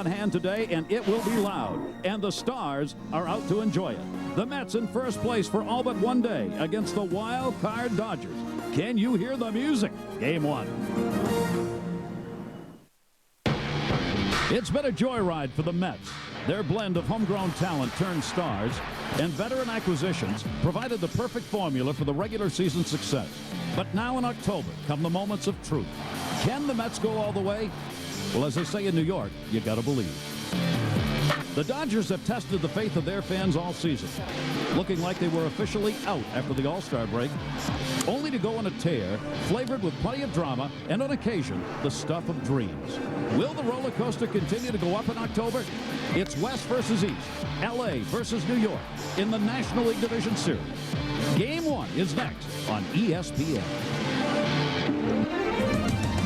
on hand today, and it will be loud. And the Stars are out to enjoy it. The Mets in first place for all but one day against the wild card Dodgers. Can you hear the music? Game 1. It's been a joyride for the Mets. Their blend of homegrown talent turned stars and veteran acquisitions provided the perfect formula for the regular season success. But now in October come the moments of truth. Can the Mets go all the way? Well, as they say in New York, you gotta believe. The Dodgers have tested the faith of their fans all season, looking like they were officially out after the All-Star break, only to go on a tear, flavored with plenty of drama and, on occasion, the stuff of dreams. Will the roller coaster continue to go up in October? It's West versus East, L.A. versus New York in the National League Division Series. Game 1 is next on ESPN.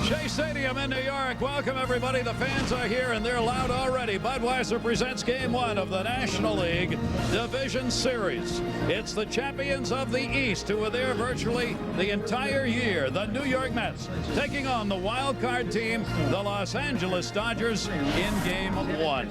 Shea Stadium in New York. Welcome, everybody. The fans are here, and they're loud already. Budweiser presents Game 1 of the National League Division Series. It's the champions of the East who were there virtually the entire year, the New York Mets, taking on the wild card team, the Los Angeles Dodgers, in Game 1.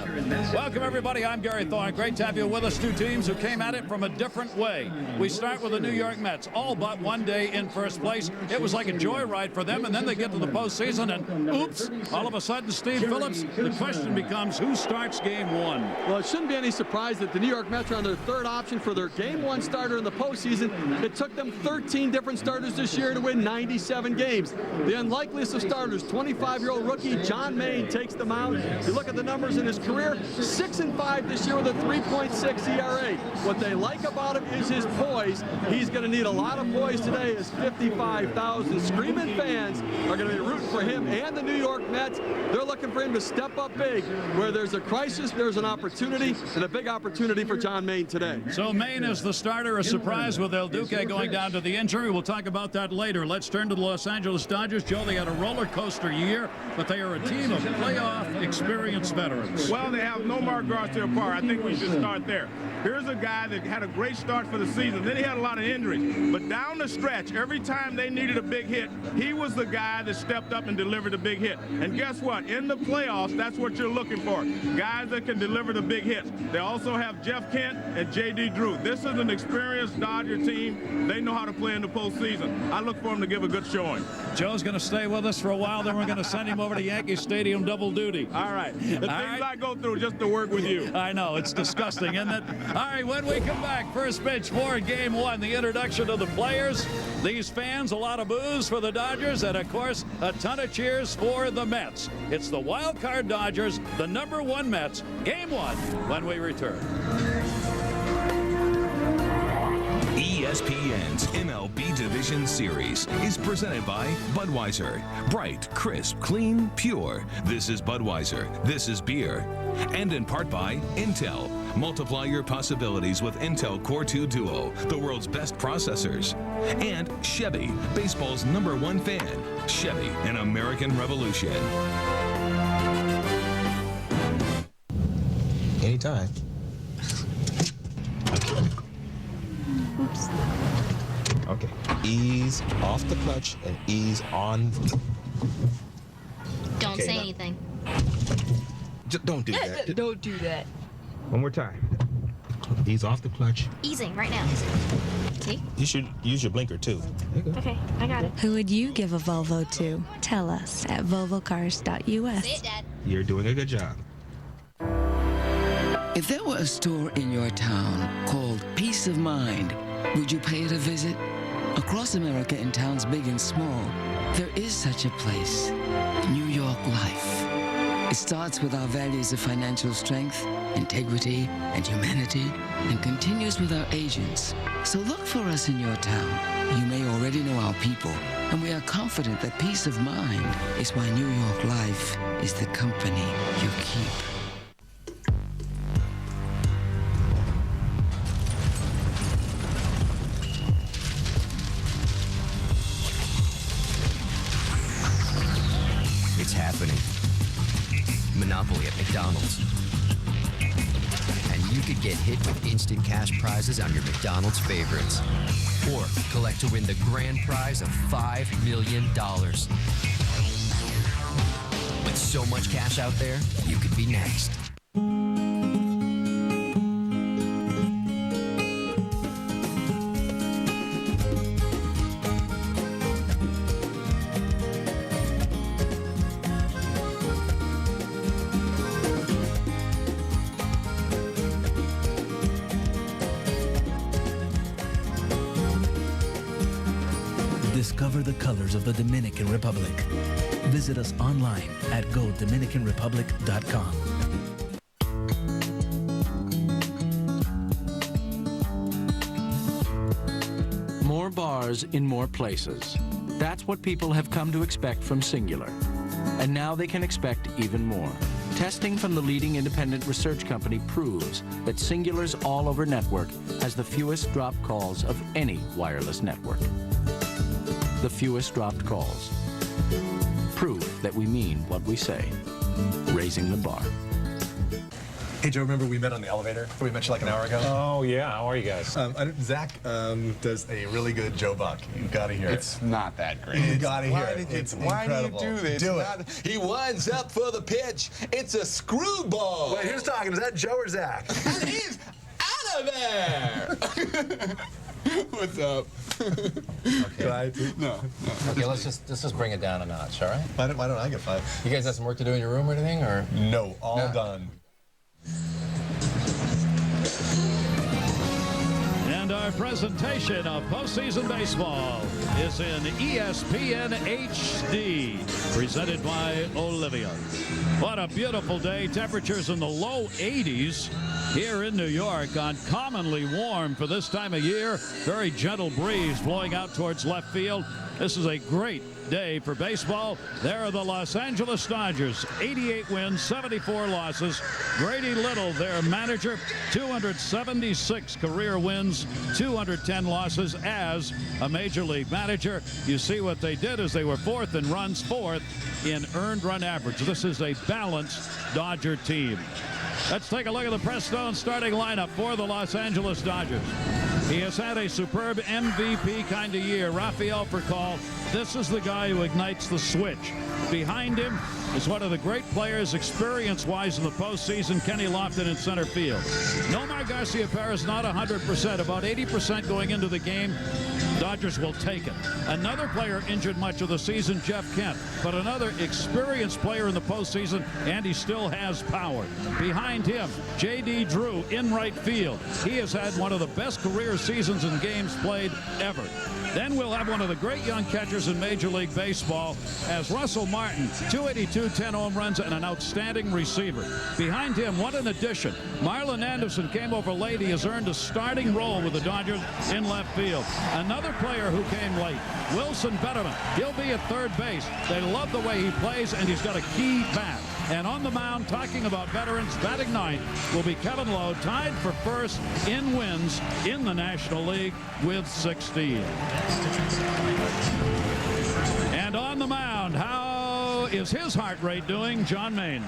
Welcome, everybody. I'm Gary Thorne. Great to have you with us. Two teams who came at it from a different way. We start with the New York Mets, all but one day in first place. It was like a joyride for them, and then they get to the postseason, and oops, all of a sudden, Steve Phillips, the question becomes, who starts Game 1? Well, it shouldn't be any surprise that the New York Mets are on their third option for their Game 1 starter in the postseason. It took them 13 different starters this year to win 97 games. The unlikeliest of starters, 25-year-old rookie John Maine takes the mound. You look at the numbers in his career, 6-5 this year with a 3.6 ERA. What they like about him is his poise. He's going to need a lot of poise today, as 55,000 screaming fans are going to be rooting for him and the New York Mets. They're looking for him to step up big. Where there's a crisis, there's an opportunity, and a big opportunity for John Maine today. So Maine is the starter, a surprise with LoDuca going down to the injury. We'll talk about that later. Let's turn to the Los Angeles Dodgers. Joe, they had a roller coaster year, but they are a team of playoff experienced veterans. Well, they have Nomar Garcia Parr. I think we should start there. Here's a guy that had a great start for the season. Then he had a lot of injuries. But down the stretch, every time they needed a big hit, he was the guy that stepped up and delivered a big hit. And guess what? In the playoffs, that's what you're looking for. Guys that can deliver the big hits. They also have Jeff Kent and J.D. Drew. This is an experienced Dodger team. They know how to play in the postseason. I look for them to give a good showing. Joe's going to stay with us for a while, then we're going to send him over to Yankee Stadium double duty. All right. The things I go through just to work with you. I know. It's disgusting, isn't it? All right, when we come back, first pitch for Game 1, the introduction of the players. These fans, a lot of boos for the Dodgers, and, of course, a ton of cheers for the Mets. It's the wild card Dodgers, the #1 Mets, Game 1, when we return. ESPN's MLB Division Series is presented by Budweiser. Bright, crisp, clean, pure. This is Budweiser. This is beer. And in part by Intel. Multiply your possibilities with Intel Core 2 Duo, the world's best processors. And Chevy, baseball's #1 fan. Chevy, an American revolution. Anytime. Oops. Okay. Ease off the clutch and ease on. Don't say anything. Just don't do that. Don't do that. One more time. Ease off the clutch. Easing right now. See? You should use your blinker too. Okay, I got it. Who would you give a Volvo to? Tell us at volvocars.us. Say it, Dad. You're doing a good job. If there were a store in your town called Peace of Mind, would you pay it a visit? Across America, in towns big and small, there is such a place. New York Life. It starts with our values of financial strength, integrity, and humanity, and continues with our agents. So look for us in your town. You may already know our people, and we are confident that peace of mind is why New York Life is the company you keep. It's happening. Monopoly at McDonald's. And you could get hit with instant cash prizes on your McDonald's favorites. Or collect to win the grand prize of $5 million. With so much cash out there, you could be next. Discover the colors of the Dominican Republic. Visit us online at GoDominicanRepublic.com. More bars in more places. That's what people have come to expect from Singular. And now they can expect even more. Testing from the leading independent research company proves that Singular's all-over network has the fewest dropped calls of any wireless network. The fewest dropped calls. Proof that we mean what we say. Raising the bar. Hey, Joe, remember we met on the elevator? We met you like an hour ago? Oh, yeah. How are you guys? Zach does a really good Joe Buck. You've got to hear it. It's not that great. You've got to hear it. It's incredible. Why do you do this? Do it. He winds up for the pitch. It's a screwball. Wait, who's talking? Is that Joe or Zach? And he's out of there. What's up? Okay. No. Okay, let's just bring it down a notch, all right? Why don't I get 5? You guys have some work to do in your room or anything, or? No, all done. And our presentation of postseason baseball is in ESPN HD, presented by Olivia. What a beautiful day. Temperatures in the low 80s here in New York. Uncommonly warm for this time of year. Very gentle breeze blowing out towards left field. This is a great day for baseball. There are the Los Angeles Dodgers, 88 wins, 74 losses. Grady Little, their manager, 276 career wins, 210 losses as a major league manager. You see what they did is they were 4th in runs, 4th in earned run average. This is a balanced Dodger team. Let's take a look at the Prestone starting lineup for the Los Angeles Dodgers. He has had a superb MVP kind of year. Rafael Furcal, this is the guy who ignites the switch. Behind him is one of the great players experience-wise in the postseason, Kenny Lofton in center field. Nomar Garcia-Perez not 100%, about 80% going into the game. Dodgers will take it. Another player injured much of the season, Jeff Kent, but another experienced player in the postseason, and he still has power. Behind him, J.D. Drew in right field. He has had one of the best career seasons in games played ever. Then we'll have one of the great young catchers in Major League Baseball as Russell Martin, 282, 10 home runs, and an outstanding receiver. Behind him, what an addition. Marlon Anderson came over late. He has earned a starting role with the Dodgers in left field. Another player who came late, Wilson Betterman. He'll be at third base. They love the way he plays, and he's got a key bat. And on the mound, talking about veterans, batting ninth will be Kevin Lowe, tied for first in wins in the National League with 16. And on the mound, how is his heart rate doing? John Maine.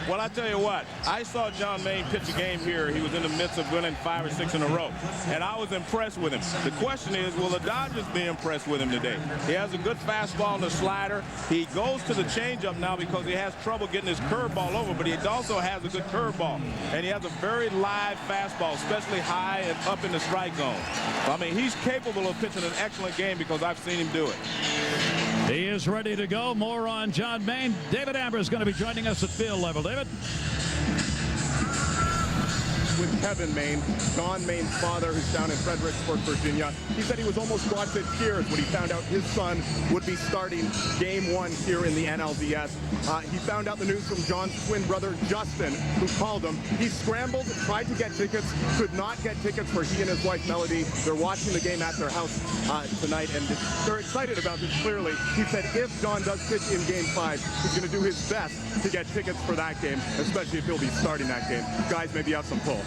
Well, I tell you what, I saw John Maine pitch a game here. He was in the midst of winning 5 or 6 in a row, and I was impressed with him. The question is, will the Dodgers be impressed with him today? He has a good fastball and a slider. He goes to the changeup now because he has trouble getting his curveball over, but he also has a good curveball, and he has a very live fastball, especially high and up in the strike zone. I mean, he's capable of pitching an excellent game because I've seen him do it. He is ready to go. More on John Maine. David Amber is going to be joining us at field level. David? With Kevin Maine, John Maine's father, who's down in Fredericksburg, Virginia. He said he was almost brought to tears when he found out his son would be starting Game 1 here in the NLDS. He found out the news from John's twin brother, Justin, who called him. He scrambled, tried to get tickets, could not get tickets for he and his wife, Melody. They're watching the game at their house tonight, and they're excited about this, clearly. He said if John does pitch in Game 5, he's going to do his best to get tickets for that game, especially if he'll be starting that game. Guys, maybe have some pull.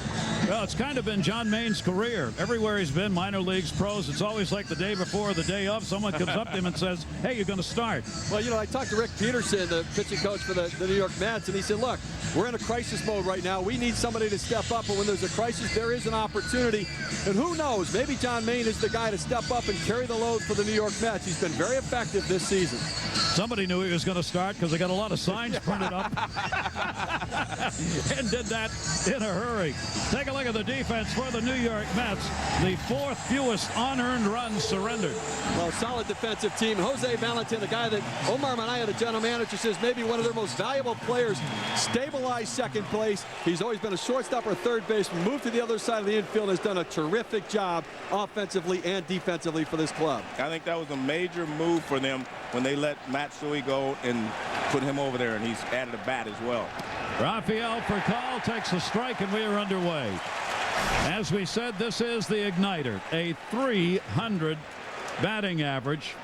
Well, it's kind of been John Maine's career. Everywhere he's been, minor leagues, pros, it's always like the day before or the day of. Someone comes up to him and says, hey, you're going to start. Well, you know, I talked to Rick Peterson, the pitching coach for the New York Mets, and he said, look, we're in a crisis mode right now. We need somebody to step up, but when there's a crisis, there is an opportunity. And who knows, maybe John Maine is the guy to step up and carry the load for the New York Mets. He's been very effective this season. Somebody knew he was going to start because they got a lot of signs printed up and did that in a hurry. Take a look at the defense for the New York Mets. The 4th fewest unearned runs surrendered. Well, solid defensive team. Jose Valentin, the guy that Omar Minaya, the general manager, says maybe one of their most valuable players, stabilized second place. He's always been a shortstop or third baseman. Moved to the other side of the infield, has done a terrific job offensively and defensively for this club. I think that was a major move for them when they let Matsui go and put him over there, and he's added a bat as well. Rafael Furcal takes a strike, and we are underway. As we said, this is the igniter, a .300 batting average,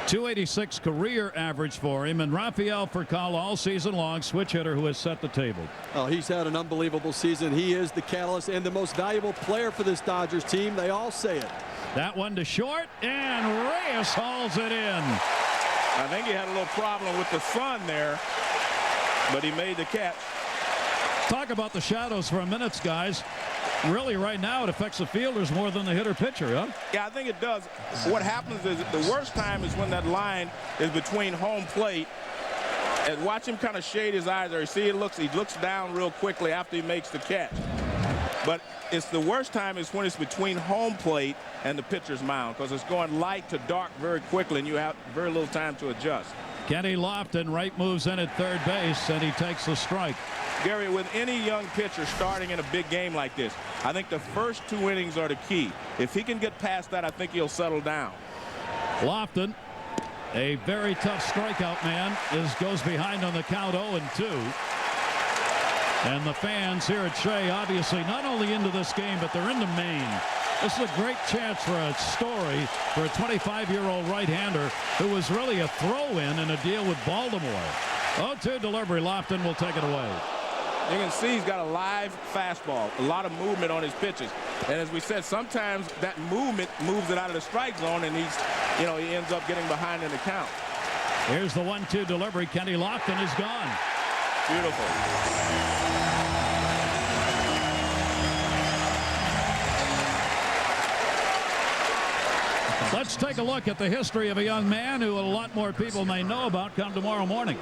.286 career average for him, and Rafael Furcal all season long, switch hitter who has set the table. Oh, he's had an unbelievable season. He is the catalyst and the most valuable player for this Dodgers team. They all say it. That one to short, and Reyes hauls it in. I think he had a little problem with the sun there, but he made the catch. Talk about the shadows for a minute, guys. Really, right now, it affects the fielders more than the hitter-pitcher, huh? Yeah, I think it does. What happens is the worst time is when that line is between home plate. And watch him kind of shade his eyes there. You see, he looks down real quickly after he makes the catch. But it's the worst time is when it's between home plate and the pitcher's mound, because it's going light to dark very quickly, and you have very little time to adjust. Kenny Lofton, Wright moves in at third base, and he takes the strike. Gary, with any young pitcher starting in a big game like this, I think the first 2 innings are the key. If he can get past that, I think he'll settle down. Lofton, a very tough strikeout man, goes behind on the count 0-2. And the fans here at Shea, obviously not only into this game, but they're into Maine. This is a great chance for a story for a 25-year-old right-hander who was really a throw-in in a deal with Baltimore. 0-2 delivery. Lofton will take it away. You can see he's got a live fastball, a lot of movement on his pitches. And as we said, sometimes that movement moves it out of the strike zone, and he ends up getting behind in the count. Here's the 1-2 delivery. Kenny Lofton is gone. Beautiful. Let's take a look at the history of a young man who a lot more people may know about come tomorrow morning.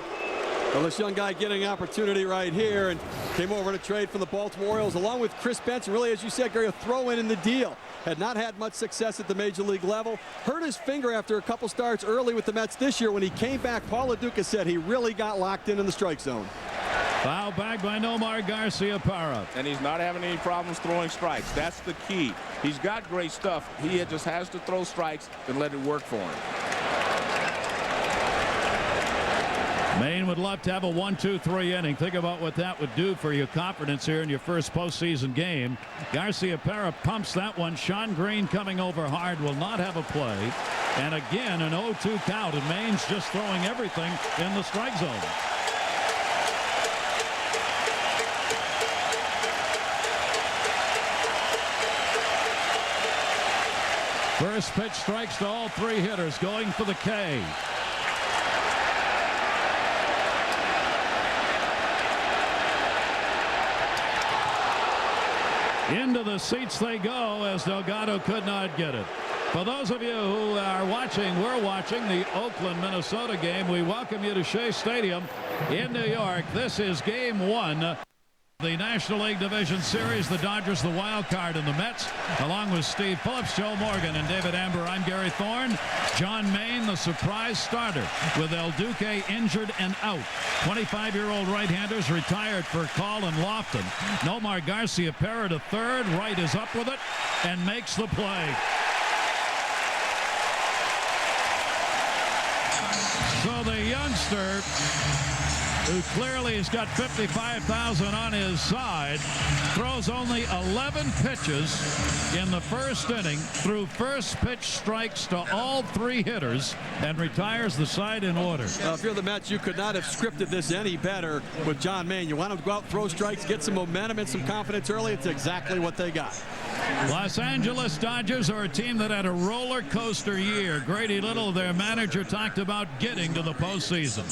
Well, this young guy getting an opportunity right here and came over to trade from the Baltimore Orioles along with Chris Benson. Really, as you said, Gary, a throw-in in the deal. Had not had much success at the major league level. Hurt his finger after a couple starts early with the Mets this year. When he came back, Paul LoDuca said he really got locked in the strike zone. Foul back by Nomar Garciaparra. And he's not having any problems throwing strikes. That's the key. He's got great stuff. He just has to throw strikes and let it work for him. Maine would love to have a 1-2-3 inning. Think about what that would do for your confidence here in your first postseason game. Garciaparra pumps that one. Sean Green coming over hard will not have a play. And again, an 0-2 count, and Maine's just throwing everything in the strike zone. First pitch strikes to all 3 hitters, going for the K. Into the seats they go as Delgado could not get it. For those of you who are watching, we're watching the Oakland-Minnesota game. We welcome you to Shea Stadium in New York. This is game 1. The National League Division Series, the Dodgers, the wild card, and the Mets, along with Steve Phillips, Joe Morgan, and David Amber. I'm Gary Thorne. John Maine, the surprise starter, with LoDuca injured and out. 25-year-old right-handers retired for Call and Lofton. Nomar Garciaparra to third. Wright is up with it and makes the play. So the youngster, who clearly has got 55,000 on his side, throws only 11 pitches in the first inning, threw first pitch strikes to all 3 hitters, and retires the side in order. Now, if you're the Mets, you could not have scripted this any better with John Maine. You want him to go out, throw strikes, get some momentum and some confidence early. It's exactly what they got. Los Angeles Dodgers are a team that had a roller coaster year. Grady Little, their manager, talked about getting to the postseason.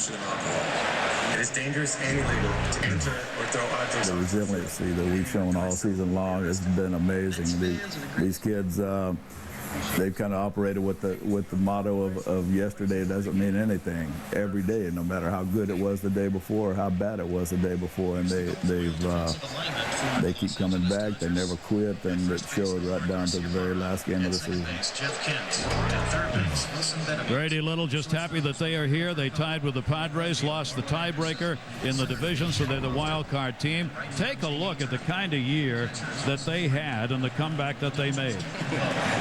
It's dangerous and illegal to enter or throw objects. The resiliency that we've shown all season long has been amazing. These kids they've kind of operated with the motto of yesterday doesn't mean anything every day, no matter how good it was the day before or how bad it was the day before. And they keep coming back. They never quit, and it showed right down to the very last game of the season. Grady Little just happy that they are here. They tied with the Padres, lost the tiebreaker in the division, so they're the wild card team. Take a look at the kind of year that they had and the comeback that they made.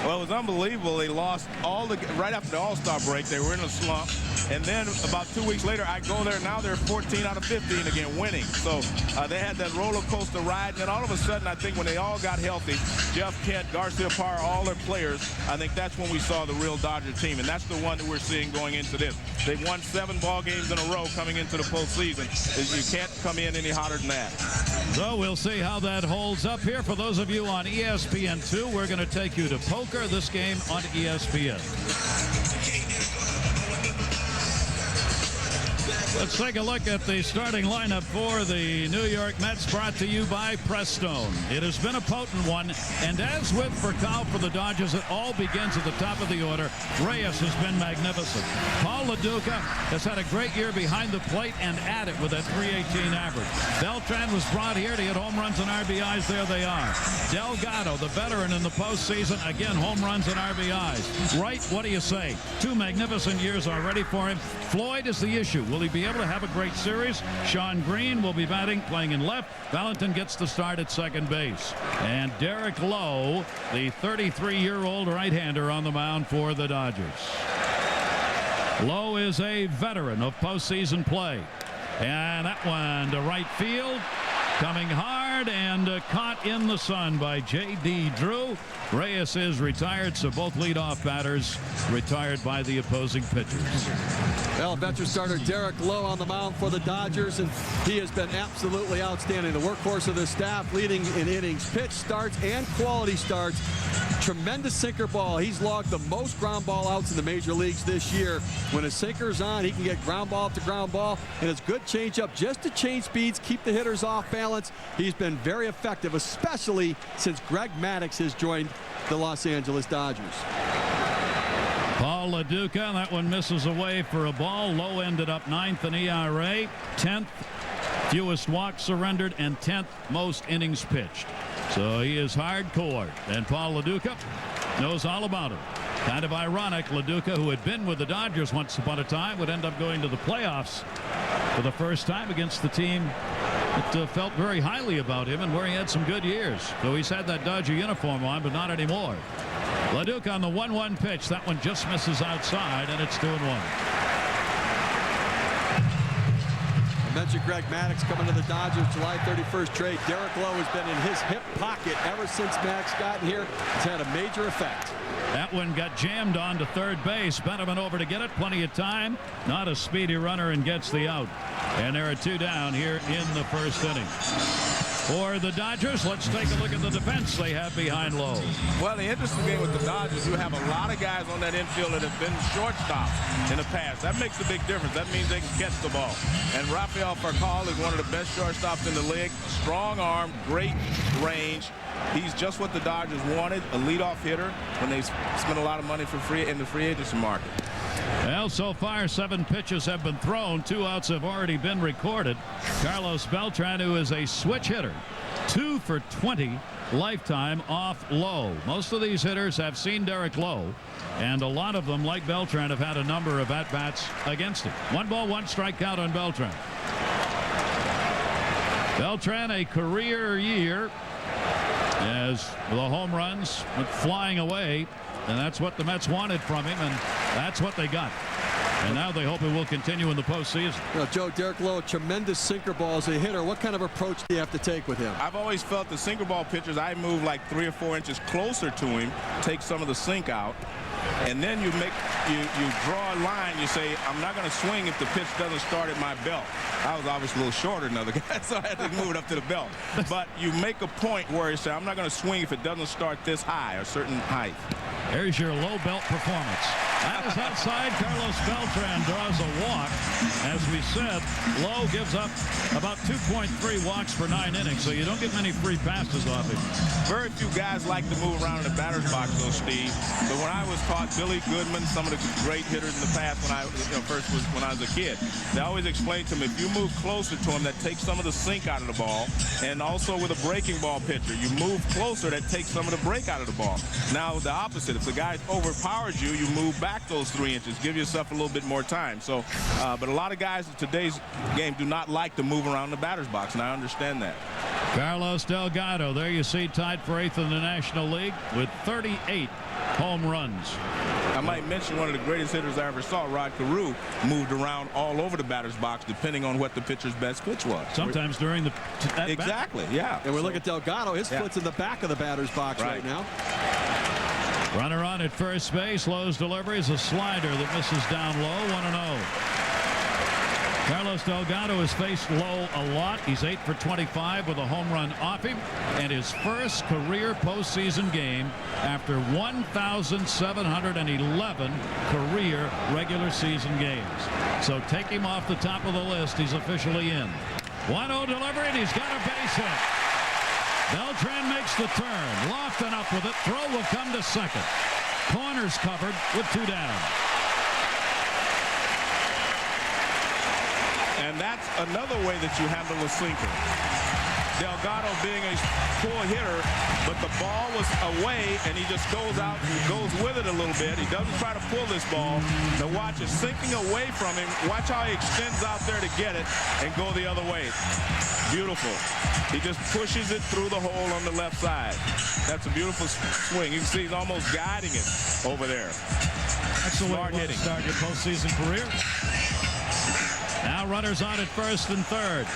Well, it was unbelievable. They lost right after the All-Star break. They were in a slump. And then about 2 weeks later, I go there. Now they're 14 out of 15 again, winning. So they had that roller coaster ride. And then all of a sudden, I think when they all got healthy, Jeff Kent, Garcia Parra, all their players, I think that's when we saw the real Dodger team. And that's the one that we're seeing going into this. They've won 7 ball games in a row coming into the postseason. You can't come in any hotter than that. So we'll see how that holds up here. For those of you on ESPN2, we're going to take you to poker, this game on ESPN. Let's take a look at the starting lineup for the New York Mets, brought to you by Prestone. It has been a potent one, and as with Furcal for the Dodgers, it all begins at the top of the order. Reyes has been magnificent. Paul LoDuca has had a great year behind the plate and at it with that .318 average. Beltran was brought here to hit home runs and RBIs. There they are. Delgado, the veteran in the postseason, again, home runs and RBIs. Wright, what do you say? 2 magnificent years already for him. Floyd is the issue. Will he be able to have a great series? Sean Green will be batting, playing in left. Valentin gets the start at second base. And Derek Lowe, the 33-year-old right-hander, on the mound for the Dodgers. Lowe is a veteran of postseason play. And that one to right field. Coming hard and caught in the sun by J.D. Drew. Reyes is retired, so both leadoff batters retired by the opposing pitchers. Well, veteran starter Derek Lowe on the mound for the Dodgers, and he has been absolutely outstanding. The workhorse of the staff, leading in innings, pitch starts, and quality starts. Tremendous sinker ball. He's logged the most ground ball outs in the major leagues this year. When his sinker's on, he can get ground ball to ground ball, and it's good changeup just to change speeds, keep the hitters off balance. He's been very effective, especially since Greg Maddux has joined the Los Angeles Dodgers. Paul LoDuca, that one misses away for a ball. Lowe ended up 9th in ERA, 10th fewest walks surrendered, and 10th most innings pitched. So he is hardcore, and Paul LoDuca knows all about it. Kind of ironic, LoDuca, who had been with the Dodgers once upon a time, would end up going to the playoffs for the first time against the team that felt very highly about him and where he had some good years. So he's had that Dodger uniform on, but not anymore. LoDuca on the 1-1 pitch. That one just misses outside, and it's 2-1. I mentioned Greg Maddux coming to the Dodgers July 31st trade. Derek Lowe has been in his hip pocket ever since Max got here. It's had a major effect. That one got jammed on to third base. Benjamin over to get it. Plenty of time. Not a speedy runner, and gets the out. And there are 2 down here in the first inning. For the Dodgers, let's take a look at the defense they have behind Lowe. Well, the interesting thing with the Dodgers, you have a lot of guys on that infield that have been shortstops in the past. That makes a big difference. That means they can catch the ball. And Rafael Furcal is one of the best shortstops in the league. Strong arm, great range. He's just what the Dodgers wanted, a leadoff hitter when they spent a lot of money in the free agency market. Well, so far 7 pitches have been thrown. 2 outs have already been recorded. Carlos Beltran, who is a switch hitter, 2 for 20 lifetime off Lowe. Most of these hitters have seen Derek Lowe, and a lot of them, like Beltran, have had a number of at-bats against him. 1 ball, 1 strikeout on Beltran. Beltran, a career year as the home runs went flying away. And that's what the Mets wanted from him, and that's what they got. And now they hope it will continue in the postseason. You know, Joe, Derek Lowe, tremendous sinker ball as a hitter. What kind of approach do you have to take with him? I've always felt the sinker ball pitchers, I move like 3 or 4 inches closer to him, take some of the sink out, and then you draw a line. You say, I'm not going to swing if the pitch doesn't start at my belt. I was obviously a little shorter than other guys, so I had to move it up to the belt. But you make a point where you say, I'm not going to swing if it doesn't start this high, a certain height. Here's your low belt performance. That is outside. Carlos Beltran draws a walk. As we said, Lowe gives up about 2.3 walks per 9 innings, so you don't get many free passes off him. Very few guys like to move around in the batter's box, though, Steve. But when I was taught, Billy Goodman, some of the great hitters in the past when I was a kid, they always explained to me, if you move closer to him, that takes some of the sink out of the ball. And also with a breaking ball pitcher, you move closer, that takes some of the break out of the ball. Now the opposite, if the guy overpowers you, you move back those 3 inches, give yourself a little bit more time. So, but a lot of guys in today's game do not like to move around the batter's box, and I understand that. Carlos Delgado, there you see, tied for 8th in the National League with 38 home runs. I might mention one of the greatest hitters I ever saw, Rod Carew, moved around all over the batter's box depending on what the pitcher's best pitch was. Sometimes during the exactly, yeah. And we look at Delgado, his foot's in the back of the batter's box right now. Runner on at first base. Lowe's delivery is a slider that misses down low. 1-0. Carlos Delgado has faced Lowe a lot. He's 8 for 25 with a home run off him, and his first career postseason game after 1,711 career regular season games. So take him off the top of the list. He's officially in. 1-0 delivery, and he's got a base hit. Beltran makes the turn. Lofton up with it. Throw will come to second. Corners covered with 2 down. And that's another way that you handle a sinker. Delgado being a poor hitter, but the ball was away, and he just goes out and goes with it a little bit. He doesn't try to pull this ball. The watch is sinking away from him. Watch how he extends out there to get it and go the other way. Beautiful. He just pushes it through the hole on the left side. That's a beautiful swing. You can see he's almost guiding it over there. Excellent hitting. Start your postseason career. Now runners on at first and third.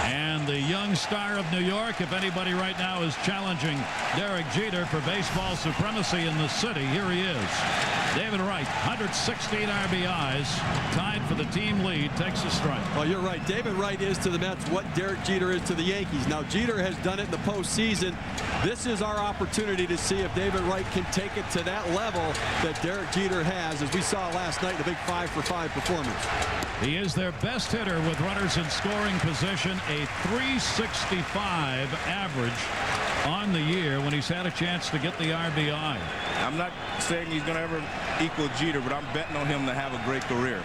And the young star of New York, if anybody right now is challenging Derek Jeter for baseball supremacy in the city, here he is. David Wright, 116 RBIs, tied for the team lead, takes a strike. Well, you're right. David Wright is to the Mets what Derek Jeter is to the Yankees. Now, Jeter has done it in the postseason. This is our opportunity to see if David Wright can take it to that level that Derek Jeter has, as we saw last night in the big 5-for-5 performance. He is their best hitter with runners in scoring position, a 365 average on the year when he's had a chance to get the RBI. I'm not saying he's going to ever equal Jeter, but I'm betting on him to have a great career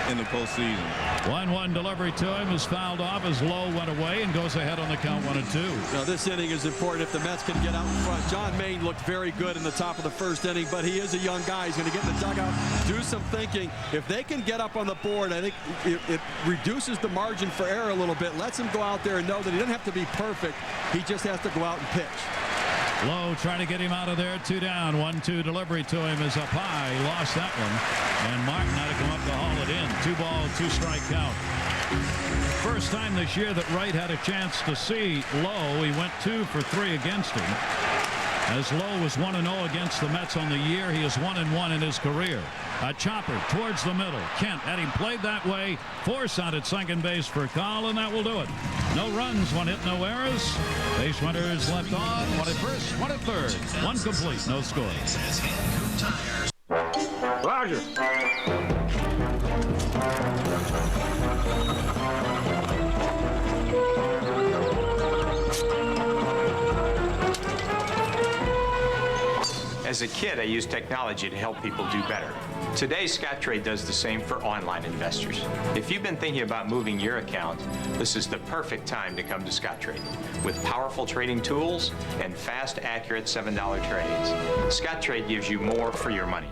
in the postseason. 1-1 delivery to him is fouled off as Lowe went away and goes ahead on the count 1-2. Now this inning is important if the Mets can get out in front. John Maine looked very good in the top of the first inning, but he is a young guy. He's going to get in the dugout, do some thinking. If they can get up on the board, I think it reduces the margin for error a little bit. Lets him go out there and know that he doesn't have to be perfect. He just has to go out and pitch. Lowe trying to get him out of there. 2 down. 1-2 delivery to him is up high. He lost that one. And Martin had to come up to haul it in. 2-ball, 2-strike count. First time this year that Wright had a chance to see Lowe. He went 2 for 3 against him. As Lowe was 1-0 against the Mets on the year, he is 1-1 in his career. A chopper towards the middle. Kent had him played that way. Force out at second base for Call, and that will do it. No runs, 1 hit, no errors. Base runners left on. 1 at first, 1 at third. 1 complete, no score. Roger. As a kid, I used technology to help people do better. Today, Scottrade does the same for online investors. If you've been thinking about moving your account, this is the perfect time to come to Scottrade. With powerful trading tools and fast, accurate $7 trades, Scottrade gives you more for your money.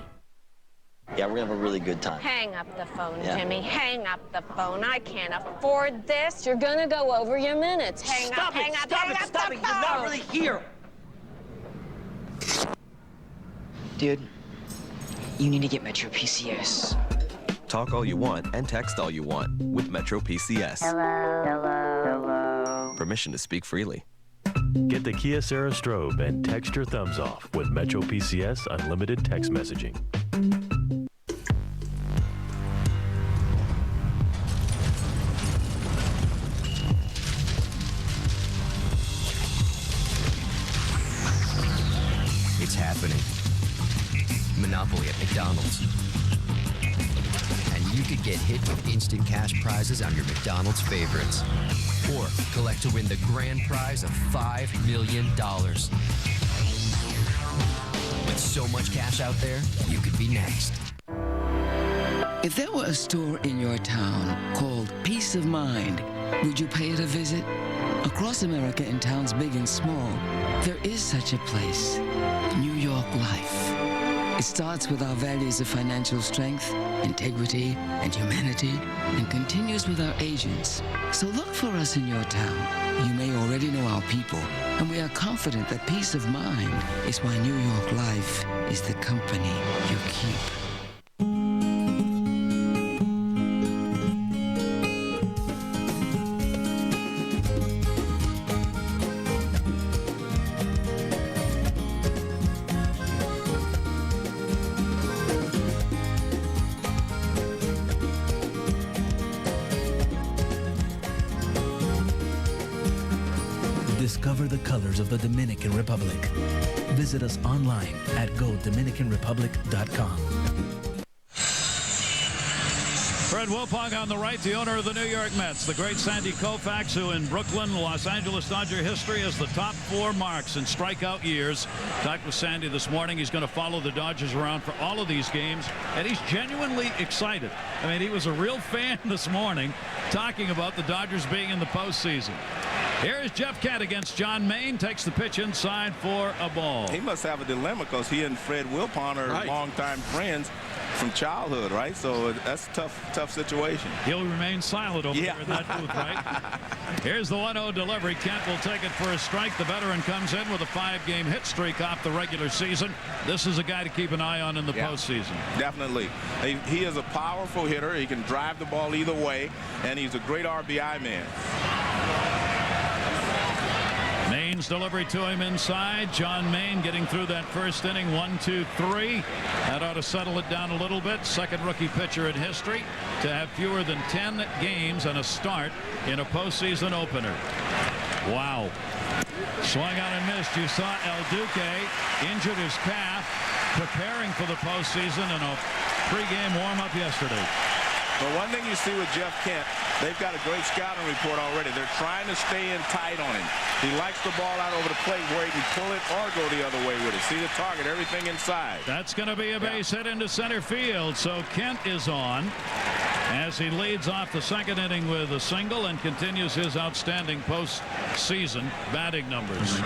Yeah, we're gonna have a really good time. Hang up the phone, Jimmy. Hang up the phone. I can't afford this. You're gonna go over your minutes. Hang up, hang up, hang up the phone. You're not really here. Dude, you need to get Metro PCS. Talk all you want and text all you want with Metro PCS. Hello, hello, hello. Permission to speak freely. Get the Kia Sarah strobe and text your thumbs off with Metro PCS unlimited text messaging. It's happening. Monopoly at McDonald's. And you could get hit with instant cash prizes on your McDonald's favorites. Or collect to win the grand prize of $5 million. With so much cash out there, you could be next. If there were a store in your town called Peace of Mind, would you pay it a visit? Across America in towns big and small, there is such a place, New York Life. It starts with our values of financial strength, integrity, and humanity, and continues with our agents. So look for us in your town. You may already know our people, and we are confident that peace of mind is why New York Life is the company you keep. Discover the colors of the Dominican Republic. Visit us online at GoDominicanRepublic.com. Fred Wilpong on the right, the owner of the New York Mets. The great Sandy Koufax, who in Brooklyn, Los Angeles Dodger history has the top 4 marks in strikeout years. Talked with Sandy this morning. He's going to follow the Dodgers around for all of these games, and he's genuinely excited. I mean, he was a real fan this morning talking about the Dodgers being in the postseason. Here is Jeff Kent against John Maine. Takes the pitch inside for a ball. He must have a dilemma because he and Fred Wilpon are longtime friends from childhood, right? So that's a tough situation. He'll remain silent over there in that booth, right? Here's the 1-0 delivery. Kent will take it for a strike. The veteran comes in with a 5-game hit streak off the regular season. This is a guy to keep an eye on in the postseason. Definitely. He is a powerful hitter. He can drive the ball either way, and he's a great RBI man. Maine's delivery to him inside. John Maine getting through that first inning. 1-2-3. That ought to settle it down a little bit. Second rookie pitcher in history to have fewer than 10 games and a start in a postseason opener. Wow. Swung on and missed. You saw LoDuca injured his calf, preparing for the postseason in a pregame warm-up yesterday. But one thing you see with Jeff Kent, they've got a great scouting report already. They're trying to stay in tight on him. He likes the ball out over the plate where he can pull it or go the other way with it. See the target, everything inside. That's going to be a base hit into center field. So Kent is on as he leads off the second inning with a single and continues his outstanding postseason batting numbers.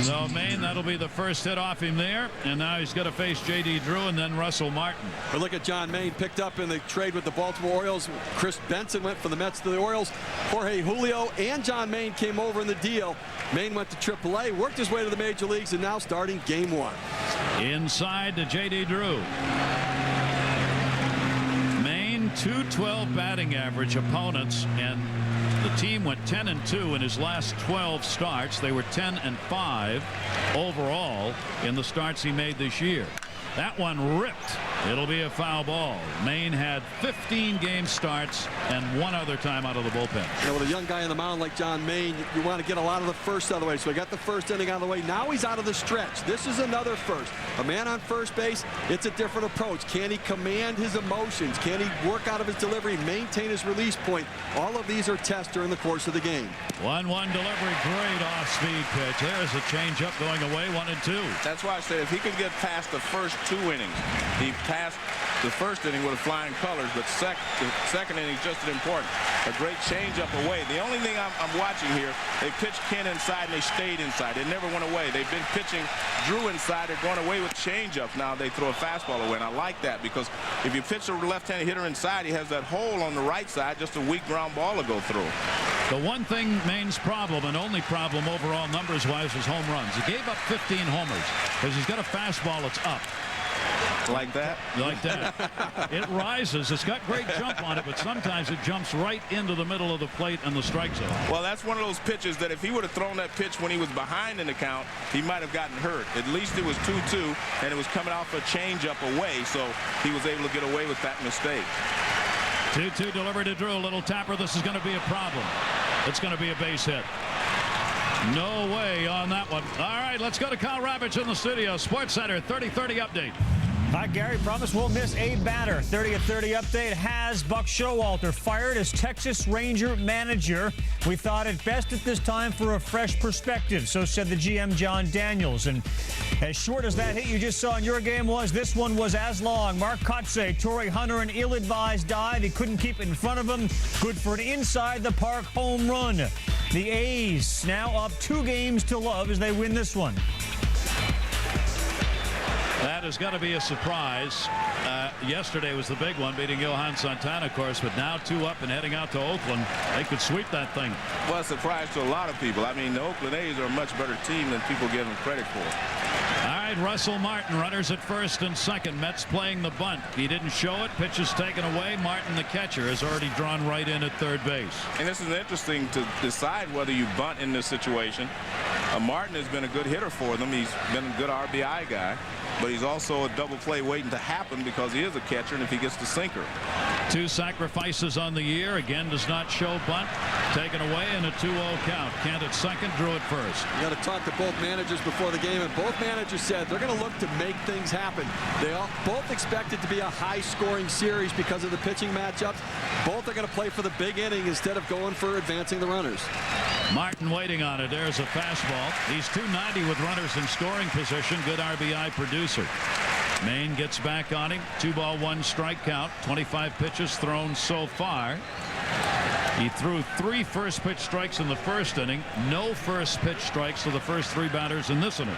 So Maine, that'll be the first hit off him there. And now he's going to face J.D. Drew and then Russell Martin. But look at John Maine, picked up in the trade with the Baltimore Orioles. Chris Benson went from the Mets to the Orioles. Jorge Julio and John Maine came over in the deal. Maine went to AAA, worked his way to the major leagues, and now starting game 1. Inside to J.D. Drew. Maine, .212 batting average opponents, and the team went 10-2 in his last 12 starts. They were 10-5 overall in the starts he made this year. That one ripped. It'll be a foul ball. Maine had 15 game starts and one other time out of the bullpen. You know, with a young guy on the mound like John Maine, you want to get a lot of the first out of the way. So he got the first inning out of the way. Now he's out of the stretch. This is another first. A man on first base, it's a different approach. Can he command his emotions? Can he work out of his delivery, maintain his release point? All of these are tests during the course of the game. 1-1 delivery, great off-speed pitch. There's a changeup going away, 1-2. That's why I said if he could get past the first 2 innings, he passed the first inning with flying colors, but the second inning is just as important. A great changeup away. The only thing I'm watching here, they pitched Kent inside and they stayed inside. They never went away. They've been pitching Drew inside. They're going away with changeup. Now they throw a fastball away, and I like that because if you pitch a left-handed hitter inside, he has that hole on the right side, just a weak ground ball to go through. The one thing Maine's problem and only problem overall numbers-wise is home runs. He gave up 15 homers because he's got a fastball that's up. Like that? Like that. It rises. It's got great jump on it, but sometimes it jumps right into the middle of the plate and the strike zone. Well, that's one of those pitches that if he would have thrown that pitch when he was behind in the count, he might have gotten hurt. At least it was 2-2, and it was coming off a changeup away, so he was able to get away with that mistake. 2-2 delivery to Drew. A little tapper. This is going to be a problem. It's going to be a base hit. No way on that one. All right, let's go to Kyle Ravitch in the studio. Sports Center 30-30 update. Hi, Gary. Promise won't miss a batter. 30-30 update has Buck Showalter fired as Texas Ranger manager. We thought it best at this time for a fresh perspective, so said the GM John Daniels. And as short as that hit you just saw in your game was, this one was as long. Mark Kotsay, Torrey Hunter, an ill-advised dive. He couldn't keep it in front of him. Good for an inside-the-park home run. The A's now up 2 games to love as they win this one. That has got to be a surprise. Yesterday was the big one, beating Johan Santana, of course, but now 2 up and heading out to Oakland. They could sweep that thing. Well, a surprise to a lot of people. I mean, the Oakland A's are a much better team than people give them credit for. All right, Russell Martin, runners at first and second. Mets playing the bunt. He didn't show it. Pitches taken away. Martin, the catcher, has already drawn right in at third base. And this is interesting to decide whether you bunt in this situation. Martin has been a good hitter for them. He's been a good RBI guy. But he's also a double play waiting to happen because he is a catcher, and if he gets the sinker. 2 sacrifices on the year. Again, does not show bunt. Taken away and a 2-0 count. Kent at second, Drew at first. You got to talk to both managers before the game, and both managers said they're going to look to make things happen. They all both expect it to be a high-scoring series because of the pitching matchups. Both are going to play for the big inning instead of going for advancing the runners. Martin waiting on it. There's a fastball. He's 290 with runners in scoring position. Good RBI producer. Maine gets back on him. 2-1 strike count. 25 pitches thrown so far. He threw 3 first pitch strikes in the first inning. No first pitch strikes to the first 3 batters in this inning.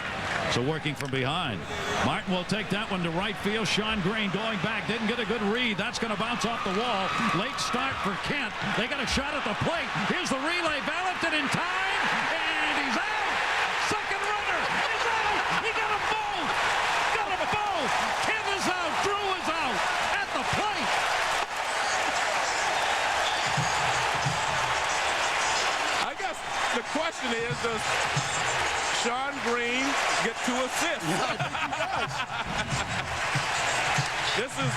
So working from behind. Martin will take that one to right field. Sean Green going back. Didn't get a good read. That's going to bounce off the wall. Late start for Kent. They got a shot at the plate. Here's the relay. Valentin in time. And he's out. Second runner is out. He got them both. Got them both. Kent is out. Drew is out. At the plate. I guess the question is, does Sean Green get 2 assists? This is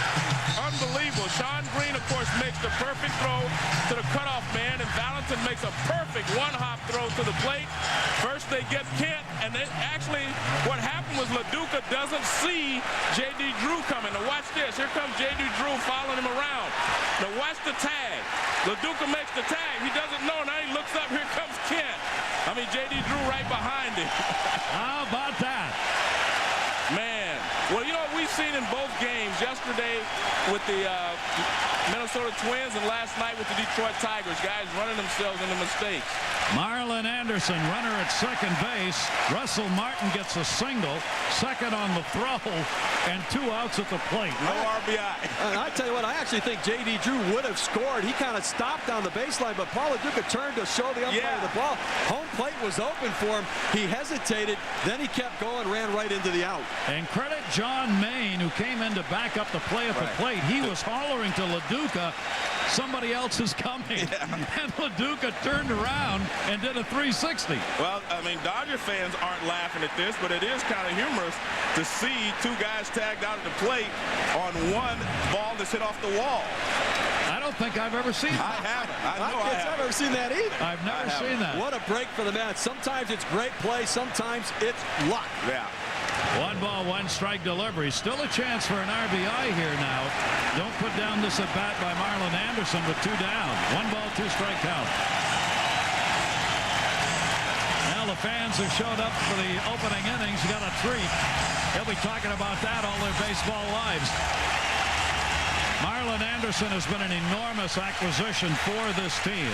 unbelievable. Sean Green, of course, makes the perfect throw to the cutoff man, and Valentin makes a perfect one-hop throw to the plate. First they get Kent, and then actually what happened was LoDuca doesn't see J.D. Drew coming. Now watch this. Here comes J.D. Drew following him around. Now watch the tag. LoDuca makes the tag. He doesn't know. Now he looks up. Here comes Kent. I mean, J.D. Drew right behind him. How about that? Man. Well, you know, we've seen in both games, yesterday with the Minnesota Twins and last night with the Detroit Tigers, guys running themselves into mistakes. Marlon Anderson, runner at second base. Russell Martin gets a single, second on the throw, and 2 outs at the plate. No RBI. And I tell you what, I actually think J.D. Drew would have scored. He kind of stopped on the baseline, but Paul LoDuca turned to show the umpire the ball. Home plate was open for him. He hesitated, then he kept going, ran right into the out. And credit John Maine, who came in to back up the play at the plate. He was hollering to LoDuca, somebody else is coming. And LoDuca turned around and did a 360. Well, I mean, Dodger fans aren't laughing at this, but it is kind of humorous to see 2 guys tagged out at the plate on one ball that's hit off the wall. I don't think I've ever seen that. I haven't. I know I haven't. I've never seen that either. I've never seen that. What a break for the Mets. Sometimes it's great play, sometimes it's luck. Yeah. 1-1 strike delivery. Still a chance for an RBI here now. Don't put down this at bat by Marlon Anderson with 2 down. 1-2 strike count. Now the fans have showed up for the opening innings. Got a treat. They'll be talking about that all their baseball lives. Marlon Anderson has been an enormous acquisition for this team,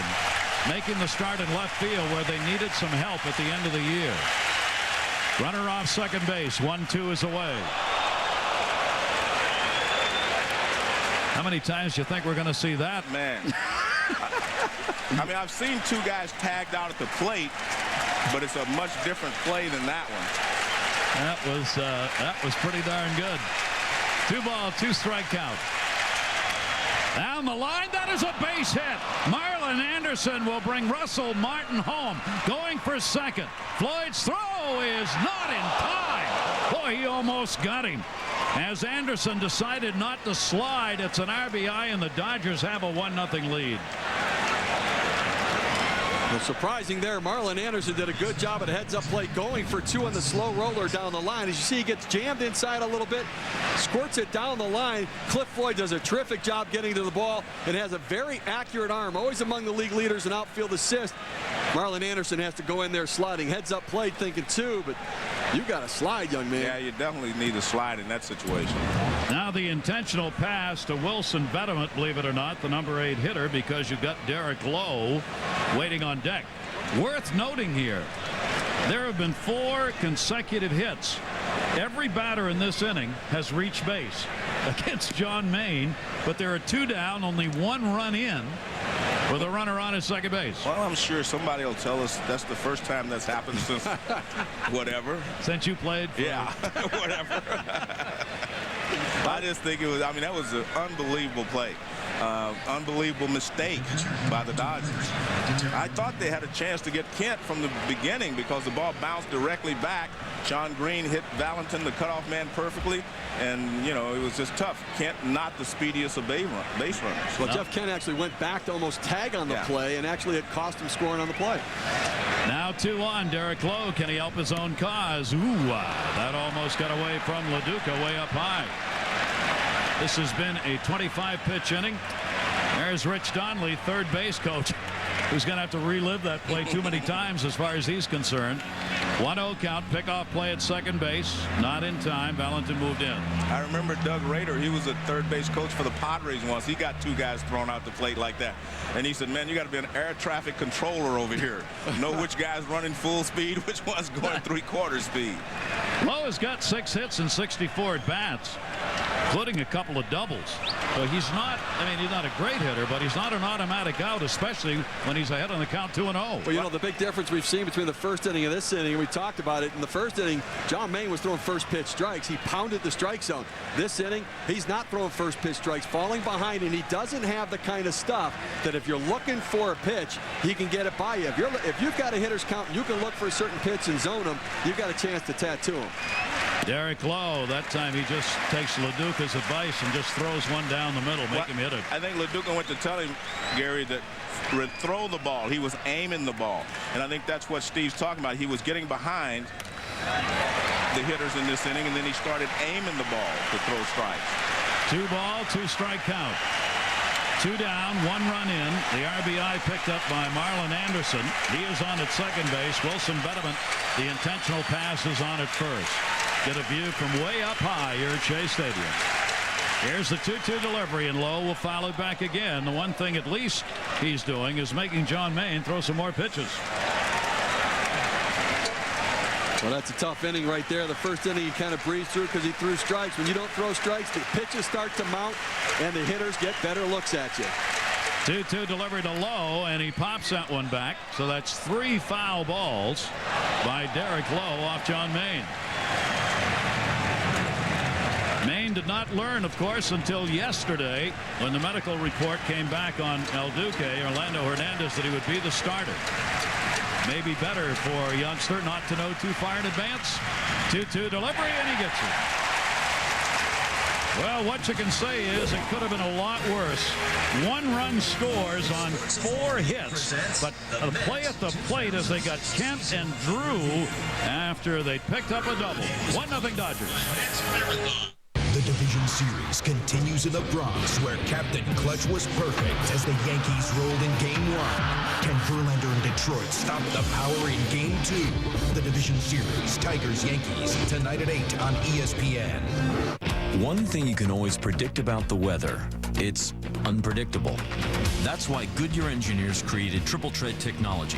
making the start in left field where they needed some help at the end of the year. Runner off second base. 1-2 is away. How many times do you think we're going to see that? Man. I mean, I've seen 2 guys tagged out at the plate, but it's a much different play than that one. That was pretty darn good. 2-2 strike count. Down the line, that is a base hit. Marlon Anderson will bring Russell Martin home. Going for second. Floyd's throw is not in time. Boy, he almost got him. As Anderson decided not to slide, it's an RBI, and the Dodgers have a 1-0 lead. Well, surprising there, Marlon Anderson did a good job at a heads-up play going for 2 on the slow roller down the line. As you see, he gets jammed inside a little bit, squirts it down the line. Cliff Floyd does a terrific job getting to the ball and has a very accurate arm, always among the league leaders in outfield assist. Marlon Anderson has to go in there sliding. Heads-up play thinking 2, but you got to slide, young man. Yeah, you definitely need to slide in that situation. Now the intentional pass to Wilson Betterment, believe it or not, the number 8 hitter, because you've got Derek Lowe waiting on deck. Worth noting here, there have been 4 consecutive hits. Every batter in this inning has reached base against John Maine, but there are 2 down, only 1 run in with a runner on at second base. Well, I'm sure somebody will tell us that's the first time that's happened since whatever. Since you played? Yeah, whatever. I just think it was, I mean, that was an unbelievable play. Unbelievable mistake by the Dodgers. I thought they had a chance to get Kent from the beginning because the ball bounced directly back. Sean Green hit Valentin, the cutoff man, perfectly, and you know it was just tough. Kent not the speediest of base runners. Well, Jeff Kent actually went back to almost tag on the play, and actually it cost him scoring on the play. Now 2 on. Derek Lowe, can he help his own cause? Ooh, that almost got away from LoDuca way up high. This has been a 25-pitch inning. There's Rich Donnelly, third base coach, who's going to have to relive that play too many times as far as he's concerned. 1-0 count, pickoff play at second base. Not in time. Valentin moved in. I remember Doug Rader. He was a third base coach for the Padres once. He got 2 guys thrown out the plate like that. And he said, man, you got to be an air traffic controller over here. Know which guy's running full speed, which one's going 3/4 speed. Lowe has got 6 hits and 64 at-bats, including a couple of doubles. So he's not, I mean, he's not a great hitter, but he's not an automatic out, especially when he's ahead on the count 2-0. Well, you know, the big difference we've seen between the first inning and this inning, and we talked about it, in the first inning, John Maine was throwing first pitch strikes. He pounded the strike zone. This inning, he's not throwing first pitch strikes, falling behind, and he doesn't have the kind of stuff that if you're looking for a pitch, he can get it by you. If you've got a hitter's count and you can look for a certain pitch and zone him, you've got a chance to tattoo him. Derek Lowe, that time he just takes LoDuca's advice and just throws one down the middle, make him hit it. I think LoDuca went to tell him, Gary, that throw the ball. He was aiming the ball. And I think that's what Steve's talking about. He was getting behind the hitters in this inning, and then he started aiming the ball to throw strikes. 2 ball, 2 strike count. 2 down, 1 run in. The RBI picked up by Marlon Anderson. He is on at second base. Wilson Betterment, the intentional pass, is on at first. Get a view from way up high here at Shea Stadium. Here's the 2-2 delivery, and Lowe will foul it back again. The one thing at least he's doing is making John Maine throw some more pitches. Well, that's a tough inning right there. The first inning he kind of breezed through because he threw strikes. When you don't throw strikes, the pitches start to mount, and the hitters get better looks at you. 2-2 delivery to Lowe, and he pops that one back. So that's 3 foul balls by Derek Lowe off John Maine. Maine did not learn, of course, until yesterday when the medical report came back on LoDuca, Orlando Hernandez, that he would be the starter. Maybe better for a youngster not to know too far in advance. 2-2 delivery, and he gets it. Well, what you can say is it could have been a lot worse. 1 run scores on 4 hits, but a play at the plate as they got Kent and Drew after they picked up a double. 1-0 Dodgers. The division series continues in the Bronx, where Captain Clutch was perfect as the Yankees rolled in Game 1. Can Verlander and Detroit stop the power in Game 2? The division series, Tigers-Yankees, tonight at 8 on ESPN. One thing you can always predict about the weather, it's unpredictable. That's why Goodyear engineers created Triple Tread technology.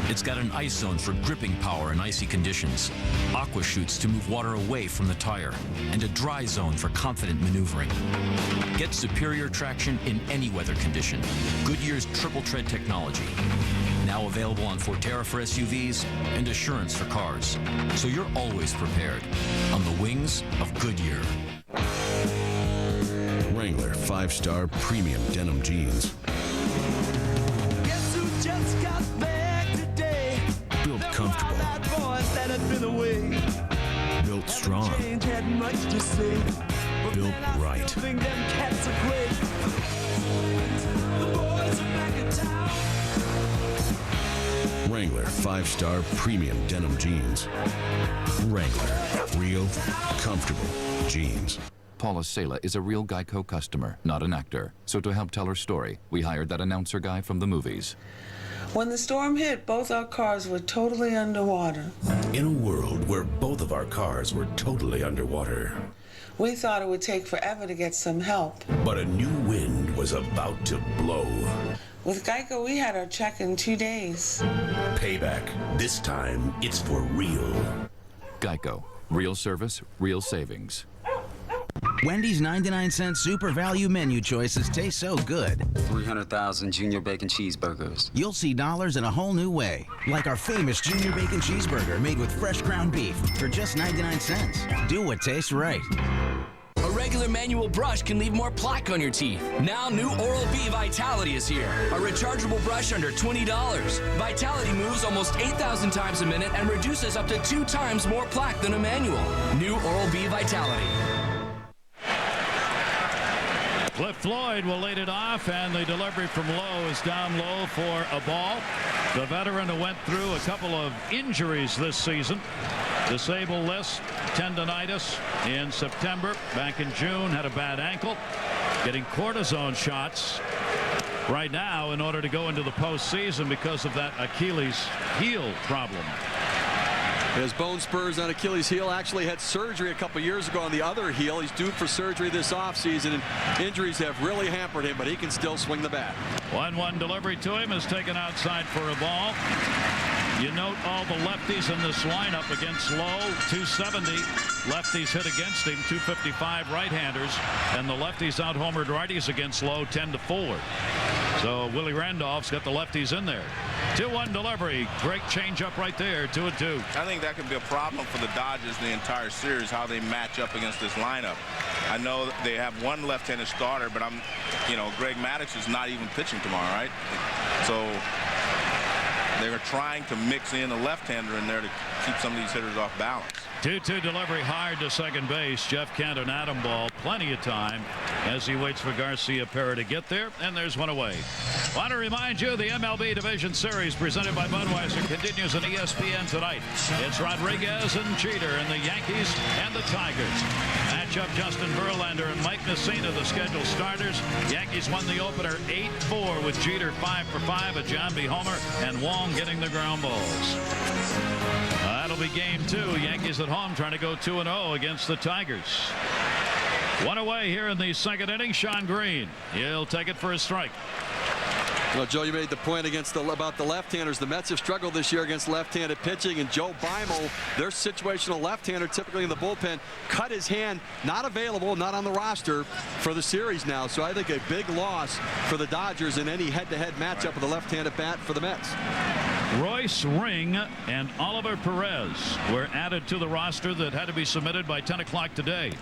It's got an ice zone for gripping power in icy conditions, aqua chutes to move water away from the tire, and a dry zone for confident maneuvering. Get superior traction in any weather condition. Goodyear's Triple Tread technology. Now available on Forterra for SUVs and Assurance for cars. So you're always prepared on the wings of Goodyear. Wrangler 5-star premium denim jeans. Guess who just got back today? Built comfortable. That had been away. Built strong. Change had much to say. Built right. Them cats are great. The boys are back in town. Wrangler 5-star premium denim jeans. Wrangler, real, comfortable jeans. Paula Sela is a real Geico customer, not an actor. So to help tell her story, we hired that announcer guy from the movies. When the storm hit, both our cars were totally underwater. In a world where both of our cars were totally underwater. We thought it would take forever to get some help. But a new wind was about to blow. With Geico, we had our check in 2 days. Payback. This time, it's for real. Geico. Real service, real savings. Wendy's 99-cent super value menu choices taste so good. 300,000 Junior Bacon Cheeseburgers. You'll see dollars in a whole new way. Like our famous Junior Bacon Cheeseburger made with fresh ground beef for just 99 cents. Do what tastes right. A regular manual brush can leave more plaque on your teeth. Now new Oral-B Vitality is here. A rechargeable brush under $20. Vitality moves almost 8,000 times a minute and reduces up to 2 times more plaque than a manual. New Oral-B Vitality. Cliff Floyd will lead it off, and the delivery from Lowe is down low for a ball. The veteran who went through a couple of injuries this season. Disabled list, tendonitis in September. Back in June, had a bad ankle. Getting cortisone shots right now in order to go into the postseason because of that Achilles heel problem. His bone spurs on Achilles heel. Actually had surgery a couple years ago on the other heel. He's due for surgery this offseason, and injuries have really hampered him, but he can still swing the bat. 1-1 delivery to him is taken outside for a ball. You note all the lefties in this lineup against Lowe. 270 lefties hit against him, 255 right-handers, and the lefties out-homered righties against Lowe 10-4. So Willie Randolph's got the lefties in there. 2-1 delivery. Great changeup right there. 2-2. I think that could be a problem for the Dodgers the entire series, how they match up against this lineup. I know they have one left-handed starter, but Greg Maddux is not even pitching tomorrow, right? So they're trying to mix in a left-hander in there to keep some of these hitters off balance. 2-2 delivery hard to second base. Jeff Kent an Adam ball. Plenty of time as he waits for Garcia Pera to get there. And there's one away. Want to remind you the MLB Division Series presented by Budweiser continues on ESPN tonight. It's Rodriguez and Jeter and the Yankees and the Tigers. Matchup Justin Verlander and Mike Mussina, the scheduled starters. Yankees won the opener 8-4 with Jeter 5 for 5, a John B. homer, and Wong getting the ground balls. That'll be game 2. Yankees at home trying to go 2-0 against the Tigers. One away here in the second inning. Sean Green. He'll take it for a strike. Well, Joe, you made the point about the left-handers. The Mets have struggled this year against left-handed pitching, and Joe Beimel, their situational left-hander, typically in the bullpen, cut his hand, not available, not on the roster for the series now. So I think a big loss for the Dodgers in any head-to-head matchup with a left-handed bat for the Mets. Royce Ring and Oliver Perez were added to the roster that had to be submitted by 10 o'clock today.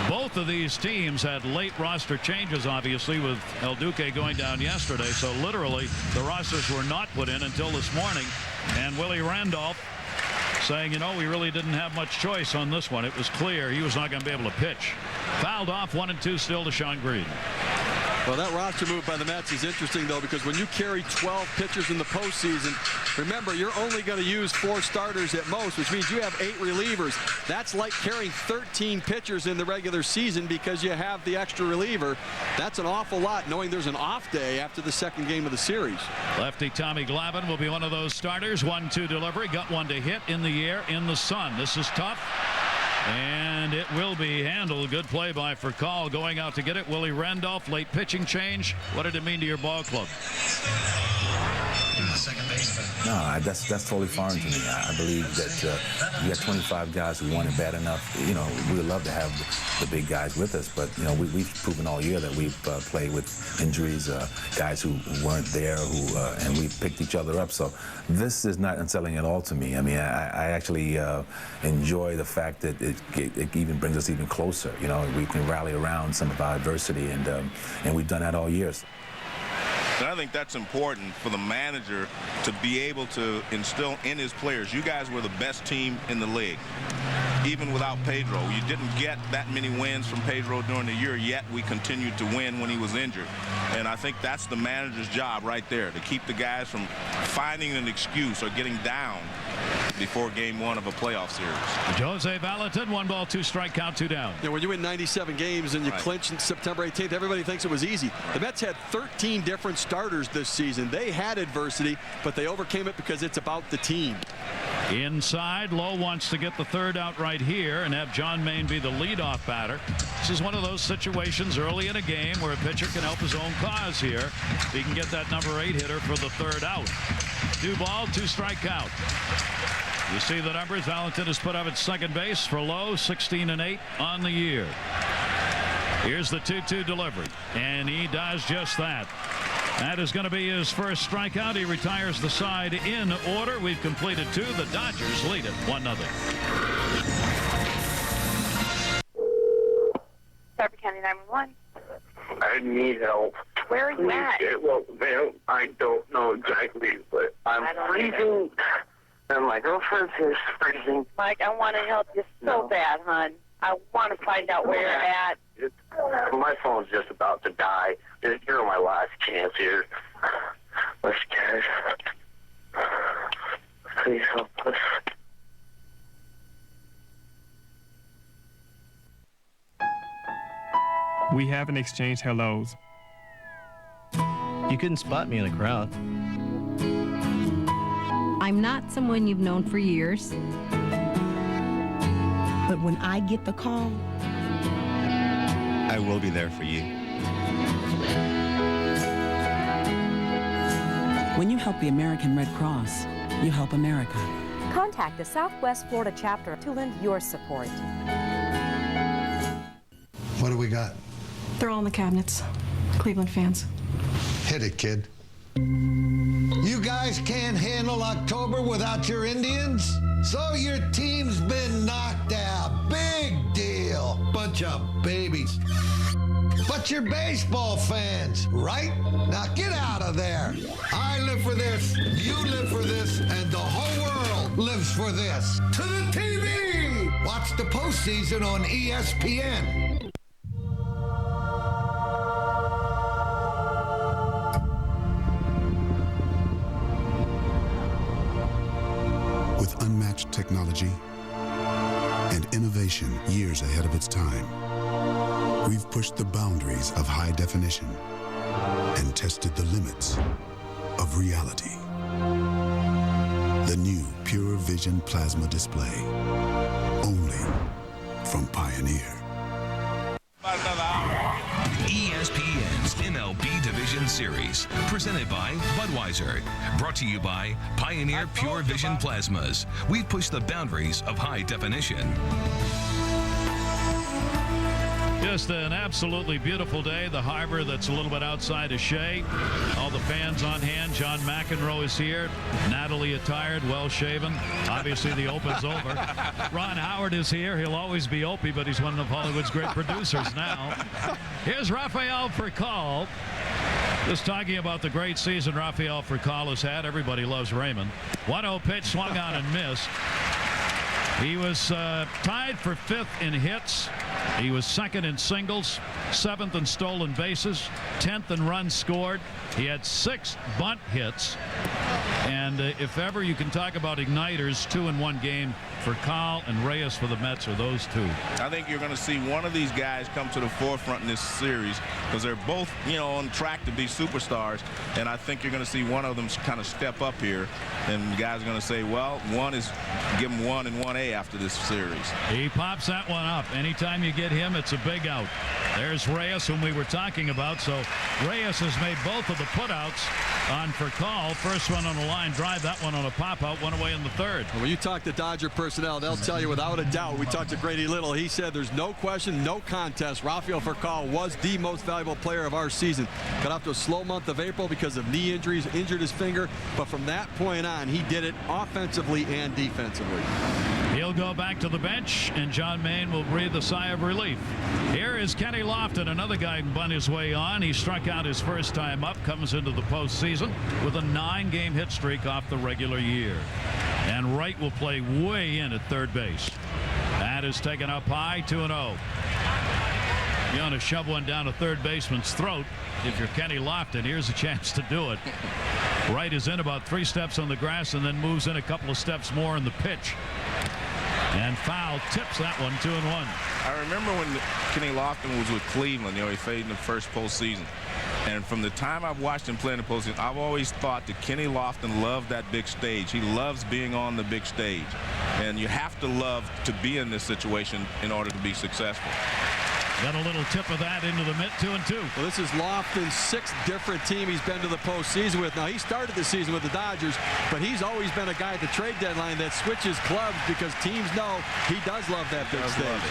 Both of these teams had late roster changes, obviously, with LoDuca going down yesterday. So literally the rosters were not put in until this morning. And Willie Randolph saying, we really didn't have much choice on this one. It was clear he was not going to be able to pitch. Fouled off 1-2 still to Sean Green. Well, that roster move by the Mets is interesting, though, because when you carry 12 pitchers in the postseason, remember, you're only going to use 4 starters at most, which means you have 8 relievers. That's like carrying 13 pitchers in the regular season because you have the extra reliever. That's an awful lot, knowing there's an off day after the second game of the series. Lefty Tommy Glavine will be one of those starters. 1-2 delivery. Got one to hit in the air in the sun. This is tough. And it will be handled. Good play by Furcal going out to get it. Willie Randolph, late pitching change. What did it mean to your ball club? No, that's totally foreign to me. I believe that you got 25 guys who want it bad enough. We would love to have the big guys with us, but we've proven all year that we've played with injuries, guys who weren't there, and we picked each other up. So this is not unsettling at all to me. I mean, I actually enjoy the fact that it even brings us even closer. We can rally around some of our adversity, and we've done that all year. And I think that's important for the manager to be able to instill in his players. You guys were the best team in the league. even without Pedro. You didn't get that many wins from Pedro during the year, yet we continued to win when he was injured. And I think that's the manager's job right there, to keep the guys from finding an excuse or getting down before game one of a playoff series. Jose Valentin, 1 ball, 2 strike count, 2 down. Yeah, when you win 97 games and you clinch on September 18th, everybody thinks it was easy. The Mets had 13 different starters this season. They had adversity, but they overcame it because it's about the team. Inside, Lowe wants to get the 3rd out right here and have John Maine be the leadoff batter. This is one of those situations early in a game where a pitcher can help his own cause here. If he can get that number 8 hitter for the 3rd out. 2 ball, 2 strike count. You see the numbers. Valentin is put up at second base for Lowe, 16-8 on the year. Here's the 2-2 delivery, and he does just that. That is going to be his first strikeout. He retires the side in order. We've completed 2. The Dodgers lead it 1-0. Starbury County 911. I need help. Where are you at? Well, ma'am, I don't know exactly, but I'm freezing. And my girlfriend's here freezing. Mike, I want to help you so bad, hon. I want to find out where you're at. My phone's just about to die. You're my last chance here. We're scared. Please help us. We haven't exchanged hellos. You couldn't spot me in a crowd. I'm not someone you've known for years. But when I get the call, I will be there for you. When you help the American Red Cross, you help America. Contact the Southwest Florida chapter to lend your support. What do we got? They're all in the cabinets. Cleveland fans. Hit it, kid. You guys can't handle October without your Indians? So your team's been knocked out. Big deal. Bunch of babies. But you're baseball fans, right? Now get out of there. I live for this, you live for this, and the whole world lives for this. To the TV! Watch the postseason on ESPN. With unmatched technology and innovation years ahead of its time, we've pushed the boundaries of high definition and tested the limits of reality. The new Pure Vision Plasma Display, only from Pioneer. ESPN's MLB Division Series, presented by Budweiser, brought to you by Pioneer Pure Vision Plasmas. We push the boundaries of high definition. Just an absolutely beautiful day. The harbor that's a little bit outside of Shea. All the fans on hand. John McEnroe is here. Natalie attired, well-shaven. Obviously, the Open's over. Ron Howard is here. He'll always be Opie, but he's one of Hollywood's great producers now. Here's Rafael Furcal. Just talking about the great season Rafael Furcal has had. Everybody loves Raymond. 1-0 pitch, swung on and missed. He was tied for 5th in hits. He was 2nd in singles, 7th in stolen bases, 10th in runs scored. He had 6 bunt hits. And if ever you can talk about igniters, 2 in one game for Carl and Reyes for the Mets are those 2. I think you're going to see one of these guys come to the forefront in this series because they're both, on track to be superstars. And I think you're going to see one of them kind of step up here. And the guys are going to say, well, give him 1 and 1A after this series. He pops that one up. Anytime you get him, it's a big out. There's Reyes, whom we were talking about. So Reyes has made both of the putouts on Furcal. First one on the line drive, that one on a pop-out, one away in the 3rd. When you talk to Dodger personnel, they'll tell you without a doubt. We talked to Grady Little. He said there's no question, no contest. Rafael Furcal was the most valuable player of our season. Got off to a slow month of April because of knee injuries, injured his finger. But from that point on, he did it offensively and defensively. He'll go back to the bench, and John Maine will breathe a sigh of relief. Here is Kenny Lofton, another guy who bunt his way on. He struck out his first time up, comes into the postseason with a 9-game hit streak off the regular year. And Wright will play way in at 3rd base. That is taken up high, 2-0. You want to shove one down a third baseman's throat. If you're Kenny Lofton, here's a chance to do it. Wright is in about 3 steps on the grass and then moves in a couple of steps more in the pitch. And foul tips that one, 2-1. I remember when Kenny Lofton was with Cleveland, he played in the first postseason. And from the time I've watched him play in the postseason, I've always thought that Kenny Lofton loved that big stage. He loves being on the big stage. And you have to love to be in this situation in order to be successful. Got a little tip of that into the mitt, 2-2. Well, this is Lofton's 6th different team he's been to the postseason with. Now, he started the season with the Dodgers, but he's always been a guy at the trade deadline that switches clubs because teams know he does love that big stage.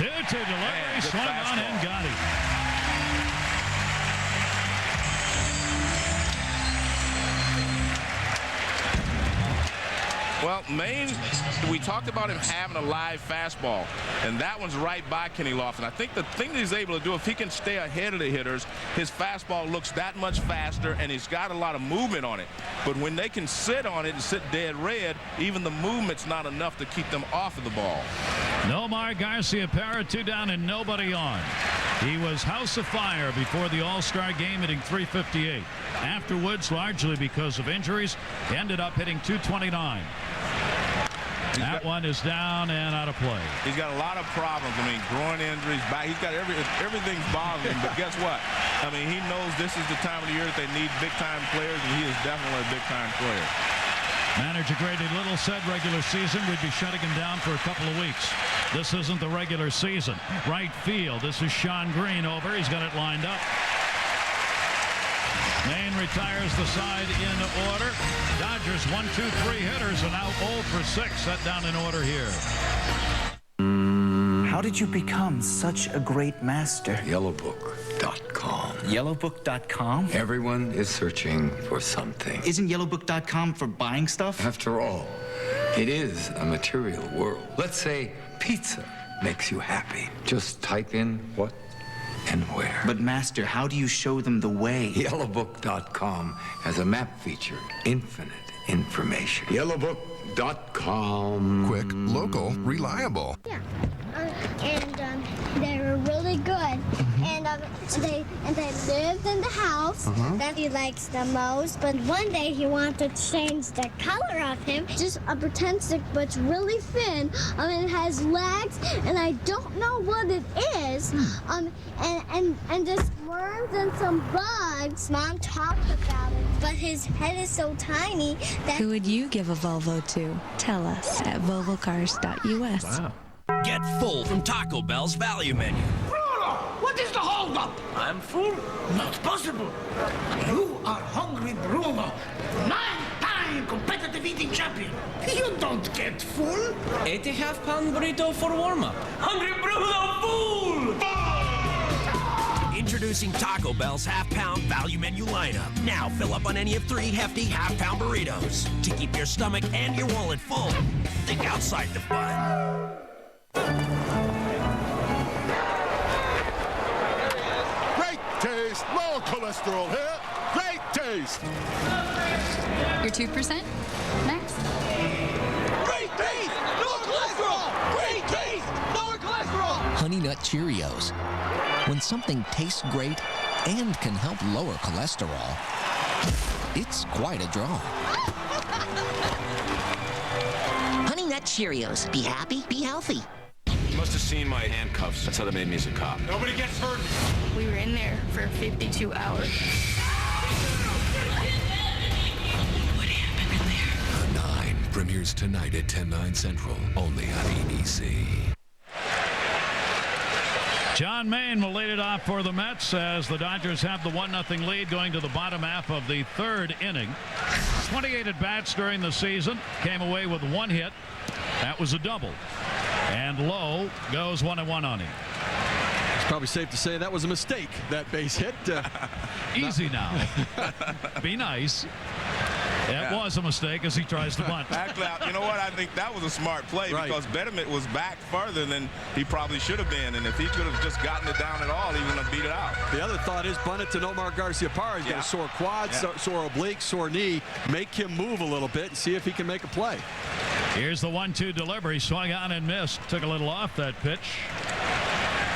2-2 delivery, swung on and got him. Well, Maine, we talked about him having a live fastball, and that one's right by Kenny Lofton. I think the thing that he's able to do, if he can stay ahead of the hitters, his fastball looks that much faster, and he's got a lot of movement on it. But when they can sit on it and sit dead red, even the movement's not enough to keep them off of the ball. Nomar Garciaparra, 2 down and nobody on. He was house of fire before the All-Star game, hitting .358. Afterwards, largely because of injuries, ended up hitting .229. That one is down and out of play. He's got a lot of problems. I mean, groin injuries, back. He's got everything's bothering him. But guess what? I mean, he knows this is the time of the year that they need big-time players, and he is definitely a big-time player. Manager Grady Little said regular season we'd be shutting him down for a couple of weeks. This isn't the regular season. Right field. This is Sean Green over. He's got it lined up. Maine retires the side in order. Dodgers 1, 2, 3 hitters are now 0 for 6. Set down in order here. How did you become such a great master? Yellowbook.com. Yellowbook.com? Everyone is searching for something. Isn't Yellowbook.com for buying stuff? After all, it is a material world. Let's say pizza makes you happy. Just type in what and where. But Master, how do you show them the way? Yellowbook.com has a map feature. Infinite information. Yellowbook.com. Quick, local, reliable. Yeah. They were really good. And they lived in the house that he likes the most. But one day he wanted to change the color of him. Just a pretend stick, but it's really thin. It has legs, and I don't know what it is. And just worms and some bugs. Mom talked about it, but his head is so tiny that. Who would you give a Volvo to? Tell us at volvocars.us. Wow. Get full from Taco Bell's value menu. Bruno, what is the holdup? I'm full. Not possible. You are hungry, Bruno. 9-time competitive eating champion. You don't get full. 8 half-pound burrito for warm-up. Hungry Bruno, full! Introducing Taco Bell's half-pound value menu lineup. Now fill up on any of 3 hefty half-pound burritos to keep your stomach and your wallet full. Think outside the bun. Great taste, low cholesterol here. Great taste. Your 2%? Next. Great taste, lower cholesterol. Great taste, lower cholesterol. Honey Nut Cheerios. When something tastes great and can help lower cholesterol, it's quite a draw. Honey Nut Cheerios. Be happy, be healthy. You must have seen my handcuffs. That's how they made me as a cop. Nobody gets hurt. We were in there for 52 hours. What happened in there? The 9 premieres tonight at 10/9 Central, only on ABC. John Maine will lead it off for the Mets as the Dodgers have the 1-0 lead going to the bottom half of the 3rd inning. 28 at-bats during the season. Came away with 1 hit. That was a double. And Lowe goes 1-1 on him. It's probably safe to say that was a mistake, that base hit. Easy now. Be nice. It was a mistake as he tries to bunt. Actually, you know what? I think that was a smart play because Betterman was back further than he probably should have been. And if he could have just gotten it down at all, he wouldn't have beat it out. The other thought is bunt it to Nomar Garciaparra. He's got a sore quad, sore oblique, sore knee. Make him move a little bit and see if he can make a play. Here's the 1-2 delivery. Swung on and missed. Took a little off that pitch.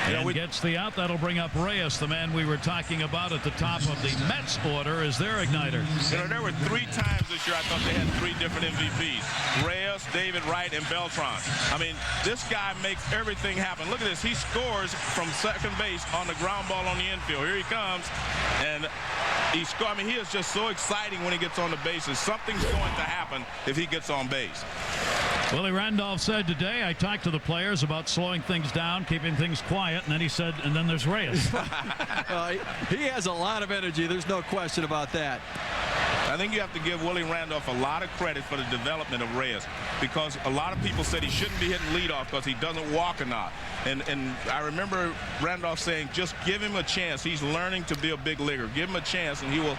And gets the out. That'll bring up Reyes, the man we were talking about at the top of the Mets order as their igniter. You know, there were 3 times this year I thought they had 3 different MVPs. Reyes, David Wright, and Beltran. I mean, this guy makes everything happen. Look at this. He scores from second base on the ground ball on the infield. Here he comes. And he scored. I mean, he is just so exciting when he gets on the bases. Something's going to happen if he gets on base. Willie Randolph said today, I talked to the players about slowing things down, keeping things quiet, and then he said, and then there's Reyes. He has a lot of energy. There's no question about that. I think you have to give Willie Randolph a lot of credit for the development of Reyes, because a lot of people said he shouldn't be hitting leadoff because he doesn't walk enough. And I remember Randolph saying, just give him a chance. He's learning to be a big leaguer. Give him a chance, and he will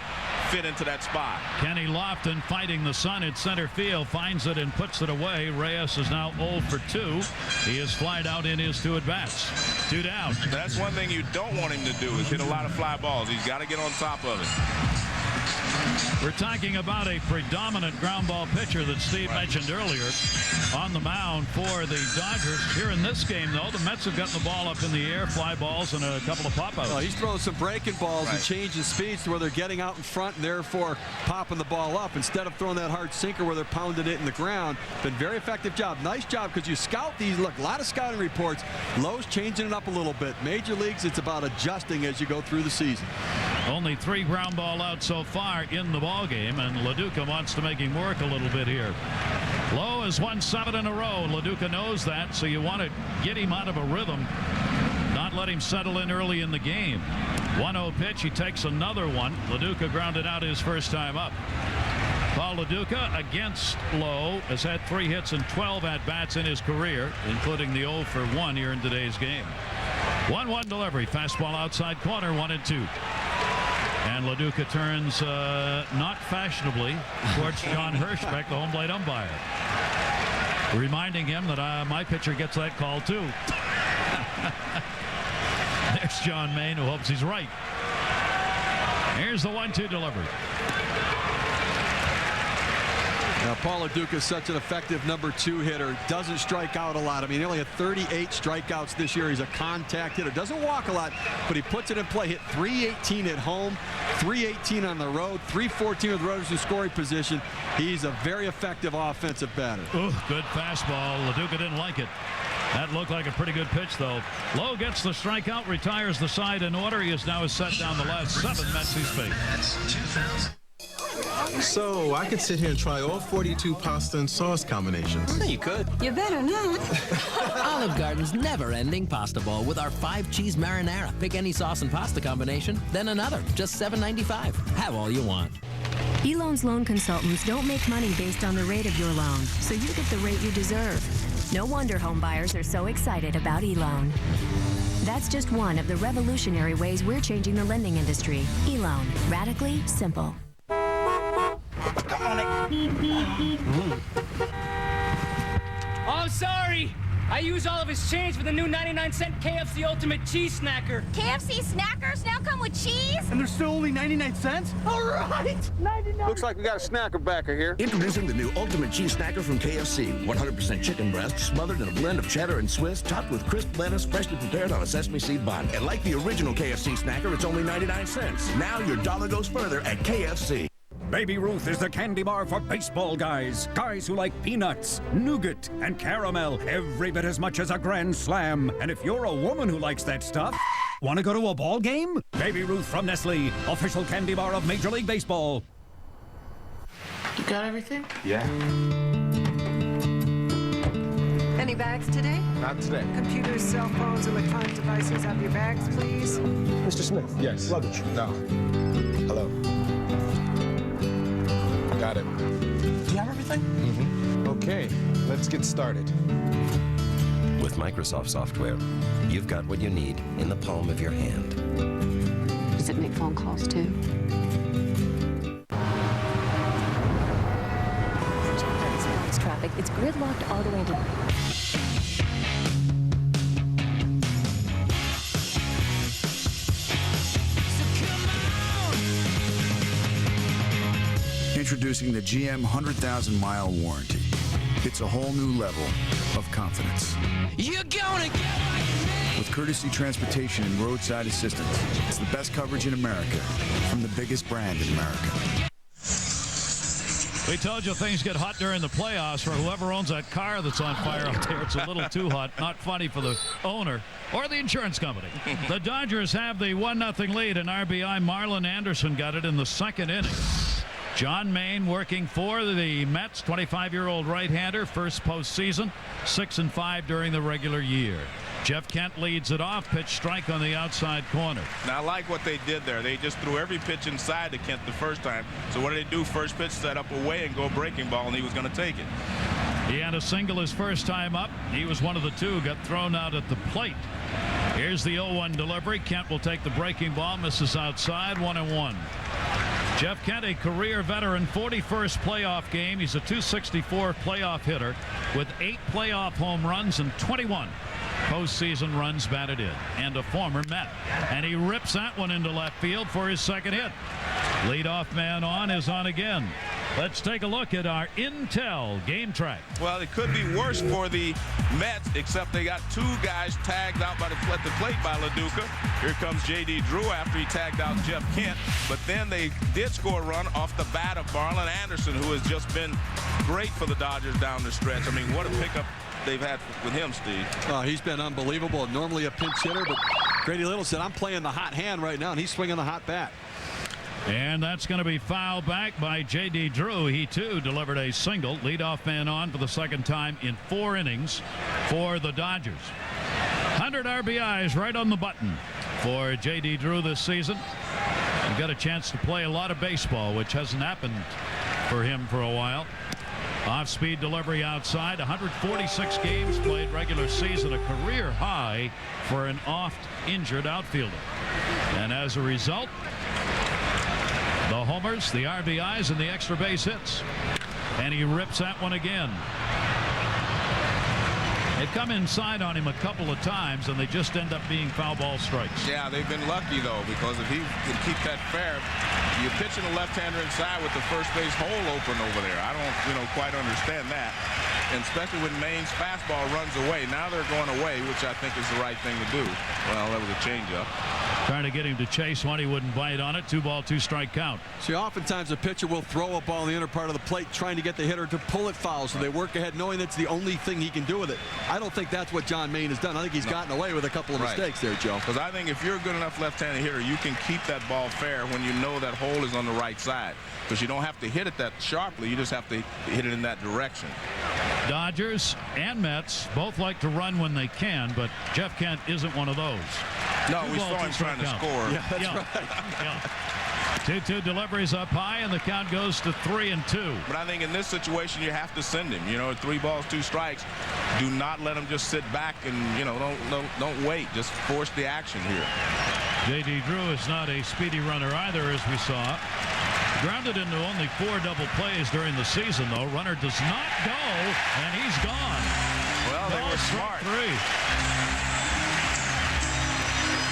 fit into that spot. Kenny Lofton fighting the sun at center field, finds it and puts it away. Reyes is now 0 for 2. He is flied out in his 2 at-bats. 2 down. That's one thing you don't want him to do, is hit a lot of fly balls. He's got to get on top of it. We're talking about a predominant ground ball pitcher that Steve mentioned earlier on the mound for the Dodgers. Here in this game, though, the Mets have gotten the ball up in the air, fly balls, and a couple of pop-outs. Well, he's throwing some breaking balls and changing speeds to where they're getting out in front and therefore popping the ball up instead of throwing that hard sinker where they're pounding it in the ground. Been very effective job. Nice job, because you scout these. Look, a lot of scouting reports. Lowe's changing it up a little bit. Major leagues, it's about adjusting as you go through the season. Only 3 ground ball outs so far in the ball game, and LoDuca wants to make him work a little bit here. Lowe has won 7 in a row. LoDuca knows that, so you want to get him out of a rhythm, not let him settle in early in the game. 1-0 pitch. He takes another one. LoDuca grounded out his first time up. Paul LoDuca against Lowe has had 3 hits and 12 at-bats in his career, including the 0 for 1 here in today's game. 1-1 delivery. Fastball outside corner, 1-2. And LoDuca turns not fashionably towards John Hirschbeck, the home plate umpire, reminding him that my pitcher gets that call too. There's John Maine, who hopes he's right. Here's the 1-2 delivery. Now, Paul LoDuca is such an effective number 2 hitter. Doesn't strike out a lot. I mean, he only had 38 strikeouts this year. He's a contact hitter. Doesn't walk a lot, but he puts it in play. Hit .318 at home, .318 on the road, .314 with runners in scoring position. He's a very effective offensive batter. Ooh, good fastball. LoDuca didn't like it. That looked like a pretty good pitch, though. Lowe gets the strikeout, retires the side in order. He is now set down the last 7 Mets he's faced. So, I could sit here and try all 42 pasta and sauce combinations. You could. You better not. Olive Garden's never-ending pasta bowl with our 5-cheese marinara. Pick any sauce and pasta combination, then another. Just $7.95. Have all you want. eLoan's loan consultants don't make money based on the rate of your loan, so you get the rate you deserve. No wonder home buyers are so excited about eLoan. That's just one of the revolutionary ways we're changing the lending industry. eLoan. Radically simple. Come on. Oh, I'm sorry. I used all of his change for the new 99-cent KFC Ultimate Cheese Snacker. KFC Snackers now come with cheese? And they're still only 99 cents? All right. 99. Looks like we got a snacker backer here. Introducing the new Ultimate Cheese Snacker from KFC. 100% chicken breast, smothered in a blend of cheddar and Swiss, topped with crisp lettuce, freshly prepared on a sesame seed bun. And like the original KFC Snacker, it's only 99 cents. Now your dollar goes further at KFC. Baby Ruth is the candy bar for baseball guys. Guys who like peanuts, nougat, and caramel every bit as much as a grand slam. And if you're a woman who likes that stuff, want to go to a ball game? Baby Ruth from Nestle, official candy bar of Major League Baseball. You got everything? Yeah. Any bags today? Not today. Computers, cell phones, electronic devices. Have your bags, please. Mr. Smith. Yes. Luggage. No. Hello. Got it. Do you have everything? Mm-hmm. Okay, let's get started. With Microsoft software, you've got what you need in the palm of your hand. Does it make phone calls too? It's traffic. It's gridlocked all the way down. Introducing the GM 100,000-mile warranty. It's a whole new level of confidence. You're gonna get what you need. With courtesy transportation and roadside assistance, it's the best coverage in America from the biggest brand in America. We told you things get hot during the playoffs for whoever owns that car that's on fire out there. It's a little too hot. Not funny for the owner or the insurance company. The Dodgers have the 1-0 lead, and RBI Marlon Anderson got it in the second inning. John Maine working for the Mets, 25-year-old right-hander, first postseason, 6-5 during the regular year. Jeff Kent leads it off, pitch strike on the outside corner. Now, I like what they did there. They just threw every pitch inside to Kent the first time. So what did they do? First pitch, set up away and go breaking ball, and he was going to take it. He had a single his first time up. He was one of the two, got thrown out at the plate. Here's the 0-1 delivery. Kent will take the breaking ball, misses outside, 1-1. Jeff Kent, a career veteran, 41st playoff game. He's a .264 playoff hitter with 8 playoff home runs and 21 postseason runs batted in, and a former Met. And he rips that one into left field for his second hit. Leadoff man on is on again. Let's take a look at our Intel game track. Well, it could be worse for the Mets, except they got 2 guys tagged out at the plate by LoDuca. Here comes J.D. Drew after he tagged out Jeff Kent. But then they did score a run off the bat of Marlon Anderson, who has just been great for the Dodgers down the stretch. I mean, what a pickup they've had with him, Steve. He's been unbelievable. Normally a pinch hitter, but Grady Little said, I'm playing the hot hand right now, and he's swinging the hot bat. And that's going to be fouled back by J.D. Drew. He, too, delivered a single. Leadoff man on for the second time in 4 innings for the Dodgers. 100 RBIs right on the button for J.D. Drew this season. He got a chance to play a lot of baseball, which hasn't happened for him for a while. Off-speed delivery outside. 146 games played regular season, a career high for an oft-injured outfielder. And as a result, the homers, the RBIs, and the extra base hits. And he rips that one again. They come inside on him a couple of times, and they just end up being foul ball strikes. Yeah, they've been lucky, though, because if he can keep that fair, you're pitching a left-hander inside with the first base hole open over there. I don't, quite understand that. And especially when Maine's fastball runs away. Now they're going away, which I think is the right thing to do. Well, that was a changeup. Trying to get him to chase one. He wouldn't bite on it. 2-ball, 2-strike count. See, oftentimes a pitcher will throw a ball in the inner part of the plate trying to get the hitter to pull it foul, so they work ahead knowing that's the only thing he can do with it. I don't think that's what John Maine has done. I think he's gotten away with a couple of mistakes there, Joe. Because I think if you're a good enough left-handed hitter, you can keep that ball fair when you know that hole is on the right side. Because you don't have to hit it that sharply. You just have to hit it in that direction. Dodgers and Mets both like to run when they can, but Jeff Kent isn't one of those. No, we saw him trying to score. Yeah, that's right. 2-2 deliveries up high, and the count goes to 3-2. But I think in this situation, you have to send him. 3 balls, 2 strikes. Do not let him just sit back and, don't wait. Just force the action here. J.D. Drew is not a speedy runner either, as we saw. Grounded into only 4 double plays during the season, though. Runner does not go, and he's gone. Well, they were smart. 3.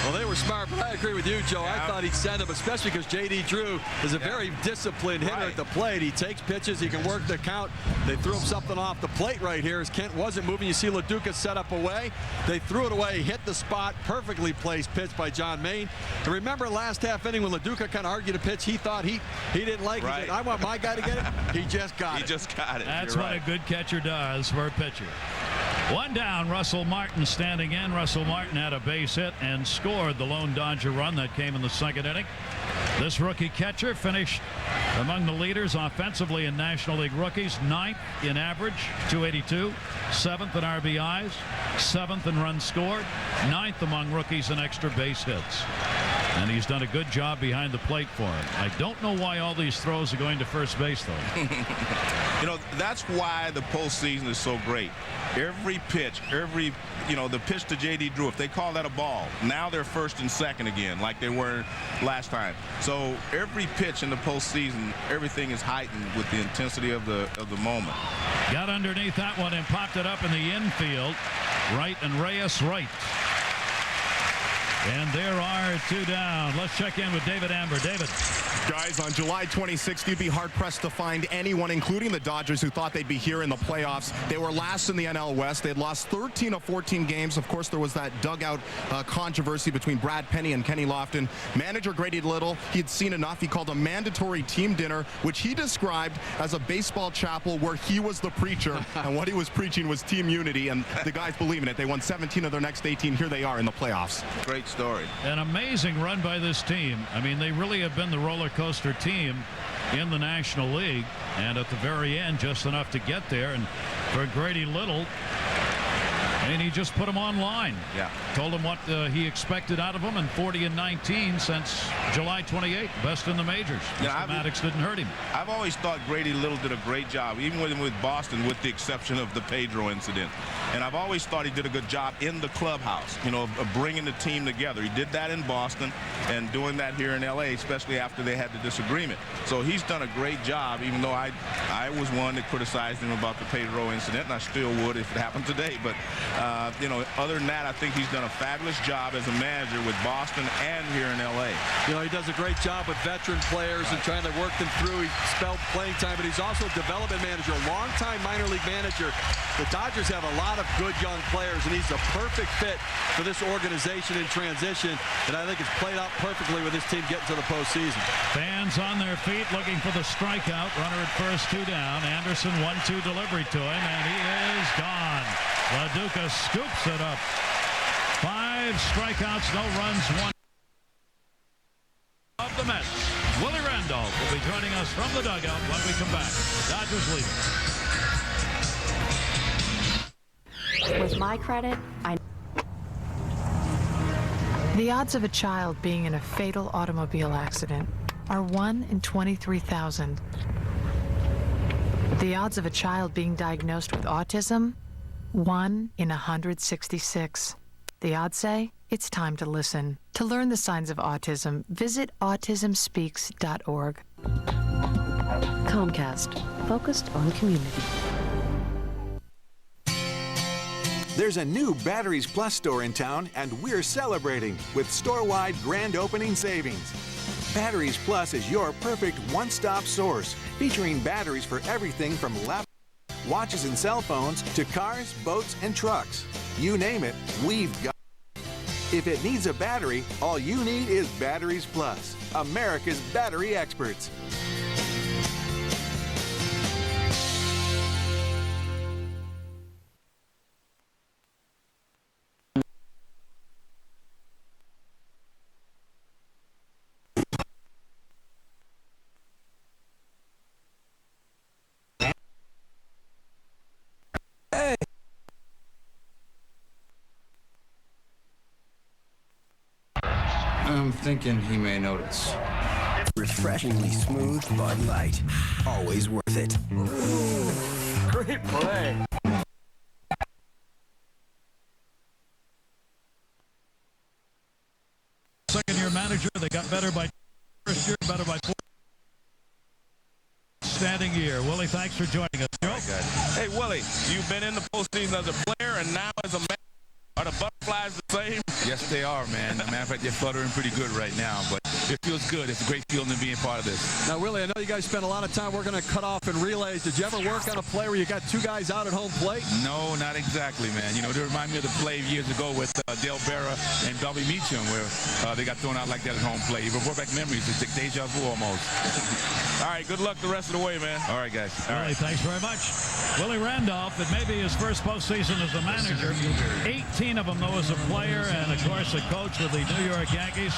Well, they were smart, but I agree with you, Joe. I thought he'd send him, especially because J.D. Drew is a very disciplined hitter at the plate. He takes pitches. He can work the count. They threw him something off the plate right here as Kent wasn't moving. You see LoDuca set up away. They threw it away, hit the spot. Perfectly placed pitch by John Maine. And remember last half inning when LoDuca kind of argued a pitch he thought he didn't like. He said, I want my guy to get it. He just got it. He just got it. That's what a good catcher does for a pitcher. 1 down, Russell Martin standing in. Russell Martin had a base hit and scored the lone Dodger run that came in the second inning. This rookie catcher finished among the leaders offensively in National League rookies, 9th in average, 282, 7th in RBIs, 7th in runs scored, 9th among rookies in extra base hits. And he's done a good job behind the plate for him. I don't know why all these throws are going to first base, though. That's why the postseason is so great. Every pitch, the pitch to J.D. Drew, if they call that a ball, now they're first and second again, like they were last time. So every pitch in the postseason, everything is heightened with the intensity of the moment. Got underneath that one and popped it up in the infield. Wright and Reyes right. And there are 2 down. Let's check in with David Amber. David. Guys, on July 26th, you'd be hard-pressed to find anyone, including the Dodgers, who thought they'd be here in the playoffs. They were last in the NL West. They'd lost 13 of 14 games. Of course, there was that dugout controversy between Brad Penny and Kenny Lofton. Manager Grady Little, he'd seen enough. He called a mandatory team dinner, which he described as a baseball chapel where he was the preacher, and what he was preaching was team unity, and the guys believe in it. They won 17 of their next 18. Here they are in the playoffs. Great story. An amazing run by this team. I mean, they really have been the roller coaster team in the National League, and at the very end, just enough to get there. And for Grady Little, and he just put him online. Yeah. Told him what he expected out of him, and 40-19 since July 28th, best in the majors. Yeah, Maddox didn't hurt him. I've always thought Grady Little did a great job, even with Boston, with the exception of the Pedro incident. And I've always thought he did a good job in the clubhouse, you know, of bringing the team together. He did that in Boston and doing that here in L.A., especially after they had the disagreement. So he's done a great job, even though I was one that criticized him about the Pedro incident, and I still would if it happened today. But you know, other than that, I think he's done a fabulous job as a manager with Boston and here in L.A. You know, he does a great job with veteran players and trying to work them through. He spelled playing time, but he's also a development manager, a longtime minor league manager. The Dodgers have a lot of good young players, and he's a perfect fit for this organization in transition, and I think it's played out perfectly with this team getting to the postseason. Fans on their feet looking for the strikeout. Runner at first, 2 down. Anderson 1-2 delivery to him, and he is gone. LoDuca scoops it up. 5 strikeouts, no runs, 1 of the Mets. Willie Randolph will be joining us from the dugout when we come back. Dodgers leading. With my credit, The odds of a child being in a fatal automobile accident are 1 in 23,000. The odds of a child being diagnosed with autism, 1 in 166. The odds say it's time to listen. To learn the signs of autism, visit autismspeaks.org. Comcast, focused on community. There's a new Batteries Plus store in town, and we're celebrating with store-wide grand opening savings. Batteries Plus is your perfect one-stop source, featuring batteries for everything from laptops, watches and cell phones, to cars, boats, and trucks. You name it, we've got it. If it needs a battery, all you need is Batteries Plus, America's battery experts. I'm thinking he may notice. Refreshingly smooth Bud Light. Always worth it. Great play. Second-year manager, they got better by first year, better by 4. Standing year. Willie, thanks for joining us. Joe? Hey, Willie, you've been in the postseason as a player and now as a man. Are the butterflies the same? Yes, they are, man. As a matter of fact, they're fluttering pretty good right now, but it feels good. It's a great feeling to be a part of this. Now, Willie, I know you guys spent a lot of time working on cutoff and relays. Did you ever work on a play where you got 2 guys out at home plate? No, not exactly, man. You know, they remind me of the play years ago with Dale Berra and Bobby Meacham, where they got thrown out like that at home plate. It brought back memories. It's like deja vu almost. All right, good luck the rest of the way, man. All right, guys. All right, thanks very much. Willie Randolph, it may be his first postseason as a manager. 18 of them, though, as a player, and, of course, a coach with the New York Yankees.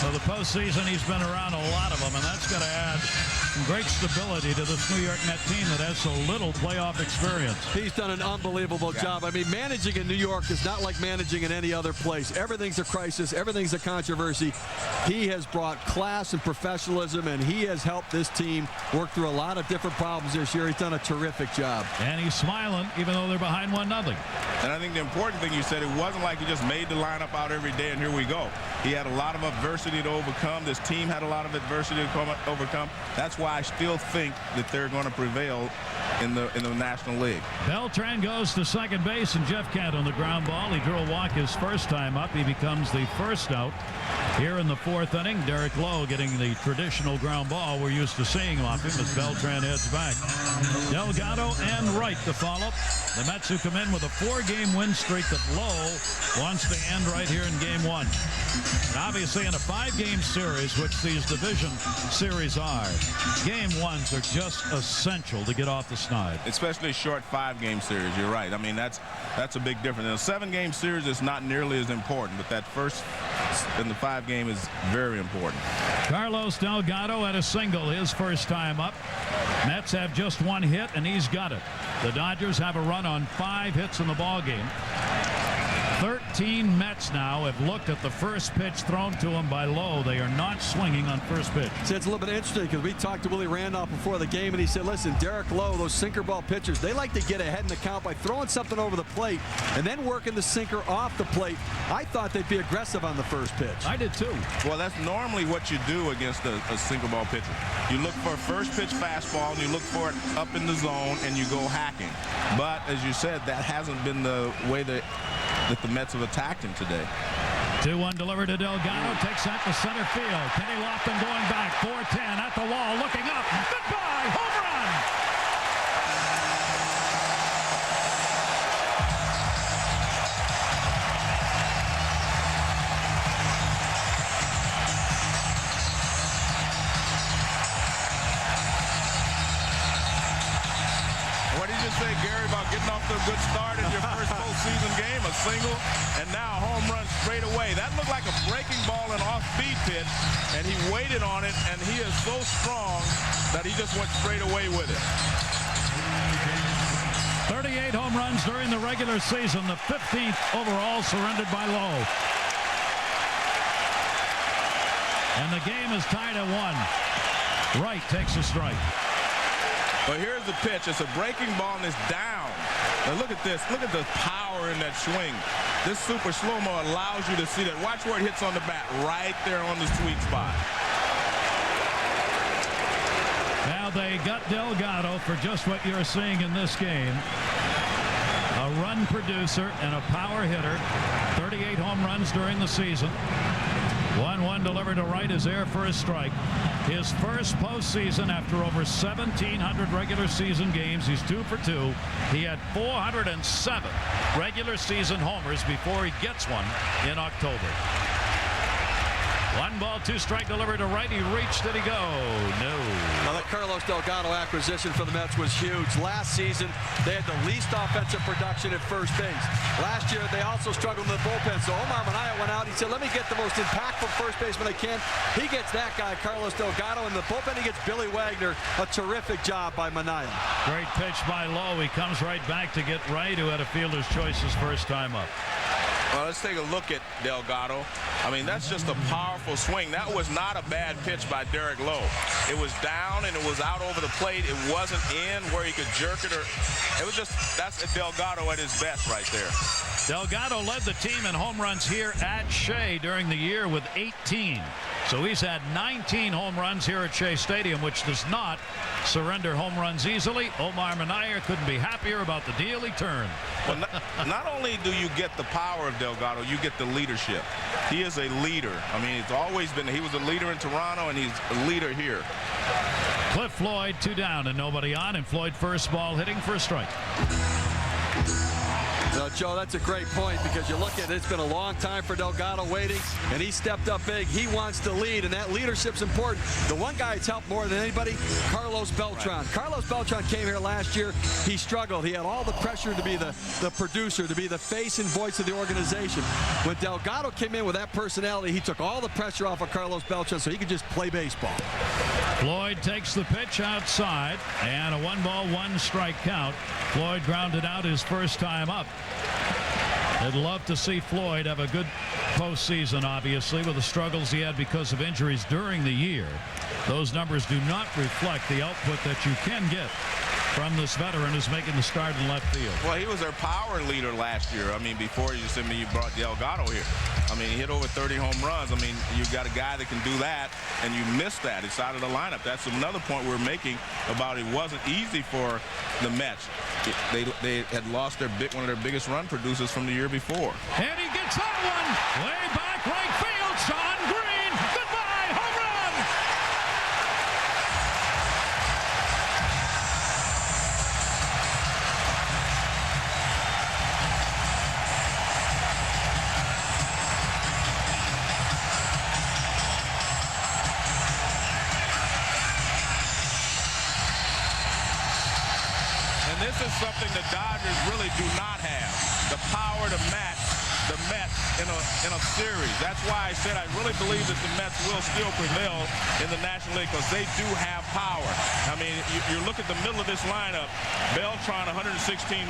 So the postseason, he's been around a lot of them, and that's going to add some great stability to this New York Met team that has so little playoff experience. He's done an unbelievable job. I mean, managing in New York is not like managing in any other place. Everything's a crisis. Everything's a controversy. He has brought class and professionalism, and he has helped this team work through a lot of different problems this year. He's done a terrific job. And he's smiling, even though they're behind 1-0. And I think the important thing you said, it wasn't like he just made the lineup out every day and here we go. He had a lot of adversity to overcome. This team had a lot of adversity to overcome. That's why why I still think that they're going to prevail in the National League. Beltran goes to second base, and Jeff Kent on the ground ball. He drew a walk his first time up. He becomes the first out here in the fourth inning. Derek Lowe getting the traditional ground ball we're used to seeing off him as Beltran heads back. Delgado and Wright to follow. The Mets who come in with a 4-game win streak that Lowe wants to end right here in Game 1. And obviously in a 5-game series, which these division series are, Game 1s are just essential to get off the snide. Especially a short 5-game series. You're right. I mean, that's a big difference. In a 7-game series, it's not nearly as important, but that first in the 5-game is very important. Carlos Delgado had a single his first time up. Mets have just 1 hit, and he's got it. The Dodgers have a run on 5 hits in the ballgame. 13 Mets now have looked at the first pitch thrown to them by Lowe. They are not swinging on first pitch. See, it's a little bit interesting because we talked to Willie Randolph before the game, and he said, listen, Derek Lowe, those sinker ball pitchers, they like to get ahead in the count by throwing something over the plate and then working the sinker off the plate. I thought they'd be aggressive on the first pitch. I did too. Well, that's normally what you do against a sinker ball pitcher. You look for a first pitch fastball, and you look for it up in the zone, and you go hacking. But as you said, that hasn't been the way that the Mets have attacked him today. 2-1 delivered to Delgado. Takes that to center field. Kenny Lofton going back. 4-10 at the wall. Looking up. Goodbye. Home run. What did you say, Gary, about getting off to a good start in your first postseason game? A single, and now home run straight away. That looked like a breaking ball and off-speed pitch, and he waited on it, and he is so strong that he just went straight away with it. 38 home runs during the regular season, the 15th overall surrendered by Lowe. And the game is tied at 1. Wright takes a strike. But here's the pitch. It's a breaking ball, and it's down. Now look at this. Look at the power in that swing. This super slow-mo allows you to see that. Watch where it hits on the bat, right there on the sweet spot. Now they got Delgado for just what you're seeing in this game. A run producer and a power hitter. 38 home runs during the season. 1-1 delivered to Wright is there for a strike. His first postseason after over 1,700 regular season games. He's 2 for 2. He had 407 regular season homers before he gets one in October. 1 ball, 2 strike delivered to Wright. He reached. Did he go? No. Now, the Carlos Delgado acquisition for the Mets was huge. Last season, they had the least offensive production at first base. Last year, they also struggled in the bullpen. So Omar Minaya went out. He said, let me get the most impactful first baseman I can. He gets that guy, Carlos Delgado. In the bullpen, he gets Billy Wagner. A terrific job by Minaya. Great pitch by Lowe. He comes right back to get Wright, who had a fielder's choice his first time up. Well, let's take a look at Delgado. I mean, that's just a powerful swing. That was not a bad pitch by Derek Lowe. It was down and it was out over the plate. It wasn't in where he could jerk it, or it was just, that's a Delgado at his best right there. Delgado led the team in home runs here at Shea during the year with 18. So he's had 19 home runs here at Shea Stadium, which does not surrender home runs easily. Omar Minaya couldn't be happier about the deal he turned. Well, not only do you get the power of Delgado, you get the leadership. He is a leader. I mean, it's always been, he was a leader in Toronto, and he's a leader here. Cliff Floyd 2 down and nobody on, and Floyd first ball hitting for a strike. Now, Joe, that's a great point, because you look at it, it's been a long time for Delgado waiting, and he stepped up big. He wants to lead, and that leadership's important. The one guy that's helped more than anybody, Carlos Beltran. Right. Carlos Beltran came here last year. He struggled. He had all the pressure to be the producer, to be the face and voice of the organization. When Delgado came in with that personality, he took all the pressure off of Carlos Beltran so he could just play baseball. Floyd takes the pitch outside, and a 1 ball, 1 strike count. Floyd grounded out his first time up. I'd love to see Floyd have a good postseason, obviously, with the struggles he had because of injuries during the year. Those numbers do not reflect the output that you can get from this veteran who's making the start in left field. Well, he was their power leader last year. I mean, before you brought Delgado here. I mean, he hit over 30 home runs. I mean, you got a guy that can do that, and you missed that. It's out of the lineup. That's another point we're making about it wasn't easy for the Mets. They had lost one of their biggest run producers from the year before. And he gets that one way back right field. Sean Green, goodbye, home run. And this is something the Dodgers really do not have. The power to match the Mets in a series. That's why I said I really believe that the Mets will still prevail in the National League because they do have power. I mean, you look at the middle of this lineup. Beltran, 116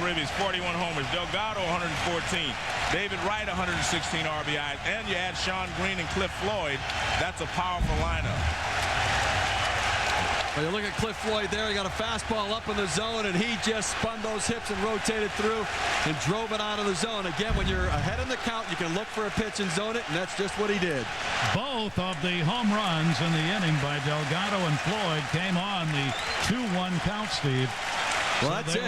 ribbies, 41 homers. Delgado, 114. David Wright, 116 RBIs. And you add Sean Green and Cliff Floyd. That's a powerful lineup. Well, you look at Cliff Floyd there. He got a fastball up in the zone, and he just spun those hips and rotated through and drove it out of the zone. Again, when you're ahead in the count, you can look for a pitch and zone it, and that's just what he did. Both of the home runs in the inning by Delgado and Floyd came on the 2-1 count, Steve. Well, that's it.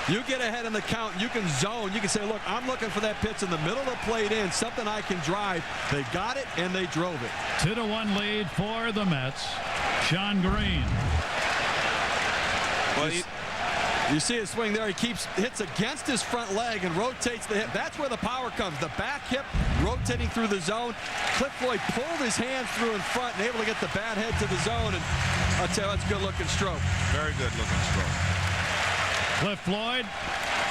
You get ahead in the count. You can zone. You can say, look, I'm looking for that pitch in the middle of the plate in, something I can drive. They got it, and they drove it. 2-1 lead for the Mets. Sean Green. Well, you see his swing there. He hits against his front leg and rotates the hip. That's where the power comes. The back hip rotating through the zone. Cliff Floyd pulled his hands through in front and able to get the bat head to the zone. And I'll tell you, that's a good-looking stroke. Very good-looking stroke. Cliff Floyd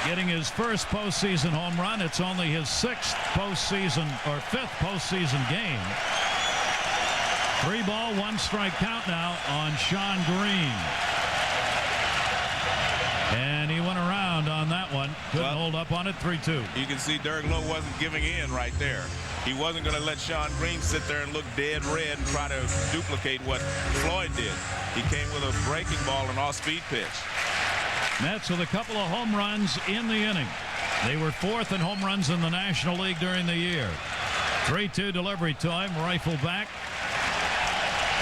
getting his first postseason home run. It's only his fifth postseason game. 3-ball, 1-strike count now on Sean Green. And he went around on that one. Couldn't hold up on it. 3-2. You can see Derek Lowe wasn't giving in right there. He wasn't going to let Sean Green sit there and look dead red and try to duplicate what Floyd did. He came with a breaking ball, an off-speed pitch. Mets with a couple of home runs in the inning. They were fourth in home runs in the National League during the year. 3-2 delivery time. Rifle back.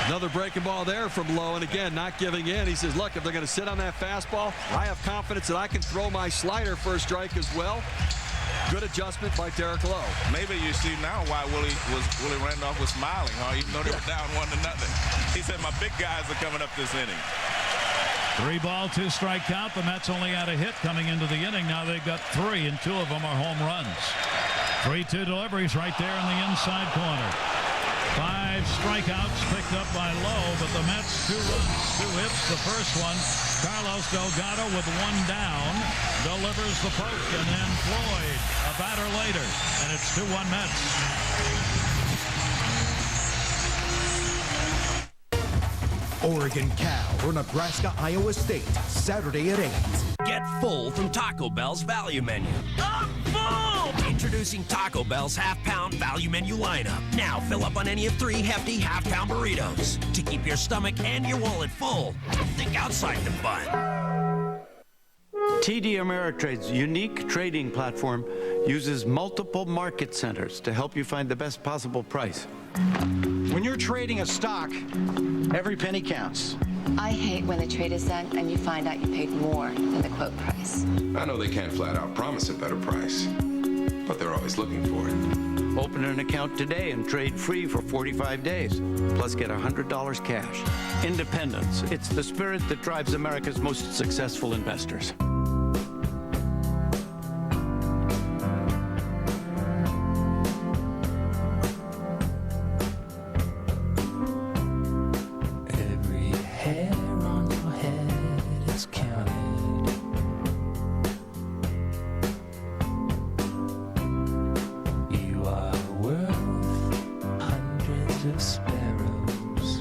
Another breaking ball there from Lowe, and again, not giving in. He says, look, if they're going to sit on that fastball, I have confidence that I can throw my slider for a strike as well. Good adjustment by Derek Lowe. Maybe you see now why Willie Randolph was smiling, even though they were down 1-0. He said, my big guys are coming up this inning. 3-ball, 2-strike count. The Mets only had a hit coming into the inning. Now they've got 3, and 2 of them are home runs. 3-2 deliveries right there in the inside corner. 5 strikeouts picked up by Lowe, but the Mets 2 runs, 2 hits. The first one, Carlos Delgado with 1 down, delivers the poke, and then Floyd a batter later, and it's 2-1 Mets. Oregon, Cal, or Nebraska, Iowa State, Saturday at 8. Get full from Taco Bell's value menu. I'm full! Introducing Taco Bell's half-pound value menu lineup. Now fill up on any of 3 hefty half-pound burritos to keep your stomach and your wallet full. Think outside the bun. TD Ameritrade's unique trading platform uses multiple market centers to help you find the best possible price. When you're trading a stock, every penny counts. I hate when the trade is done and you find out you paid more than the quote price. I know they can't flat out promise a better price, but they're always looking for it. Open an account today and trade free for 45 days, plus get $100 cash. Independence. It's the spirit that drives America's most successful investors.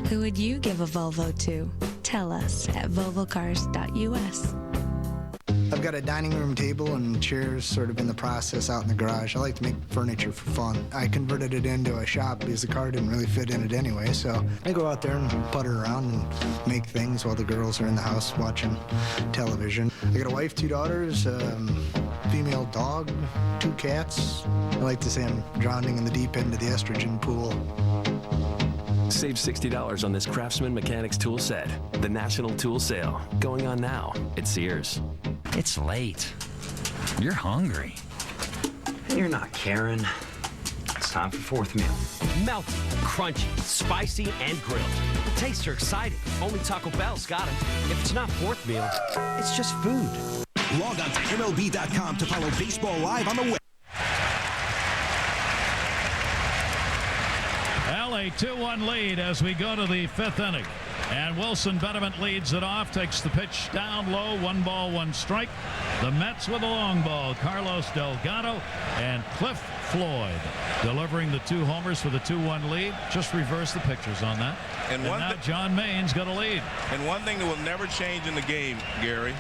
Who would you give a Volvo to? Tell us at volvocars.us. I've got a dining room table and chairs sort of in the process out in the garage. I like to make furniture for fun. I converted it into a shop because the car didn't really fit in it anyway, so I go out there and putter around and make things while the girls are in the house watching television. I got a wife, 2 daughters, female dog, 2 cats. I like to say I'm drowning in the deep end of the estrogen pool. Save $60 on this Craftsman Mechanics tool set. The National Tool Sale. Going on now at Sears. It's late. You're hungry. You're not Karen. It's time for fourth meal. Melty, crunchy, spicy, and grilled. The tastes are exciting. Only Taco Bell's got them. If it's not fourth meal, it's just food. Log on to MLB.com to follow baseball live on the web. A 2-1 lead as we go to the 5th inning. And Wilson Betterment leads it off, takes the pitch down low, 1 ball, 1 strike. The Mets with a long ball, Carlos Delgado and Cliff Floyd delivering the 2 homers for the 2-1 lead. Just reverse the pictures on that. And now John Maine's got a lead. And one thing that will never change in the game, Gary.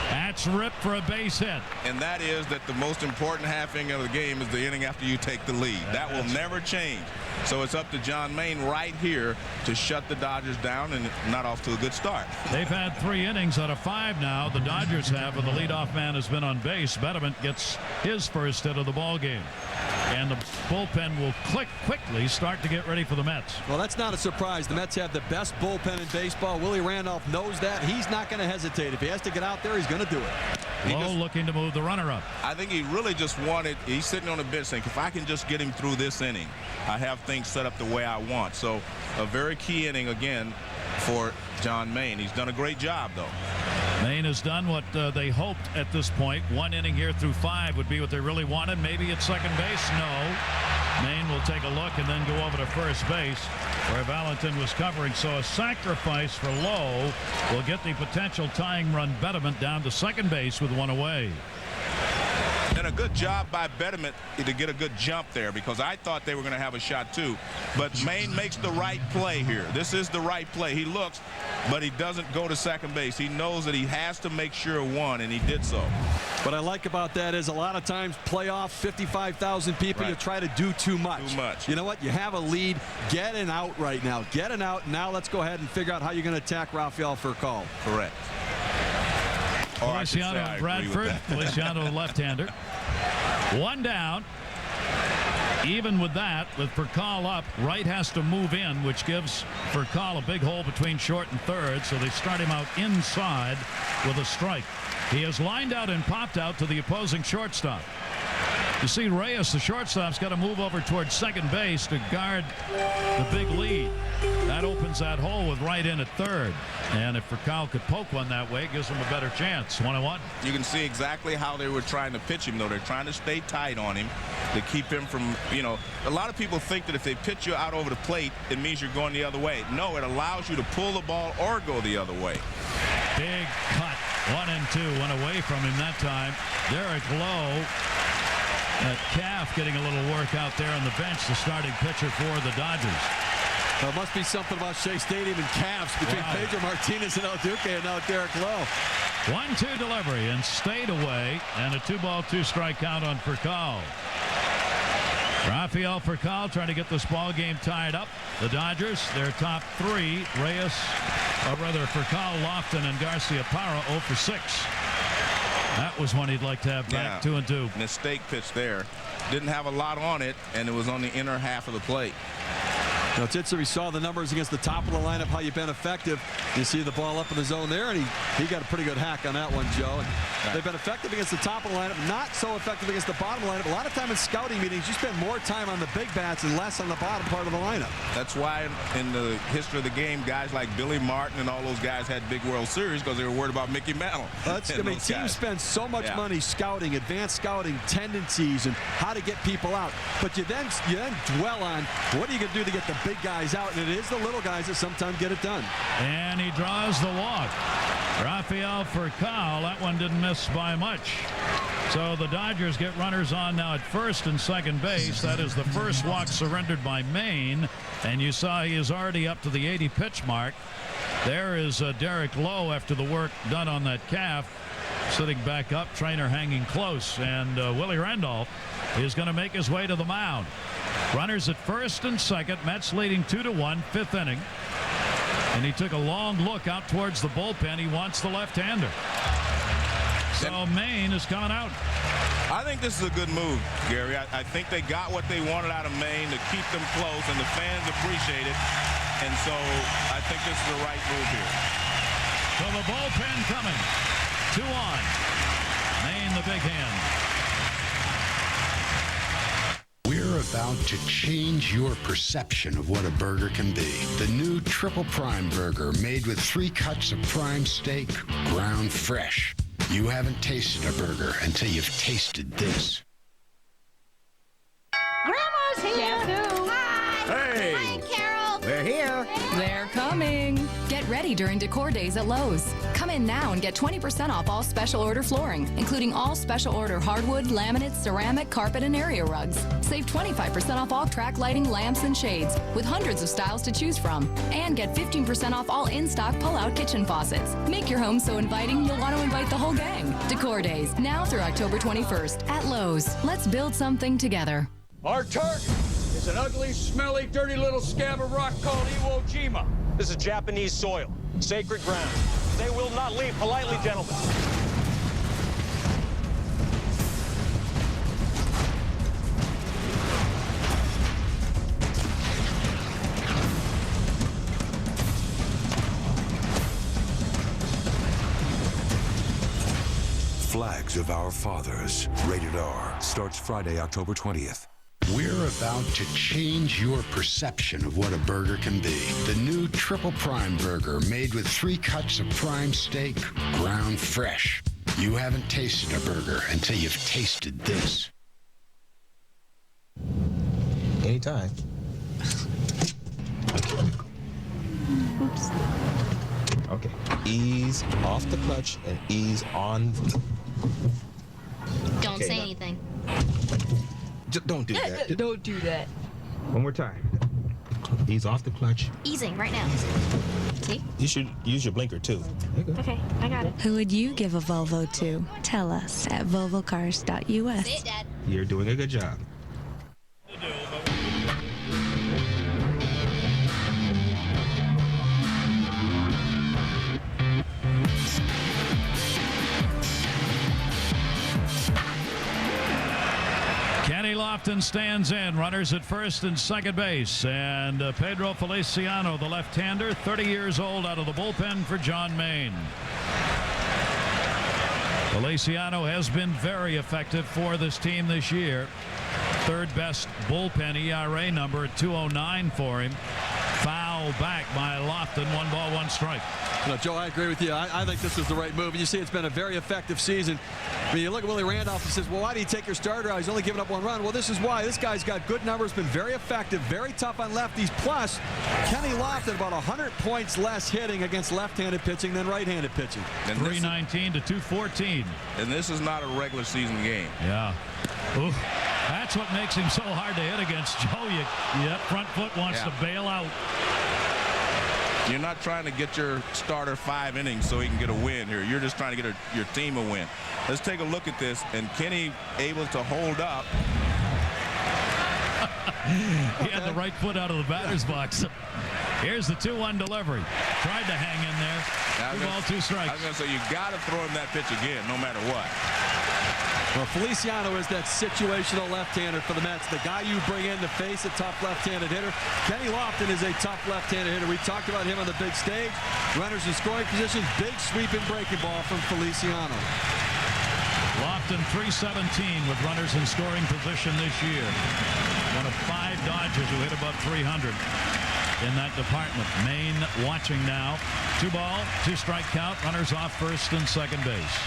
That's ripped for a base hit. And that is that the most important half inning of the game is the inning after you take the lead. That will never change. So it's up to John Maine right here to shut the Dodgers down and not off to a good start. They've had 3 innings out of 5 now. The Dodgers have, and the leadoff man has been on base. Betterment gets his first hit of the ball game. And the bullpen will quickly start to get ready for the Mets. Well, that's not a surprise. The Mets have the best bullpen in baseball. Willie Randolph knows that. He's not going to hesitate. If he has to get out there, he's going to do it. Lowe looking to move the runner up. I think he really just wanted, he's sitting on the bench saying, if I can just get him through this inning, I have things set up the way I want. So a very key inning again for John Maine. He's done a great job, though. Maine has done what they hoped at this point. 1 inning here through 5 would be what they really wanted. Maybe at second base. No. Maine will take a look and then go over to first base where Valentin was covering. So a sacrifice for Lowe will get the potential tying run Betterment down to second base with 1 away. And a good job by Betterment to get a good jump there, because I thought they were going to have a shot too. But Maine makes the right play here. This is the right play. He looks, but he doesn't go to second base. He knows that he has to make sure of 1, and he did so. What I like about that is a lot of times playoff, 55,000 people, you try to do too much. You know what? You have a lead. Get an out right now. Get an out. Now let's go ahead and figure out how you're going to attack Rafael Furcal. Correct. Feliciano Bradford. Feliciano, the left-hander. 1 down. Even with that, with Furcal up, Wright has to move in, which gives Furcal a big hole between short and third, so they start him out inside with a strike. He is lined out and popped out to the opposing shortstop. You see Reyes, the shortstop's got to move over towards second base to guard the big lead. That opens that hole with Wright in at third. And if Furcal could poke one that way, it gives him a better chance. 1-1. You can see exactly how they were trying to pitch him, though. They're trying to stay tight on him to keep him from, you know, a lot of people think that if they pitch you out over the plate, it means you're going the other way. No, it allows you to pull the ball or go the other way. Big cut. 1-2. Went away from him that time. Derek Lowe. That calf getting a little work out there on the bench, the starting pitcher for the Dodgers. There must be something about Shea Stadium and calves between Pedro Martinez and LoDuca, and now Derek Lowe. 1-2 delivery and stayed away, and a 2-ball, 2-strike count on Furcal. Rafael Furcal trying to get this ball game tied up. The Dodgers, their top 3, Reyes, or rather Furcal, Lofton, and Garcia Parra 0 for 6. That was one he'd like to have back. 2-2. Mistake pitch there. Didn't have a lot on it, and it was on the inner half of the plate. Now, Titzer, we saw the numbers against the top of the lineup, how you've been effective. You see the ball up in the zone there, and he got a pretty good hack on that one, Joe. And they've been effective against the top of the lineup, not so effective against the bottom of the lineup. A lot of time in scouting meetings, you spend more time on the big bats and less on the bottom part of the lineup. That's why in the history of the game, guys like Billy Martin and all those guys had big World Series because they were worried about Mickey Mantle. I mean, teams spend so much money scouting, advanced scouting, tendencies, and how to get people out. But you then dwell on what are you going to do to get the big guys out, and it is the little guys that sometimes get it done. And he draws the walk. Rafael Furcal, that one didn't miss by much. So the Dodgers get runners on now at first and second base. That is the first walk surrendered by Maine, and you saw he is already up to the 80 pitch mark. There is Derek Lowe after the work done on that calf. sitting back up, trainer hanging close, and Willie Randolph is going to make his way to the mound. Runners at first and second. Mets leading 2-1, fifth inning. And he took a long look out towards the bullpen. He wants the left-hander. So Maine is coming out. I think this is a good move, Gary. I think they got what they wanted out of Maine to keep them close, and the fans appreciate it. And so I think this is the right move here. So the bullpen coming. 2 on. Maine the big hand. We're about to change your perception of what a burger can be. The new Triple Prime Burger, made with 3 cuts of prime steak, ground fresh. You haven't tasted a burger until you've tasted this. Grandma's here! Guess who? Hi! Hey! Hi, Carol! They're here! They're coming! Get ready during Decor Days at Lowe's. Come in now and get 20% off all special order flooring, including all special order hardwood, laminate, ceramic, carpet, and area rugs. Save 25% off all track lighting, lamps, and shades, with hundreds of styles to choose from. And get 15% off all in-stock pull-out kitchen faucets. Make your home so inviting you'll want to invite the whole gang. Decor Days, now through October 21st at Lowe's. Let's build something together. Our target is an ugly, smelly, dirty little scab of rock called Iwo Jima. This is Japanese soil, sacred ground. They will not leave politely, gentlemen. Flags of Our Fathers, rated R, starts Friday, October 20th. We're about to change your perception of what a burger can be. The new Triple Prime Burger, made with 3 cuts of prime steak, ground fresh. You haven't tasted a burger until you've tasted this. Anytime. Oops. Okay. Ease off the clutch and ease on. Don't say anything. Just don't do that. Don't do that. One more time. Ease off the clutch. Easing right now. See? You should use your blinker too. Okay, I got it. Who would you give a Volvo to? Tell us at volvocars.us. Say it, Dad. You're doing a good job. Kenny Lofton stands in. Runners at first and second base. And Pedro Feliciano, the left-hander, 30 years old, out of the bullpen for John Maine. Feliciano has been very effective for this team this year. Third best bullpen ERA number at 2.09 for him. Foul back by Lofton. 1 ball, 1 strike. You know, Joe, I agree with you. I think this is the right move. And you see it's been a very effective season. I mean, you look at Willie Randolph and says, well, why do you take your starter out? He's only given up 1 run. Well, this is why. This guy's got good numbers, been very effective, very tough on lefties. Plus, Kenny Lofton about 100 points less hitting against left-handed pitching than right-handed pitching. 319 to 214. And this is not a regular season game. Yeah. Ooh. That's what makes him so hard to hit against, Joe. That front foot wants to bail out. You're not trying to get your starter 5 innings so he can get a win here. You're just trying to get your team a win. Let's take a look at this. And Kenny able to hold up. He had the right foot out of the batter's box. Here's the 2-1 delivery. Tried to hang in there. 2 ball, 2 strikes. I was going to say, you got to throw him that pitch again, no matter what. Well, Feliciano is that situational left-hander for the Mets. The guy you bring in to face a tough left-handed hitter. Kenny Lofton is a tough left-handed hitter. We talked about him on the big stage. Runners in scoring position. Big sweeping breaking ball from Feliciano. Lofton 317 with runners in scoring position this year. One of 5 Dodgers who hit above 300 in that department. Maine watching now. 2 ball, 2 strike count. Runners off first and second base.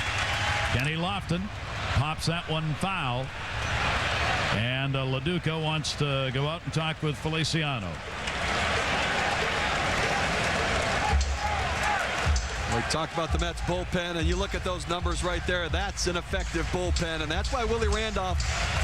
Kenny Lofton pops that one foul. And LoDuca wants to go out and talk with Feliciano. We talked about the Mets bullpen, and you look at those numbers right there. That's an effective bullpen, and that's why Willie Randolph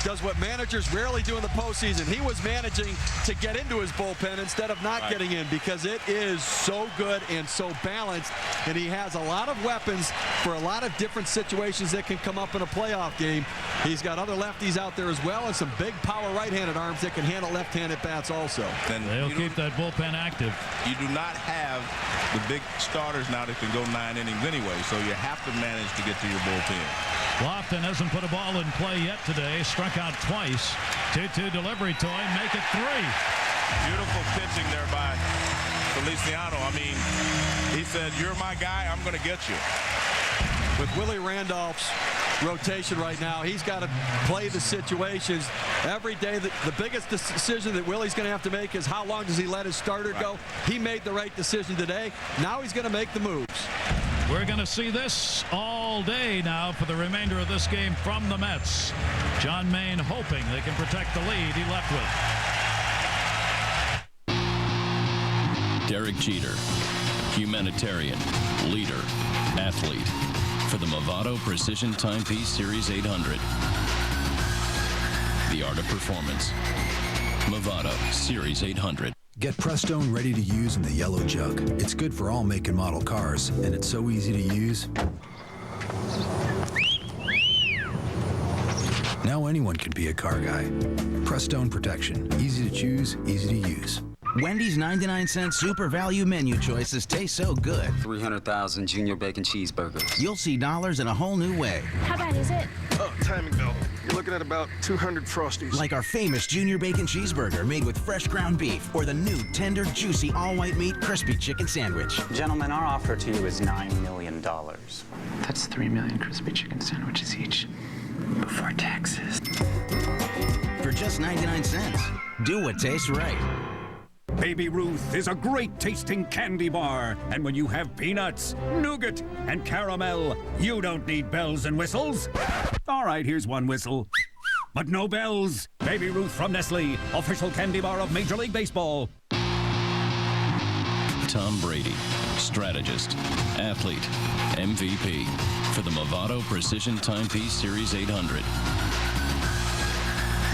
does what managers rarely do in the postseason. He was managing to get into his bullpen instead of not getting in, because it is so good and so balanced, and he has a lot of weapons for a lot of different situations that can come up in a playoff game. He's got other lefties out there as well, and some big power right-handed arms that can handle left-handed bats also. And they'll keep that bullpen active. You do not have the big starters now that can go 9 innings anyway, so you have to manage to get to your bullpen. Lofton hasn't put a ball in play yet today. Struck out twice. 2-2 delivery to him. Make it 3. Beautiful pitching there by Feliciano. I mean, he said, "You're my guy. I'm going to get you." With Willie Randolph's rotation right now, he's got to play the situations every day. The biggest decision that Willie's going to have to make is how long does he let his starter go. He made the right decision today. Now he's going to make the moves. We're going to see this all day now for the remainder of this game from the Mets. John Maine hoping they can protect the lead he left with. Derek Jeter, humanitarian, leader, athlete, for the Movado Precision Timepiece Series 800. The art of performance. Movado Series 800. Get Prestone ready to use in the yellow jug. It's good for all make and model cars, and it's so easy to use. Now anyone can be a car guy. Prestone protection. Easy to choose, easy to use. Wendy's 99-cent super value menu choices taste so good. 300,000 junior bacon cheeseburgers. You'll see dollars in a whole new way. How bad is it? Oh, timing belt. You're looking at about 200 Frosties. Like our famous junior bacon cheeseburger made with fresh ground beef, or the new tender, juicy, all-white meat crispy chicken sandwich. Gentlemen, our offer to you is $9 million. That's 3 million crispy chicken sandwiches each, before taxes. For just 99 cents. Do what tastes right. Baby Ruth is a great tasting candy bar, and when you have peanuts, nougat, and caramel, you don't need bells and whistles. All right, here's one whistle, but no bells. Baby Ruth from Nestle, official candy bar of Major League Baseball. Tom Brady, strategist, athlete, MVP, for the Movado Precision Timepiece Series 800.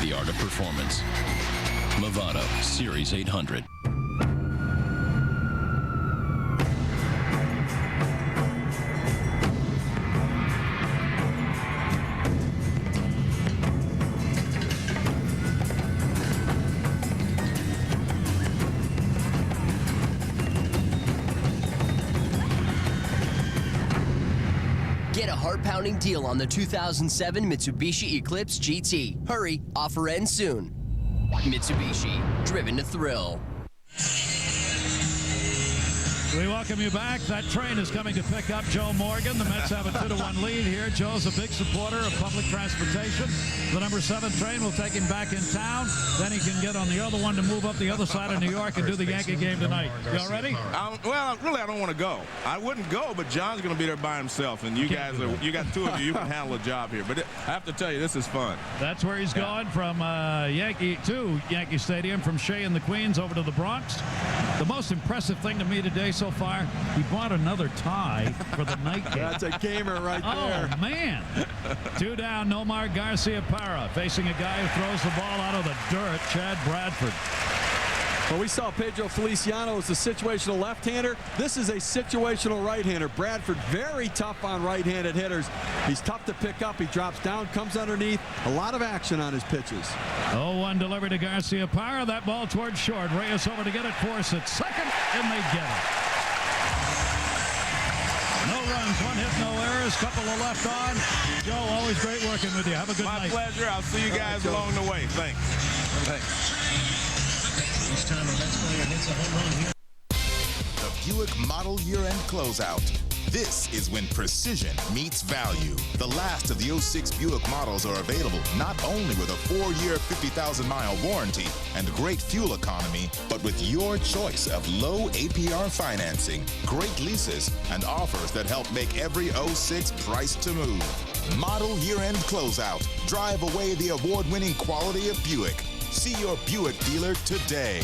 The art of performance. Movado Series 800. Get a heart-pounding deal on the 2007 Mitsubishi Eclipse GT. Hurry, offer ends soon. Mitsubishi, driven to thrill. We welcome you back. That train is coming to pick up Joe Morgan. The Mets have a 2-1 lead here. Joe's a big supporter of public transportation. The number 7 train will take him back in town. Then he can get on the other one to move up the other side of New York and do the Yankee game tonight. You all ready? Well, really, I don't want to go. I wouldn't go, but John's going to be there by himself, and you guys you got 2 of you. You can handle a job here. But I have to tell you, this is fun. That's where he's going from Yankee Stadium, from Shea and the Queens over to the Bronx. The most impressive thing to me today so far, he brought another tie for the night game. That's a gamer right there. Oh, man. 2 down, Nomar Garcia-Parra facing a guy who throws the ball out of the dirt, Chad Bradford. Well, we saw Pedro Feliciano as a situational left-hander. This is a situational right-hander. Bradford, very tough on right-handed hitters. He's tough to pick up. He drops down, comes underneath. A lot of action on his pitches. 0-1 delivery to Garcia-Parra. That ball towards short. Reyes over to get it. Force at second, and they get it. No runs, 1 hit, no errors. Couple of left on. Joe, always great working with you. Have a good night. My pleasure. I'll see you guys along the way. Thanks. Each time a Mets player hits a home run here. The Buick Model Year-End Closeout. This is when precision meets value. The last of the 06 Buick models are available not only with a 4-year, 50,000-mile warranty and great fuel economy, but with your choice of low APR financing, great leases, and offers that help make every 06 price to move. Model Year-End Closeout. Drive away the award-winning quality of Buick. See your Buick dealer today.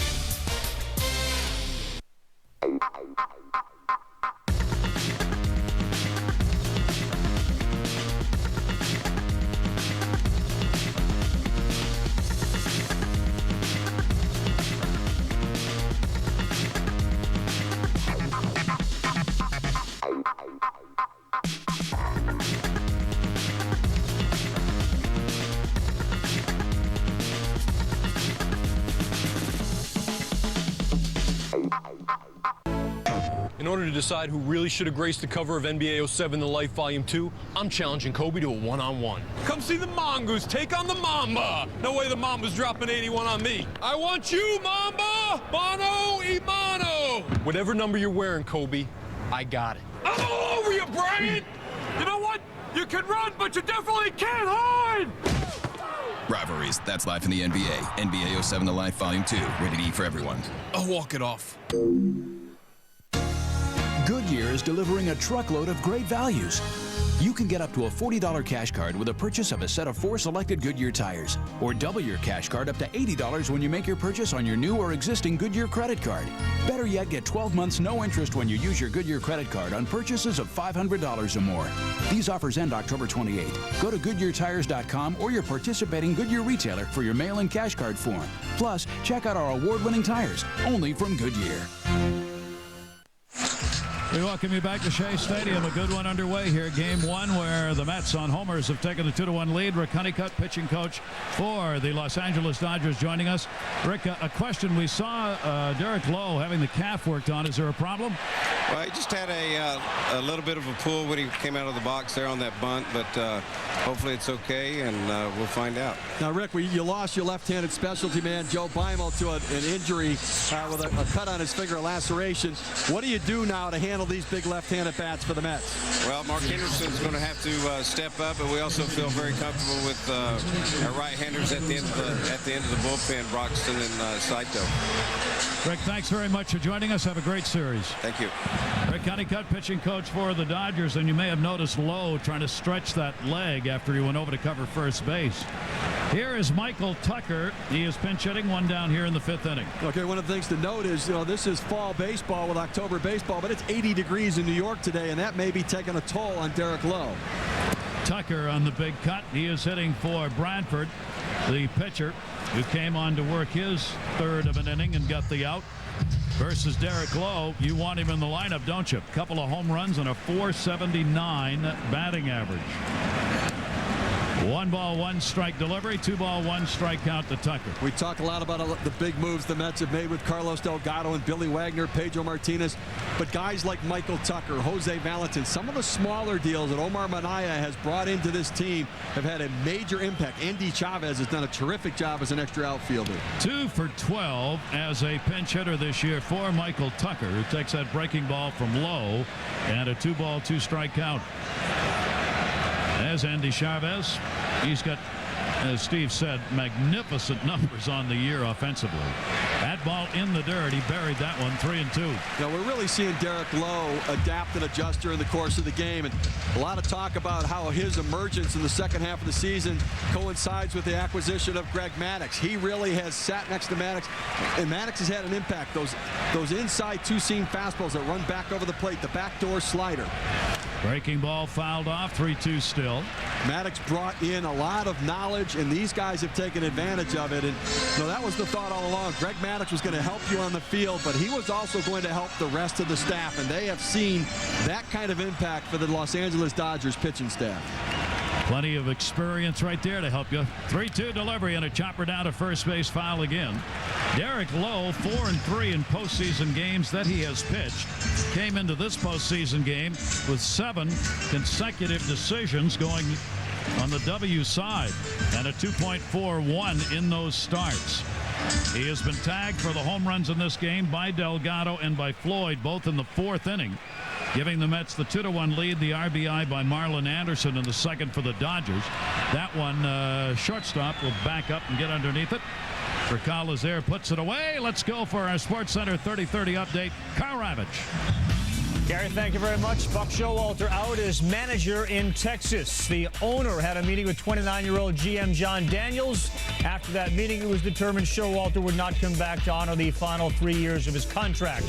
In order to decide who really should have graced the cover of NBA 07 The Life Volume 2, I'm challenging Kobe to a one-on-one. Come see the Mongoose take on the Mamba. No way the Mamba's dropping 81 on me. I want you, Mamba! Mano y mano! Whatever number you're wearing, Kobe, I got it. I'm all over you, Brian! You know what? You can run, but you definitely can't hide! Rivalries, that's live in the NBA. NBA 07 The Life Volume 2, rated E for everyone. I'll walk it off. Goodyear is delivering a truckload of great values. You can get up to a $40 cash card with a purchase of a set of 4 selected Goodyear tires, or double your cash card up to $80 when you make your purchase on your new or existing Goodyear credit card. Better yet, get 12 months no interest when you use your Goodyear credit card on purchases of $500 or more. These offers end October 28. Go to GoodyearTires.com or your participating Goodyear retailer for your mail-in cash card form. Plus, check out our award-winning tires, only from Goodyear. We welcome you back to Shea Stadium. A good one underway here. Game 1 where the Mets on homers have taken a 2-1 lead. Rick Honeycutt, pitching coach for the Los Angeles Dodgers, joining us. Rick, a question. We saw Derek Lowe having the calf worked on. Is there a problem? Well, he just had a little bit of a pull when he came out of the box there on that bunt, but hopefully it's okay, and we'll find out. Now, Rick, you lost your left-handed specialty man, Joe Beimel, to an injury with a cut on his finger, a laceration. What do you do now to handle these big left-handed bats for the Mets? Well, Mark Henderson's going to have to step up, but we also feel very comfortable with our right-handers at the end of the bullpen, Broxton and Saito. Rick, thanks very much for joining us. Have a great series. Thank you. Rick Honeycutt, pitching coach for the Dodgers, and you may have noticed Lowe trying to stretch that leg after he went over to cover first base. Here is Michael Tucker. He is pinch hitting, one down here in the 5th inning. Okay, one of the things to note is, this is fall baseball with October baseball, but it's 80 degrees in New York today, and that may be taking a toll on Derek Lowe. Tucker on the big cut. He is hitting for Bradford, the pitcher, who came on to work his 3rd of an inning and got the out. Versus Derek Lowe, you want him in the lineup, don't you? Couple of home runs and a .479 batting average. 1 ball, 1 strike delivery, 2 ball, 1 strike count to Tucker. We talk a lot about the big moves the Mets have made with Carlos Delgado and Billy Wagner, Pedro Martinez, but guys like Michael Tucker, Jose Valentin, some of the smaller deals that Omar Minaya has brought into this team have had a major impact. Andy Chavez has done a terrific job as an extra outfielder. 2 for 12 as a pinch hitter this year for Michael Tucker, who takes that breaking ball from Lowe, and a 2 ball, 2 strike count. As Andy Chavez, he's got, as Steve said, magnificent numbers on the year offensively. That ball in the dirt, he buried that one, 3-2. Now we're really seeing Derek Lowe adapt and adjust during the course of the game, and a lot of talk about how his emergence in the second half of the season coincides with the acquisition of Greg Maddux. He really has sat next to Maddux, and Maddux has had an impact. Those inside 2-seam fastballs that run back over the plate, the backdoor slider. Breaking ball fouled off, 3-2 still. Maddux brought in a lot of knowledge, and these guys have taken advantage of it. And that was the thought all along. Greg Maddux was going to help you on the field, but he was also going to help the rest of the staff, and they have seen that kind of impact for the Los Angeles Dodgers pitching staff. Plenty of experience right there to help you. 3-2 delivery and a chopper down to first base, foul again. Derek Lowe, 4-3 in postseason games that he has pitched. Came into this postseason game with 7 consecutive decisions going on the W side and a 2.41 in those starts. He has been tagged for the home runs in this game by Delgado and by Floyd, both in the 4th inning, giving the Mets the 2-1 lead. The RBI by Marlon Anderson in the 2nd for the Dodgers. That one, shortstop will back up and get underneath it. Racal is there, puts it away. Let's go for our Sports Center 30-30 update. Carl Ravitch. Gary, thank you very much. Buck Showalter out as manager in Texas. The owner had a meeting with 29-year-old GM John Daniels. After that meeting, it was determined Showalter would not come back to honor the final 3 years of his contract.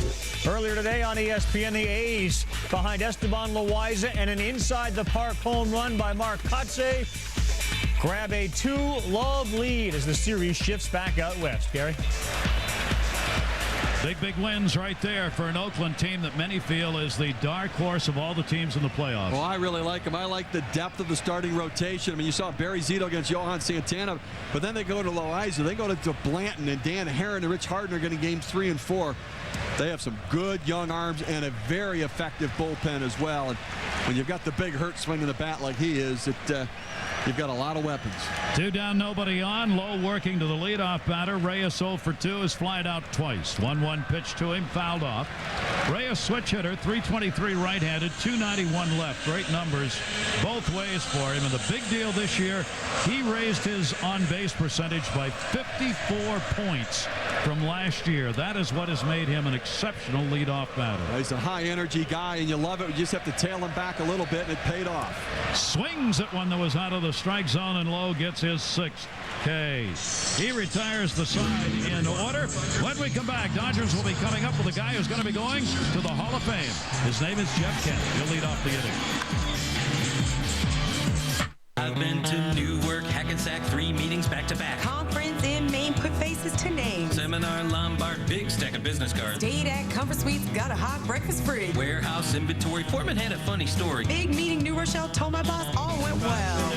Earlier today on ESPN, the A's behind Esteban Loaiza and an inside-the-park home run by Mark Kotsay grab a 2-love lead as the series shifts back out west. Gary? Big wins right there for an Oakland team that many feel is the dark horse of all the teams in the playoffs. Well, I really like them. I like the depth of the starting rotation. I mean, you saw Barry Zito against Johan Santana, but then they go to Loaiza. They go to Blanton, and Dan Herron and Rich Harden are getting games 3 and 4. They have some good young arms and a very effective bullpen as well. And when you've got the big Hurt swinging the bat like he is, you've got a lot of weapons. 2 down, nobody on. Lowe working to the leadoff batter. Reyes 0 for 2 is flied out twice. 1-1 pitch to him, fouled off. Reyes switch hitter, 323 right-handed, 291 left. Great numbers both ways for him. And the big deal this year, he raised his on-base percentage by 54 points from last year. That is what has made him an exceptional leadoff batter. He's a high-energy guy, and you love it. You just have to tail him back a little bit, and it paid off. Swings at one that was out of the strike zone, and Lowe gets his 6th K. He retires the side in order. When we come back, Dodgers will be coming up with a guy who's going to be going to the Hall of Fame. His name is Jeff Kent. He'll lead off the inning. I've been to Newark, Hackensack, 3 meetings back-to-back. Conference in Maine, put faces to names. Seminar, Lombard, big stack of business cards. Stayed at Comfort Suites, got a hot breakfast free. Warehouse inventory, Foreman had a funny story. Big meeting, New Rochelle, told my boss, all went well.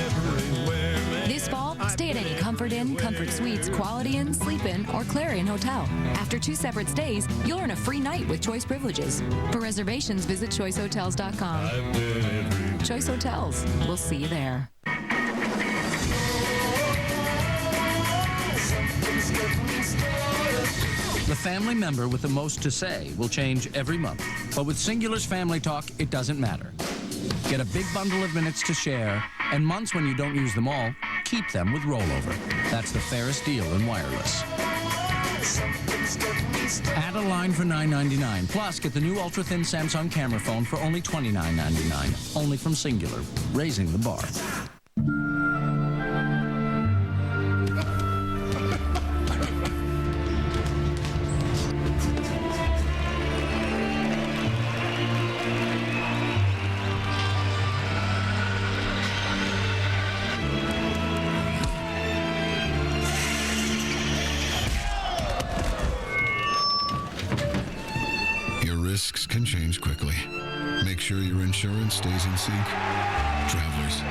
This fall, stay at any Comfort Inn, Comfort Suites, Quality Inn, Sleep Inn, or Clarion Hotel. After 2 separate stays, you'll earn a free night with Choice privileges. For reservations, visit choicehotels.com. Choice Hotels. We'll see you there. The family member with the most to say will change every month. But with Singular's Family Talk, it doesn't matter. Get a big bundle of minutes to share, and months when you don't use them all, keep them with rollover. That's the fairest deal in wireless. Add a line for $9.99. Plus, get the new ultra-thin Samsung camera phone for only $29.99. Only from Singular, raising the bar. Risks can change quickly. Make sure your insurance stays in sync. Travelers.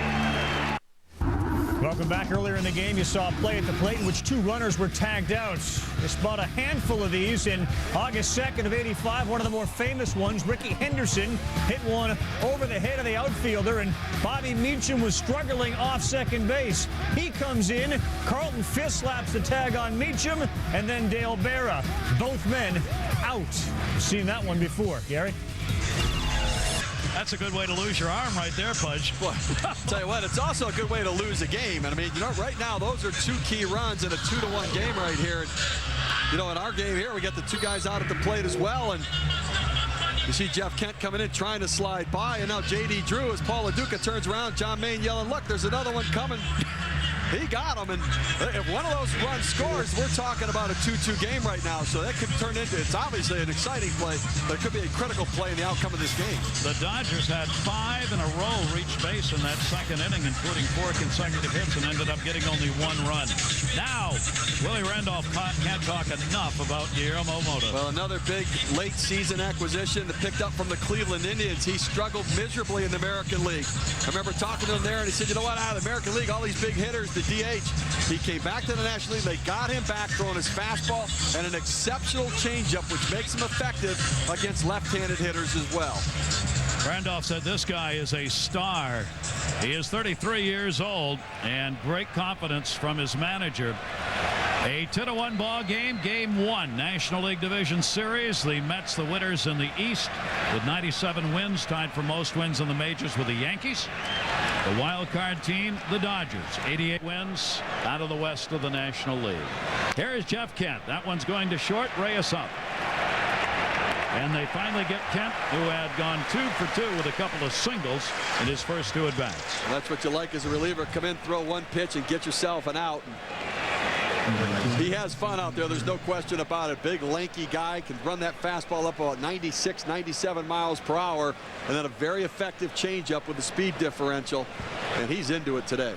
Welcome back. Earlier in the game, you saw a play at the plate in which 2 runners were tagged out. There's about a handful of these. In August 2nd of '85, one of the more famous ones, Ricky Henderson hit one over the head of the outfielder, and Bobby Meacham was struggling off second base. He comes in, Carlton fist slaps the tag on Meacham, and then Dale Berra. Both men out. Seen that one before, Gary? That's a good way to lose your arm right there, Pudge. Boy, tell you what, it's also a good way to lose a game. And I mean, you know, right now, those are 2 key runs in a 2-1 game right here. And, you know, in our game here, we got the 2 guys out at the plate as well. And you see Jeff Kent coming in, trying to slide by. And now J.D. Drew, as Paul LoDuca turns around, John Maine yelling, look, there's another one coming. He got him, and if one of those runs scores, we're talking about a 2-2 game right now. So that could turn into, it's obviously an exciting play, but it could be a critical play in the outcome of this game. The Dodgers had 5 in a row reach base in that second inning, including 4 consecutive hits, and ended up getting only 1 run. Now, Willie Randolph can't talk enough about Guillermo Mota. Well, another big late season acquisition that picked up from the Cleveland Indians. He struggled miserably in the American League. I remember talking to him there, and he said, you know what, out of the American League, all these big hitters, the DH. He came back to the National League. They got him back throwing his fastball and an exceptional changeup, which makes him effective against left-handed hitters as well. Randolph said this guy is a star. He is 33 years old, and great confidence from his manager. A 2-1 ball game, game 1, National League Division Series. The Mets, the winners in the East, with 97 wins, tied for most wins in the majors with the Yankees. The wild card team, the Dodgers, 88 wins out of the West of the National League. Here is Jeff Kent. That one's going to short. Reyes up. And they finally get Kent, who had gone 2 for 2 with a couple of singles in his first 2 at-bats. That's what you like as a reliever. Come in, throw 1 pitch, and get yourself an out. He has fun out there. There's no question about it. Big, lanky guy, can run that fastball up about 96, 97 miles per hour, and then a very effective changeup with the speed differential, and he's into it today.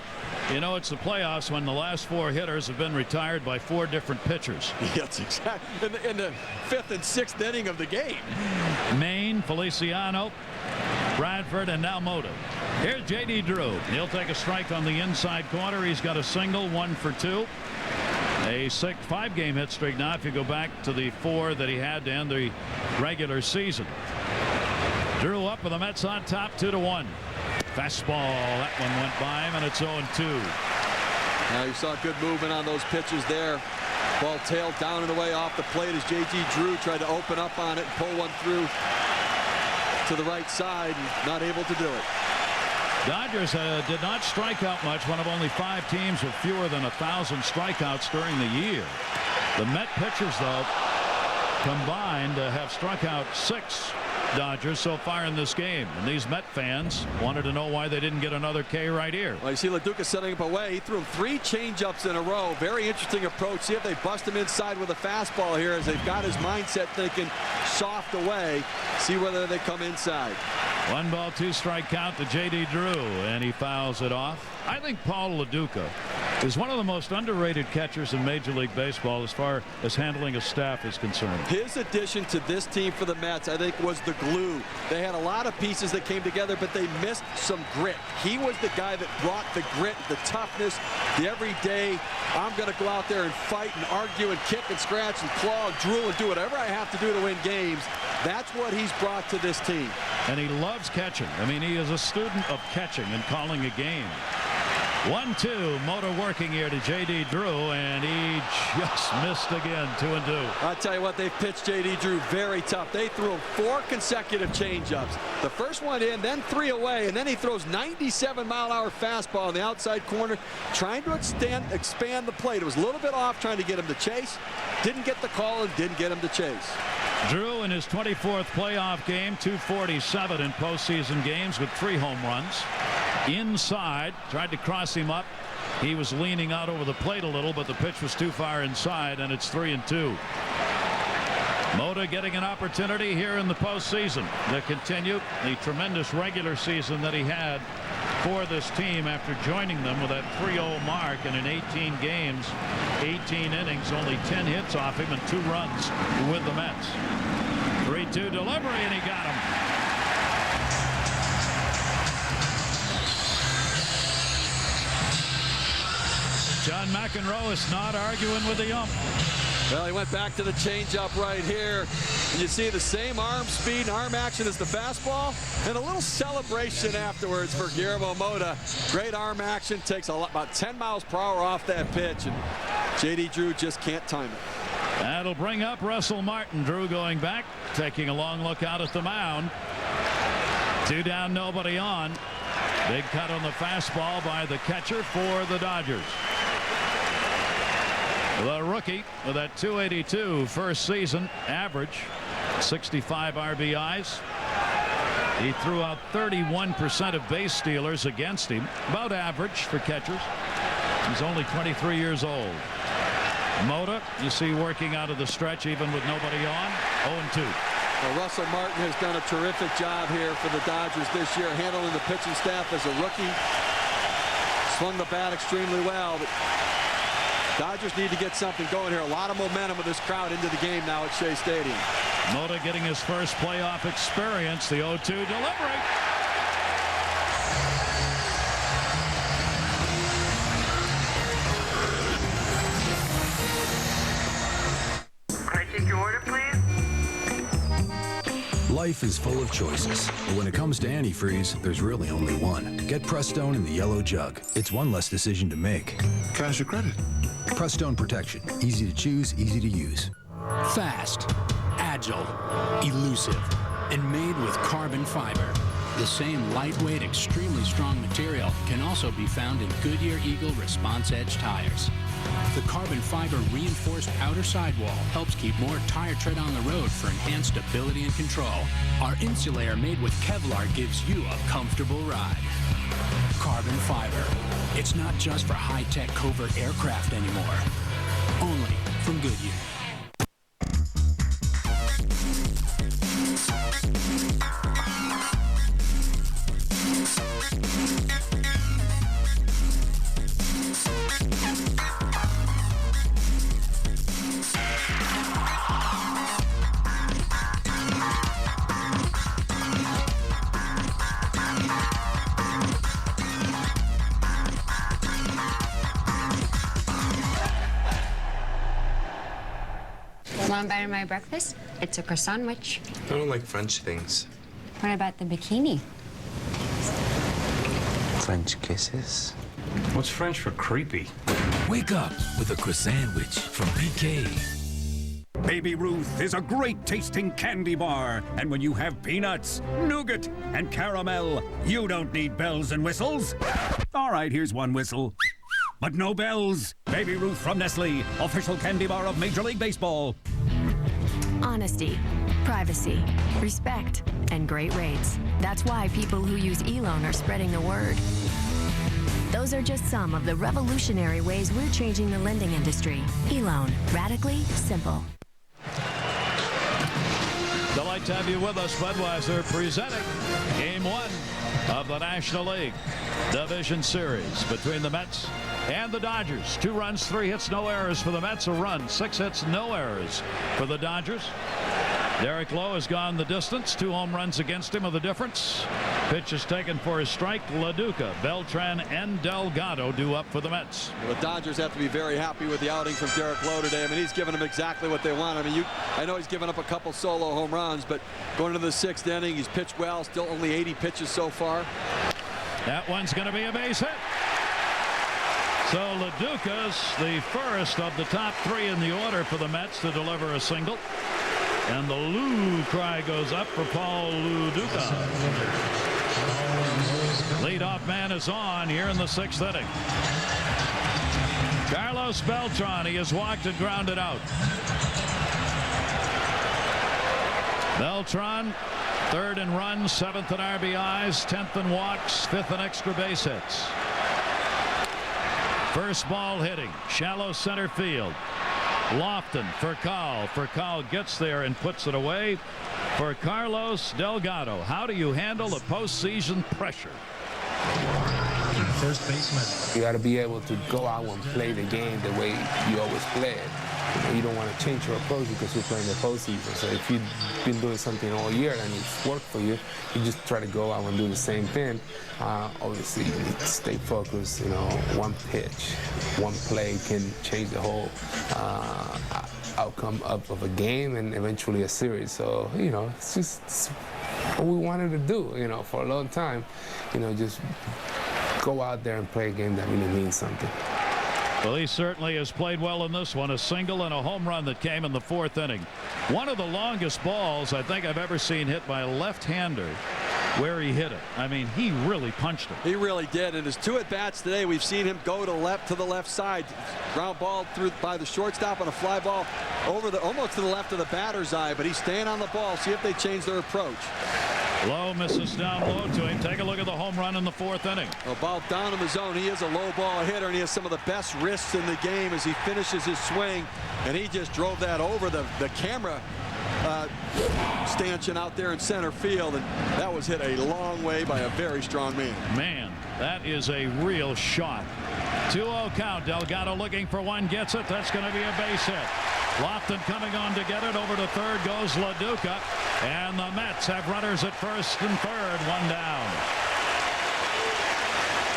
You know, it's the playoffs when the last 4 hitters have been retired by 4 different pitchers. Yes, exactly. In the 5th and 6th inning of the game. Maine, Feliciano, Bradford, and now Mota. Here's J.D. Drew. He'll take a strike on the inside corner. He's got a single, 1 for 2. A 5-game hit streak now if you go back to the 4 that he had to end the regular season. Drew up with the Mets on top 2-1. Fastball, that one went by him, and it's 0-2. Now you saw good movement on those pitches there. Ball tailed down and away off the plate as J.D. Drew tried to open up on it and pull one through to the right side, and not able to do it. Dodgers did not strike out much, one of only 5 teams with fewer than 1,000 strikeouts during the year. The Met pitchers, though, combined have struck out 6 Dodgers so far in this game, and these Met fans wanted to know why they didn't get another K right here. Well, you see LoDuca setting up away. He threw him 3 changeups in a row. Very interesting approach. See if they bust him inside with a fastball here, as they've got his mindset thinking soft away. See whether they come inside. 1 ball, 2 strike count to J.D. Drew, and he fouls it off. I think Paul LoDuca is one of the most underrated catchers in Major League Baseball as far as handling a staff is concerned. His addition to this team for the Mets, I think, was the glue. They had a lot of pieces that came together, but they missed some grit. He was the guy that brought the grit, the toughness, the everyday, I'm going to go out there and fight and argue and kick and scratch and claw and drool and do whatever I have to do to win games. That's what he's brought to this team. And he loves catching. I mean, he is a student of catching and calling a game. 1-2, Mota working here to J.D. Drew, and he just missed again. 2-2. I'll tell you what, they've pitched J.D. Drew very tough. They threw him 4 consecutive changeups. The first one in, then 3 away, and then he throws 97-mile-an-hour fastball in the outside corner, trying to expand the plate. It was a little bit off, trying to get him to chase. Didn't get the call and didn't get him to chase. Drew in his 24th playoff game, 247 in postseason games with 3 home runs. Inside, tried to cross him up. He was leaning out over the plate a little, but the pitch was too far inside, and it's 3-2. Mota getting an opportunity here in the postseason to continue the tremendous regular season that he had for this team after joining them with that 3-0 mark, and in 18 games, 18 innings, only 10 hits off him and 2 runs with the Mets. 3-2 delivery, and he got him. John McEnroe is not arguing with the ump. Well, he went back to the changeup right here. And you see the same arm speed and arm action as the fastball, and a little celebration afterwards for Guillermo Mota. Great arm action, takes about 10 miles per hour off that pitch, and J.D. Drew just can't time it. That'll bring up Russell Martin. Drew going back, taking a long look out at the mound. 2 down, nobody on. Big cut on the fastball by the catcher for the Dodgers. The rookie with that .282 first season average, 65 RBIs. He threw out 31% of base stealers against him, about average for catchers. He's only 23 years old. Mota, you see working out of the stretch even with nobody on. 0-2. Well, Russell Martin has done a terrific job here for the Dodgers this year, handling the pitching staff as a rookie. Swung the bat extremely well, but Dodgers need to get something going here. A lot of momentum with this crowd into the game now at Shea Stadium. Mota getting his first playoff experience. The 0-2 delivery. Can I take your order, please? Life is full of choices, but when it comes to antifreeze, there's really only one. Get Prestone in the yellow jug. It's one less decision to make. Cash or credit? Prestone Protection. Easy to choose, easy to use. Fast, agile, elusive, and made with carbon fiber. The same lightweight, extremely strong material can also be found in Goodyear Eagle Response Edge tires. The carbon fiber reinforced outer sidewall helps keep more tire tread on the road for enhanced stability and control. Our insulator made with Kevlar gives you a comfortable ride. Carbon fiber. It's not just for high-tech covert aircraft anymore. Only from Goodyear. Want better my breakfast? It's a croissant sandwich. I don't like French things. What about the bikini? French kisses. What's French for creepy? Wake up with a croissant sandwich from PK. Baby Ruth is a great tasting candy bar. And when you have peanuts, nougat, and caramel, you don't need bells and whistles. All right, here's one whistle. But no bells. Baby Ruth from Nestle, official candy bar of Major League Baseball. Honesty, privacy, respect, and great rates. That's why people who use eLoan are spreading the word. Those are just some of the revolutionary ways we're changing the lending industry. eLoan, radically simple. Delight to have you with us. Budweiser presenting Game 1 of the National League Division Series between the Mets and the Dodgers. 2 runs, 3 hits, no errors for the Mets. A run, 6 hits, no errors for the Dodgers. Derek Lowe has gone the distance. 2 home runs against him are the difference. Pitch is taken for a strike. LoDuca, Beltran, and Delgado due up for the Mets. The Dodgers have to be very happy with the outing from Derek Lowe today. I mean, he's given them exactly what they want. I mean, I know he's given up a couple solo home runs, but going into the 6th inning, he's pitched well. Still only 80 pitches so far. That one's going to be a base hit. So LoDuca's the first of the top 3 in the order for the Mets to deliver a single. And the Lou cry goes up for Paul LoDuca. Leadoff man is on here in the 6th inning. Carlos Beltran, he has walked and grounded out. Beltran, 3rd in runs, 7th in RBIs, 10th in walks, 5th in extra base hits. First ball hitting, shallow center field. Lofton for Carl. Gets there and puts it away for Carlos Delgado. How do you handle the postseason pressure? First baseman. You got to be able to go out and play the game the way you always play it. You don't want to change your approach because you're playing the postseason. So if you've been doing something all year and it's worked for you, you just try to go out and do the same thing. Obviously, you need to stay focused. You know, one pitch, one play can change the whole outcome of a game and eventually a series. So, you know, it's just what we wanted to do, you know, for a long time. You know, just go out there and play a game that really means something. Well, he certainly has played well in this one. A single and a home run that came in the 4th inning. One of the longest balls I think I've ever seen hit by a left-hander where he hit it. I mean, he really punched it. He really did. In his 2 at-bats today, we've seen him go to the left side. Ground ball through by the shortstop on a fly ball over almost to the left of the batter's eye, but he's staying on the ball. See if they change their approach. Low misses down low to him. Take a look at the home run in the 4th inning. A ball down in the zone. He is a low ball hitter, and he has some of the best wrists in the game as he finishes his swing, and he just drove that over the camera stanchion out there in center field, and that was hit a long way by a very strong man. Man, that is a real shot. 2-0 count. Delgado looking for one, gets it. That's going to be a base hit. Lofton coming on to get it. Over to third goes LoDuca. And the Mets have runners at first and third. 1 down.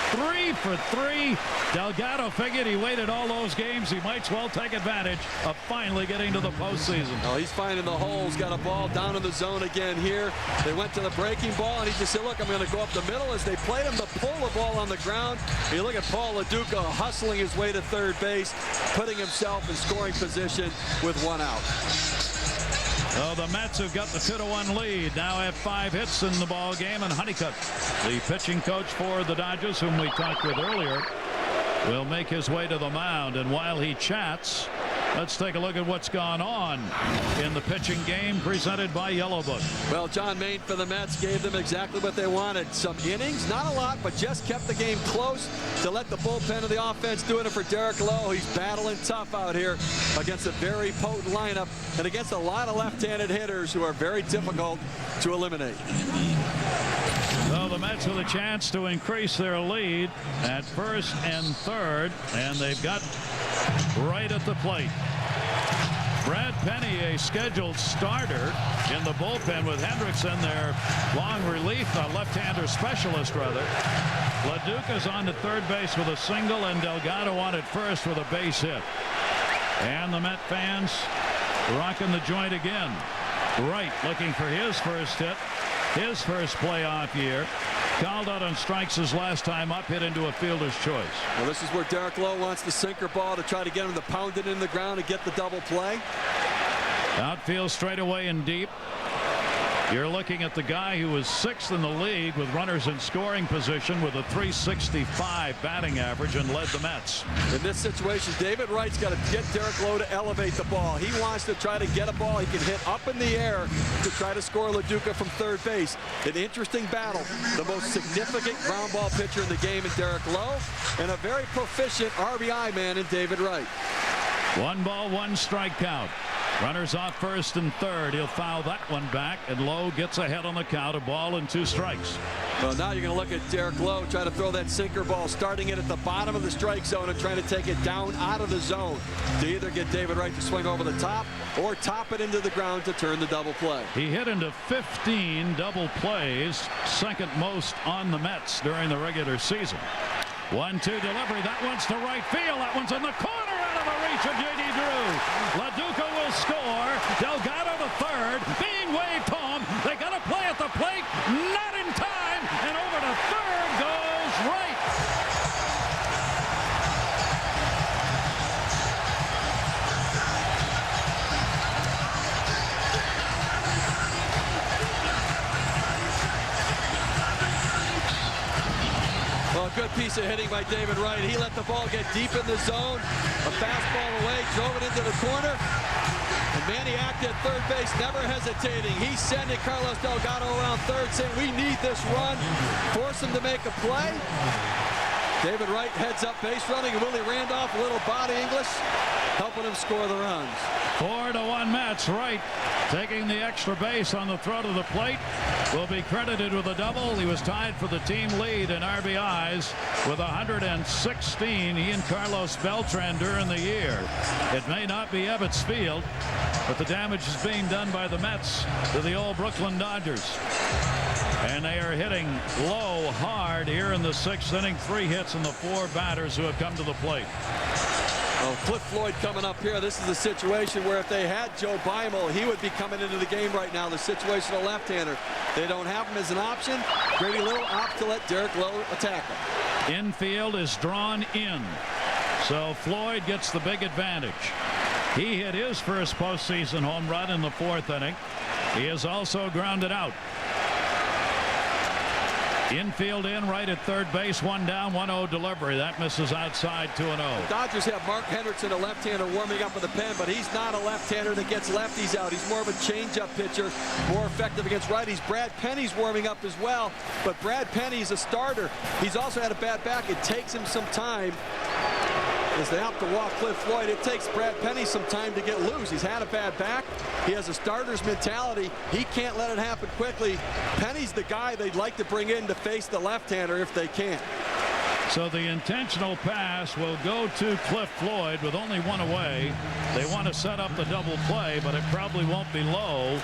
3 for 3. Delgado figured he waited all those games. He might as well take advantage of finally getting to the postseason. Oh, he's finding the holes. Got a ball down in the zone again here. They went to the breaking ball, and he just said, look, I'm going to go up the middle. As they played him to pull the ball on the ground. You look at Paul LoDuca hustling his way to third base, putting himself in scoring position with 1 out. So the Mets have got the 2-1 lead. Now have 5 hits in the ball game, and Honeycutt, the pitching coach for the Dodgers, whom we talked with earlier, will make his way to the mound. And while he chats, let's take a look at what's gone on in the pitching game presented by Yellow Book. Well, John Maine for the Mets gave them exactly what they wanted. Some innings, not a lot, but just kept the game close to let the bullpen of the offense doing it for Derek Lowe. He's battling tough out here against a very potent lineup and against a lot of left-handed hitters who are very difficult to eliminate. So the Mets with a chance to increase their lead at first and third, and they've got Wright at the plate. Brad Penny, a scheduled starter in the bullpen with Hendrickson, their long relief, left-hander specialist rather. LoDuca's on to third base with a single, and Delgado on at first with a base hit. And the Met fans Rocking the joint again. Wright looking for his first hit, his first playoff year. Called out on strikes his last time up, hit into a fielder's choice. Well, this is where Derek Lowe wants the sinker ball to try to get him to pound it in the ground and get the double play. Outfield straight away and deep. You're looking at the guy who was 6th in the league with runners in scoring position with a .365 batting average and led the Mets. In this situation, David Wright's got to get Derek Lowe to elevate the ball. He wants to try to get a ball he can hit up in the air to try to score LoDuca from third base. An interesting battle. The most significant ground ball pitcher in the game in Derek Lowe, and a very proficient RBI man in David Wright. 1 ball, 1 strike count. Runners off first and third. He'll foul that one back, and Lowe gets ahead on the count. A ball and 2 strikes. Well, now you're going to look at Derek Lowe try to throw that sinker ball, starting it at the bottom of the strike zone and trying to take it down out of the zone to either get David Wright to swing over the top or top it into the ground to turn the double play. He hit into 15 double plays, second most on the Mets during the regular season. 1-2 delivery. That one's to right field. That one's in the corner out of the reach of J.D. Drew. LoDuca will score. Delgado to third. Being waved home. They got to play at the plate. Not in time. And over to third goes Wright. Well, good piece of hitting by David Wright. He let the ball get deep in the zone. A fastball away, drove it into the corner. And Maniac at third base, never hesitating. He's sending Carlos Delgado around third, saying, we need this run. Force him to make a play. David Wright heads up base running, and Willie Randolph, a little body English, helping him score the runs. 4-1 Mets. Wright taking the extra base on the throw to the plate. Will be credited with a double. He was tied for the team lead in RBIs with 116. He and Carlos Beltran during the year. It may not be Ebbets Field, but the damage is being done by the Mets to the old Brooklyn Dodgers. And they are hitting low hard here in the 6th inning. 3 hits in the 4 batters who have come to the plate. Well, Cliff Floyd coming up here. This is a situation where if they had Joe Beimel, he would be coming into the game right now. The situational left-hander. They don't have him as an option. Grady Little opts to let Derek Lowe attack him. Infield is drawn in. So Floyd gets the big advantage. He hit his first postseason home run in the 4th inning. He is also grounded out. Infield in, Wright at third base, 1 down, 1-0 delivery. That misses outside, 2-0. The Dodgers have Mark Hendrickson, a left-hander, warming up in the pen, but he's not a left-hander that gets lefties out. He's more of a change-up pitcher, more effective against righties. Brad Penny's warming up as well, but Brad Penny's a starter. He's also had a bad back. It takes him some time. As they have to walk Cliff Floyd, it takes Brad Penny some time to get loose. He's had a bad back. He has a starter's mentality. He can't let it happen quickly. Penny's the guy they'd like to bring in to face the left-hander if they can. So the intentional pass will go to Cliff Floyd with only 1 away. They want to set up the double play, but it probably won't be Lowe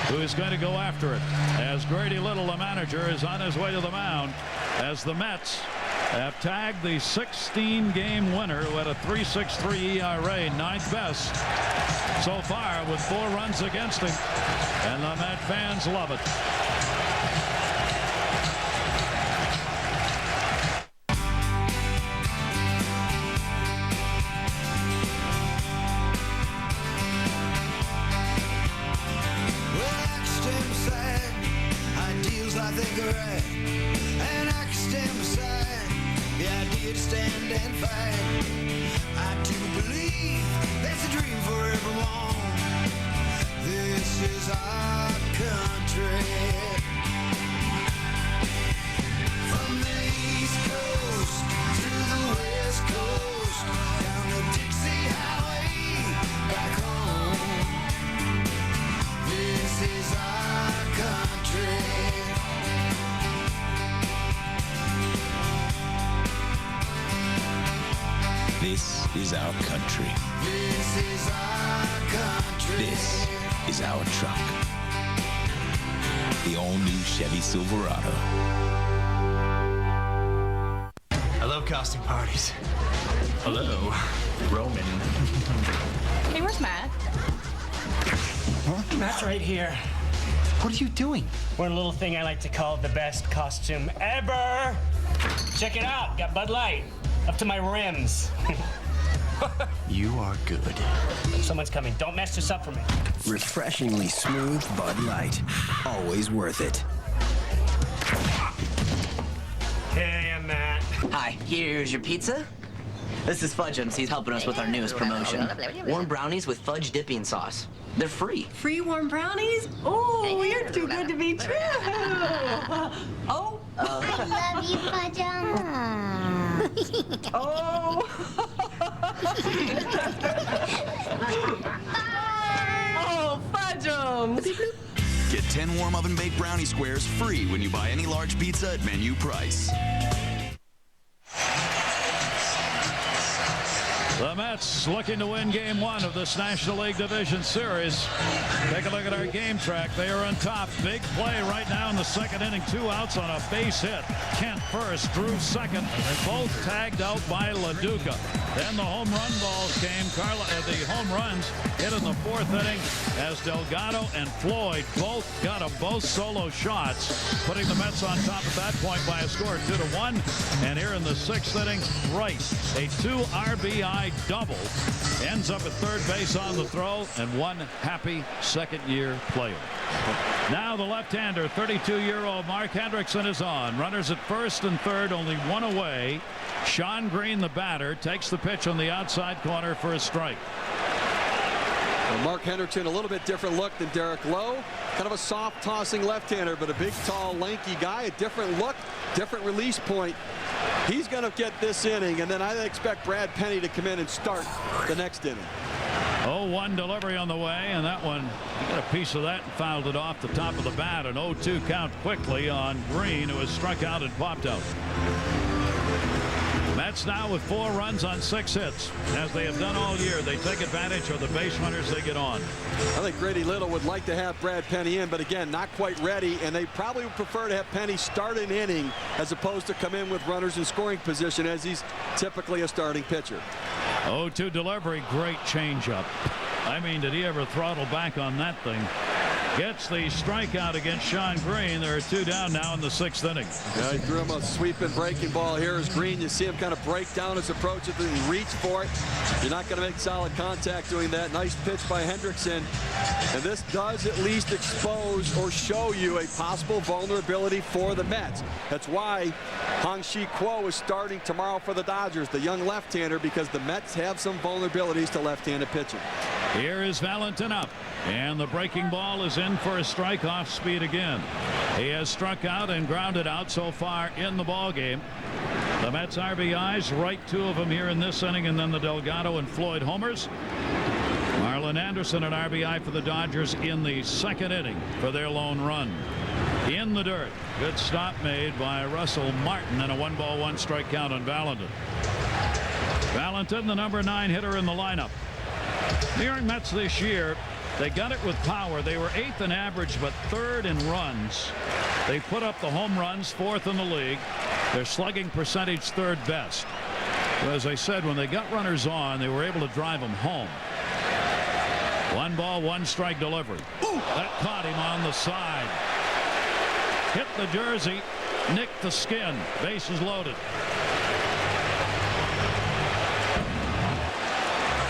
who is going to go after it. As Grady Little, the manager, is on his way to the mound as the Mets have tagged the 16-game winner who had a .363 ERA, 9th best so far with 4 runs against him. And the Met fans love it. This is our country. This is our country. This is our truck. The all-new Chevy Silverado. I love costume parties. Hello, Roman. Hey, where's Matt? Matt's right here. What are you doing? Wearing a little thing I like to call the best costume ever. Check it out. Got Bud Light up to my rims. You are good. Someone's coming. Don't mess this up for me. Refreshingly smooth Bud Light. Always worth it. Hey, I'm Matt. Hi, here's your pizza. This is Fudge'ems. He's helping us with our newest promotion. Warm brownies with fudge dipping sauce. They're free. Free warm brownies? Oh, you're too good to be true. Oh. I love you, Fudge'em. Oh. Oh, Fudge'ems. Get 10 warm oven baked brownie squares free when you buy any large pizza at menu price. The Mets looking to win Game 1 of this National League Division Series. Take a look at our game track. They are on top. Big play right now in the second inning. 2 outs on a base hit. Kent first, Drew second. They're both tagged out by LoDuca. Then the home run balls came. The home runs hit in the 4th inning as Delgado and Floyd both got both solo shots, putting the Mets on top at that point by a score of 2-1. And here in the 6th inning, Wright, a 2 RBI double, ends up at third base on the throw, and one happy second-year player. Now the left-hander, 32-year-old Mark Hendrickson is on. Runners at first and third, only one away. Sean Green, the batter, takes the pitch on the outside corner for a strike. Well, Mark Hendrickson, a little bit different look than Derek Lowe. Kind of a soft tossing left-hander, but a big, tall, lanky guy. A different look, different release point. He's going to get this inning, and then I expect Brad Penny to come in and start the next inning. 0-1 delivery on the way, and that one, he got a piece of that and fouled it off the top of the bat. An 0-2 count quickly on Green, who has struck out and popped out. Mets now with 4 runs on 6 hits. As they have done all year, they take advantage of the base runners they get on. I think Grady Little would like to have Brad Penny in, but again, not quite ready, and they probably would prefer to have Penny start an inning as opposed to come in with runners in scoring position, as he's typically a starting pitcher. 0-2 delivery, great changeup. I mean, did he ever throttle back on that thing? Gets the strikeout against Sean Green. There are 2 down now in the 6th inning. Yeah, he threw him a sweeping breaking ball here as Green. You see him kind of break down his approach and then reach for it. You're not going to make solid contact doing that. Nice pitch by Hendrickson. And this does at least expose or show you a possible vulnerability for the Mets. That's why Hong-Shi Kuo is starting tomorrow for the Dodgers, the young left-hander, because the Mets have some vulnerabilities to left-handed pitching. Here is Valentin up, and the breaking ball is in for a strike, off speed again. He has struck out and grounded out so far in the ball game. The Mets RBIs, Wright 2 of them here in this inning, and then the Delgado and Floyd homers. Marlon Anderson an RBI for the Dodgers in the 2nd inning for their lone run. In the dirt, good stop made by Russell Martin, and a 1-ball 1-strike count on Valentin. Valentin, the number 9 hitter in the lineup. New York Mets this year, they got it with power. They were 8th in average, but 3rd in runs. They put up the home runs, 4th in the league. Their slugging percentage 3rd best. But as I said, when they got runners on, they were able to drive them home. 1-ball 1-strike delivery. Ooh, that caught him on the side. Hit the jersey, nicked the skin. Bases loaded.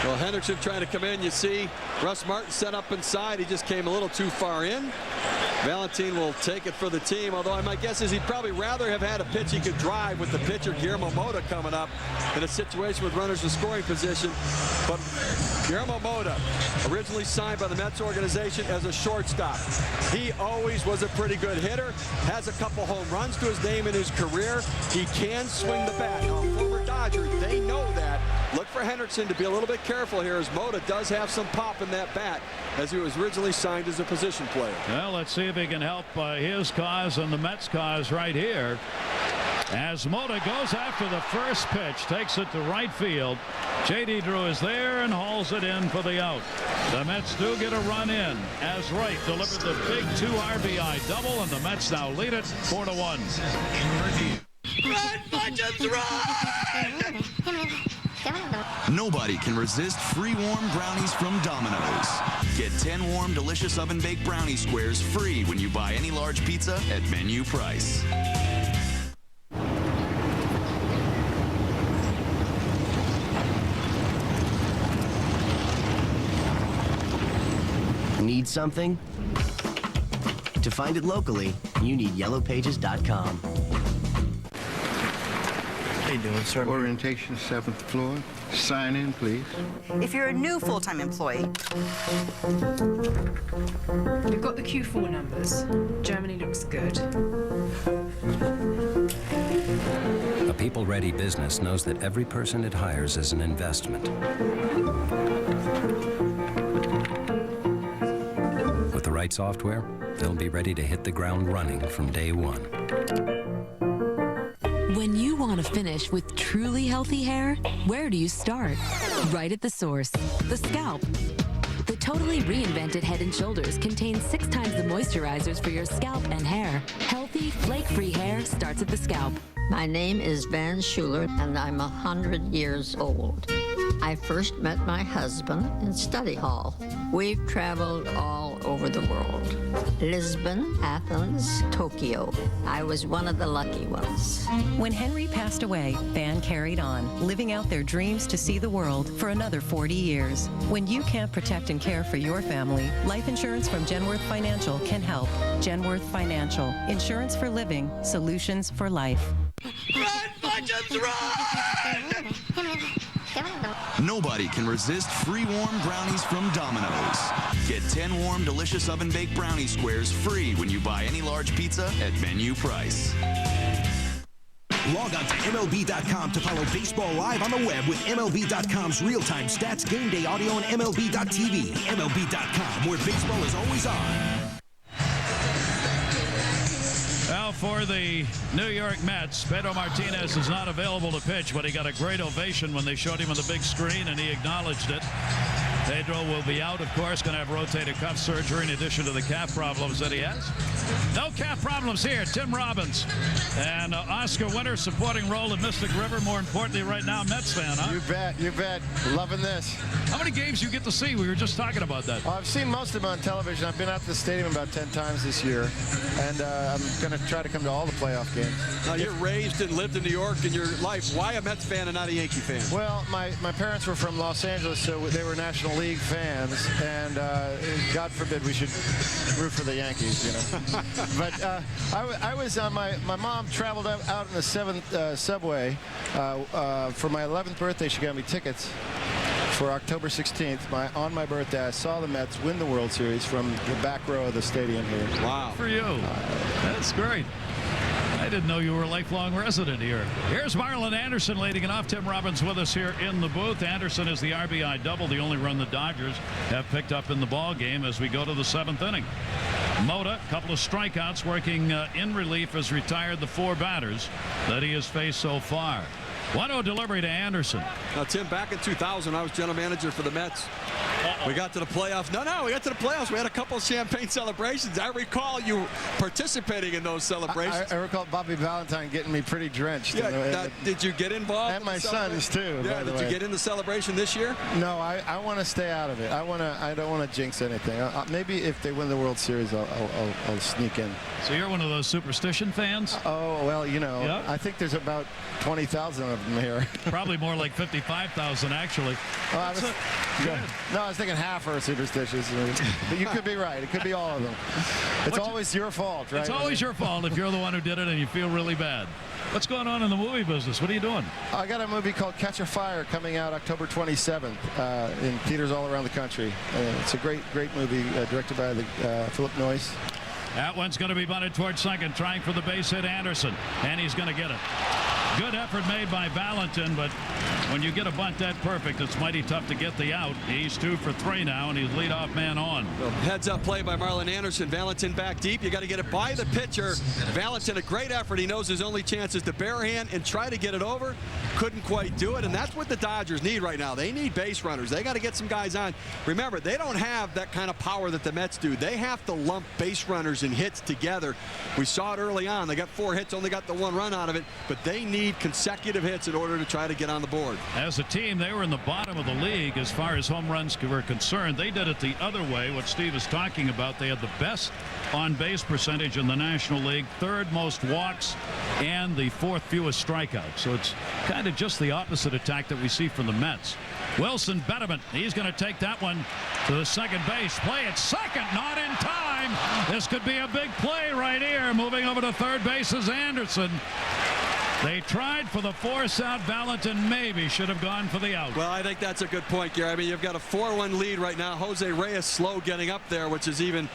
Well, Hendrickson trying to come in. You see Russ Martin set up inside. He just came a little too far in. Valentin will take it for the team, although my guess is he'd probably rather have had a pitch he could drive with the pitcher Guillermo Mota coming up in a situation with runners in scoring position. But Guillermo Mota, originally signed by the Mets organization as a shortstop. He always was a pretty good hitter, has a couple home runs to his name in his career. He can swing the bat. Now, former Dodger, they know that. Look for Hendrickson to be a little bit careful here, as Mota does have some pop in that bat, as he was originally signed as a position player. Well, let's see if he can help his cause and the Mets' cause right here. As Mota goes after the first pitch, takes it to right field. J.D. Drew is there and hauls it in for the out. The Mets do get a run in as Wright delivered the big 2 RBI double, and the Mets now lead it 4-1. Run, Fudge'ems, run! Nobody can resist free warm brownies from Domino's. Get 10 warm, delicious oven-baked brownie squares free when you buy any large pizza at menu price. Need something? To find it locally, you need yellowpages.com. How you doing, sir? Orientation, 7th floor. Sign in, please. If you're a new full-time employee. We've got the Q4 numbers. Germany looks good. A people-ready business knows that every person it hires is an investment. With the right software, they'll be ready to hit the ground running from day one. When you want to finish with truly healthy hair, where do you start? Right at the source, the scalp. The totally reinvented Head & Shoulders contains 6 times the moisturizers for your scalp and hair. Healthy, flake-free hair starts at the scalp. My name is Van Schuler, and I'm 100 years old. I first met my husband in study hall. We've traveled all over the world. Lisbon, Athens, Tokyo. I was one of the lucky ones. When Henry passed away, Van carried on, living out their dreams to see the world for another 40 years. When you can't protect and care for your family, life insurance from Genworth Financial can help. Genworth Financial. Insurance for living, solutions for life. Run, Fudgems, run! Nobody can resist free warm brownies from Domino's. Get 10 warm, delicious oven-baked brownie squares free when you buy any large pizza at menu price. Log on to MLB.com to follow baseball live on the web with MLB.com's real-time stats, game day audio, and MLB.tv. MLB.com, where baseball is always on. Now for the New York Mets, Pedro Martinez is not available to pitch, but he got a great ovation when they showed him on the big screen, and he acknowledged it. Pedro will be out, of course, going to have rotator cuff surgery in addition to the calf problems that he has. No calf problems here. Tim Robbins and Oscar winner, supporting role in Mystic River. More importantly, right now, Mets fan, huh? You bet. You bet. Loving this. How many games you get to see? We were just talking about that. I've seen most of them on television. I've been out to the stadium about 10 times this year, and I'm going to try to come to all the playoff games. Now, you're raised and lived in New York in your life. Why a Mets fan and not a Yankee fan? Well, my parents were from Los Angeles, so they were National League fans, and God forbid we should root for the Yankees, you know. But I was on my mom traveled out in the 7th subway for my 11th birthday. She got me tickets for October 16th. On my birthday, I saw the Mets win the World Series from the back row of the stadium here. Wow. For you. That's great. I didn't know you were a lifelong resident here. Here's Marlon Anderson leading it off. Tim Robbins with us here in the booth. Anderson is the RBI double, the only run the Dodgers have picked up in the ball game as we go to the 7th inning. Mota, a couple of strikeouts, working in relief, has retired the 4 batters that he has faced so far. 1-0 delivery to Anderson. Now, Tim, back in 2000, I was general manager for the Mets. We got to the playoffs. We got to the playoffs. We had a couple of champagne celebrations. I recall you participating in those celebrations. I recall Bobby Valentine getting me pretty drenched. Yeah, did you get involved? And my sons, too, Yeah, by the did way. you get in the celebration this year? No, I want to stay out of it. I don't want to jinx anything. Maybe if they win the World Series, I'll sneak in. So you're one of those superstition fans? Oh, well, you know, Yep. I think there's about 20,000 of them here. Probably more like 55,000, actually. No, I was thinking half are superstitious. But you could be right. It could be all of them. It's always your fault, right? It's always your fault if you're the one who did it and you feel really bad. What's going on in the movie business? What are you doing? I got a movie called Catch a Fire coming out October 27th in theaters all around the country. It's a great movie directed by Philip Noyce. That one's going to be bunted towards second, trying for the base hit, Anderson, and he's going to get it. Good effort made by Valentin, but when you get a bunt that perfect, it's mighty tough to get the out. He's 2 for 3 now, and he's leadoff man on. Heads up play by Marlon Anderson. Valentin back deep. You got to get it by the pitcher. Valentin, a great effort. He knows his only chance is to barehand and try to get it over. Couldn't quite do it, and that's what the Dodgers need right now. They need base runners. They got to get some guys on. Remember, they don't have that kind of power that the Mets do. They have to lump base runners and hits together. We saw it early on. They got 4 hits, only got the 1 run out of it, but they need need consecutive hits in order to try to get on the board. As a team, they were in the bottom of the league as far as home runs were concerned. They did it the other way, what Steve is talking about. They had the best on-base percentage in the National League, third most walks, and the fourth fewest strikeouts. So it's kind of just the opposite attack that we see from the Mets. Wilson Betterman, he's going to take that one to the second base. Play at second, not in time. This could be a big play right here. Moving over to third base is Anderson. They tried for the force out. Valentin maybe should have gone for the out. Well, I think that's a good point, Gary. I mean, you've got a 4-1 lead right now. Jose Reyes slow getting up there, which is even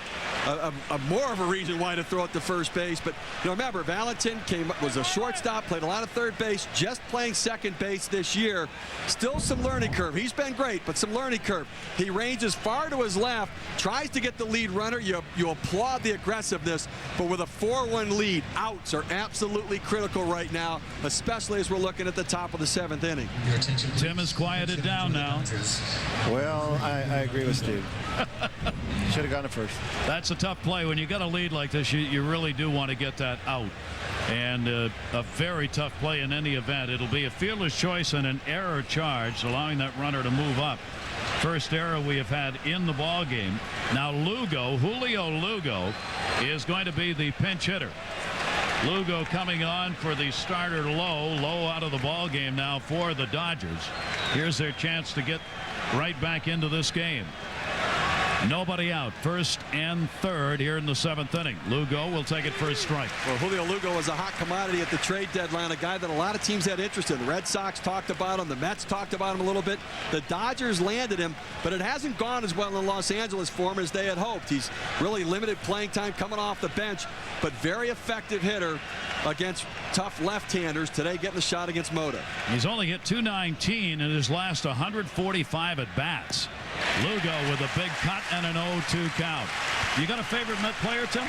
a more of a reason why to throw it to first base. But you know, remember, Valentin was a shortstop, played a lot of third base, just playing second base this year. Still some learning curve. He's been great, but some learning curve. He ranges far to his left, tries to get the lead runner. You applaud the aggressiveness, but with a 4-1 lead, outs are absolutely critical right now, especially as we're looking at the top of the 7th inning. Tim is quieted down now. Well, I agree with Steve. Should have gone to first. That's a tough play. When you got a lead like this, you really do want to get that out. And a very tough play in any event. It'll be a fielder's choice and an error charge, allowing that runner to move up. First error we have had in the ball game. Now Julio Lugo is going to be the pinch hitter. Lugo coming on for the starter low out of the ball game now for the Dodgers. Here's their chance to get right back into this game. Nobody out, first and third here in the 7th inning. Lugo will take it for a strike. Well, Julio Lugo was a hot commodity at the trade deadline, a guy that a lot of teams had interest in. The Red Sox talked about him. The Mets talked about him a little bit. The Dodgers landed him, but it hasn't gone as well in Los Angeles for him as they had hoped. He's really limited playing time coming off the bench, but very effective hitter against tough left-handers. Today getting the shot against Mota. He's only hit .219 in his last 145 at-bats. Lugo with a big cut and an 0-2 count. You got a favorite Met player, Tim?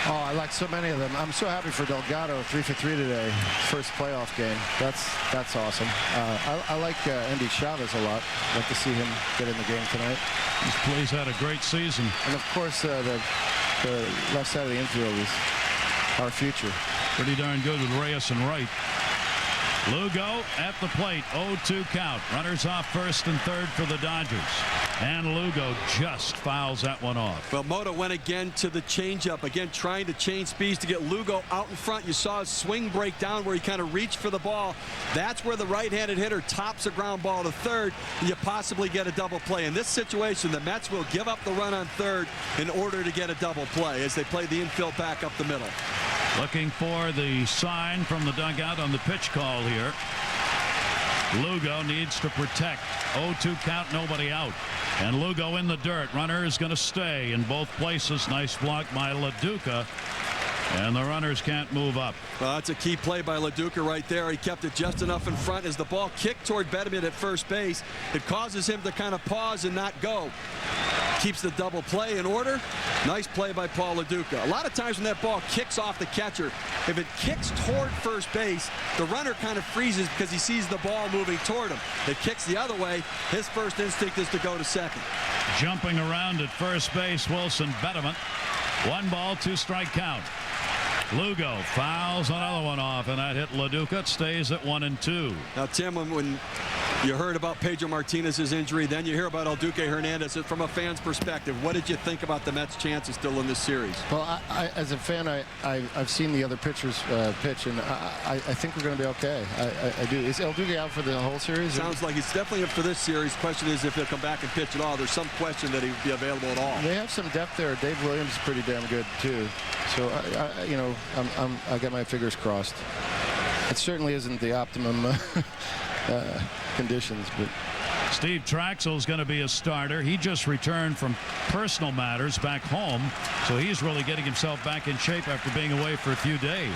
Oh, I like so many of them. I'm so happy for Delgado, 3 for 3 today, first playoff game. That's awesome. I like Andy Chavez a lot. Like to see him get in the game tonight. He's had a great season. And of course, the left side of the infield is our future. Pretty darn good with Reyes and Wright. Lugo at the plate, 0-2 count. Runners off first and third for the Dodgers. And Lugo just fouls that one off. Well, Mota went again to the changeup, again trying to change speeds to get Lugo out in front. You saw his swing break down where he kind of reached for the ball. That's where the right-handed hitter tops a ground ball to third, and you possibly get a double play. In this situation, the Mets will give up the run on third in order to get a double play as they play the infield back up the middle. Looking for the sign from the dugout on the pitch call here. Lugo needs to protect. 0-2 count, nobody out. And Lugo in the dirt. Runner is going to stay in both places. Nice block by LoDuca. And the runners can't move up. Well, that's a key play by LoDuca right there. He kept it just enough in front as the ball kicked toward Betterman at first base. It causes him to kind of pause and not go. Keeps the double play in order. Nice play by Paul LoDuca. A lot of times when that ball kicks off the catcher, if it kicks toward first base, the runner kind of freezes because he sees the ball moving toward him. It kicks the other way. His first instinct is to go to second. Jumping around at first base, Wilson Betterman. 1 ball, 2 strike count. Lugo fouls another one off, and that hit LoDuca. It stays at 1-2. Now, Tim, when you heard about Pedro Martinez's injury, then you hear about Alduque Hernandez. From a fan's perspective, what did you think about the Mets' chances still in this series? Well, as a fan, I've seen the other pitchers pitch, and I think we're going to be okay. I do. Is Alduque out for the whole series? Sounds like he's definitely up for this series. Question is if he'll come back and pitch at all. There's some question that he would be available at all. They have some depth there. Dave Williams is pretty damn good too. So I got my fingers crossed. It certainly isn't the optimum conditions, but Steve Traxel is going to be a starter. He just returned from personal matters back home, so he's really getting himself back in shape after being away for a few days.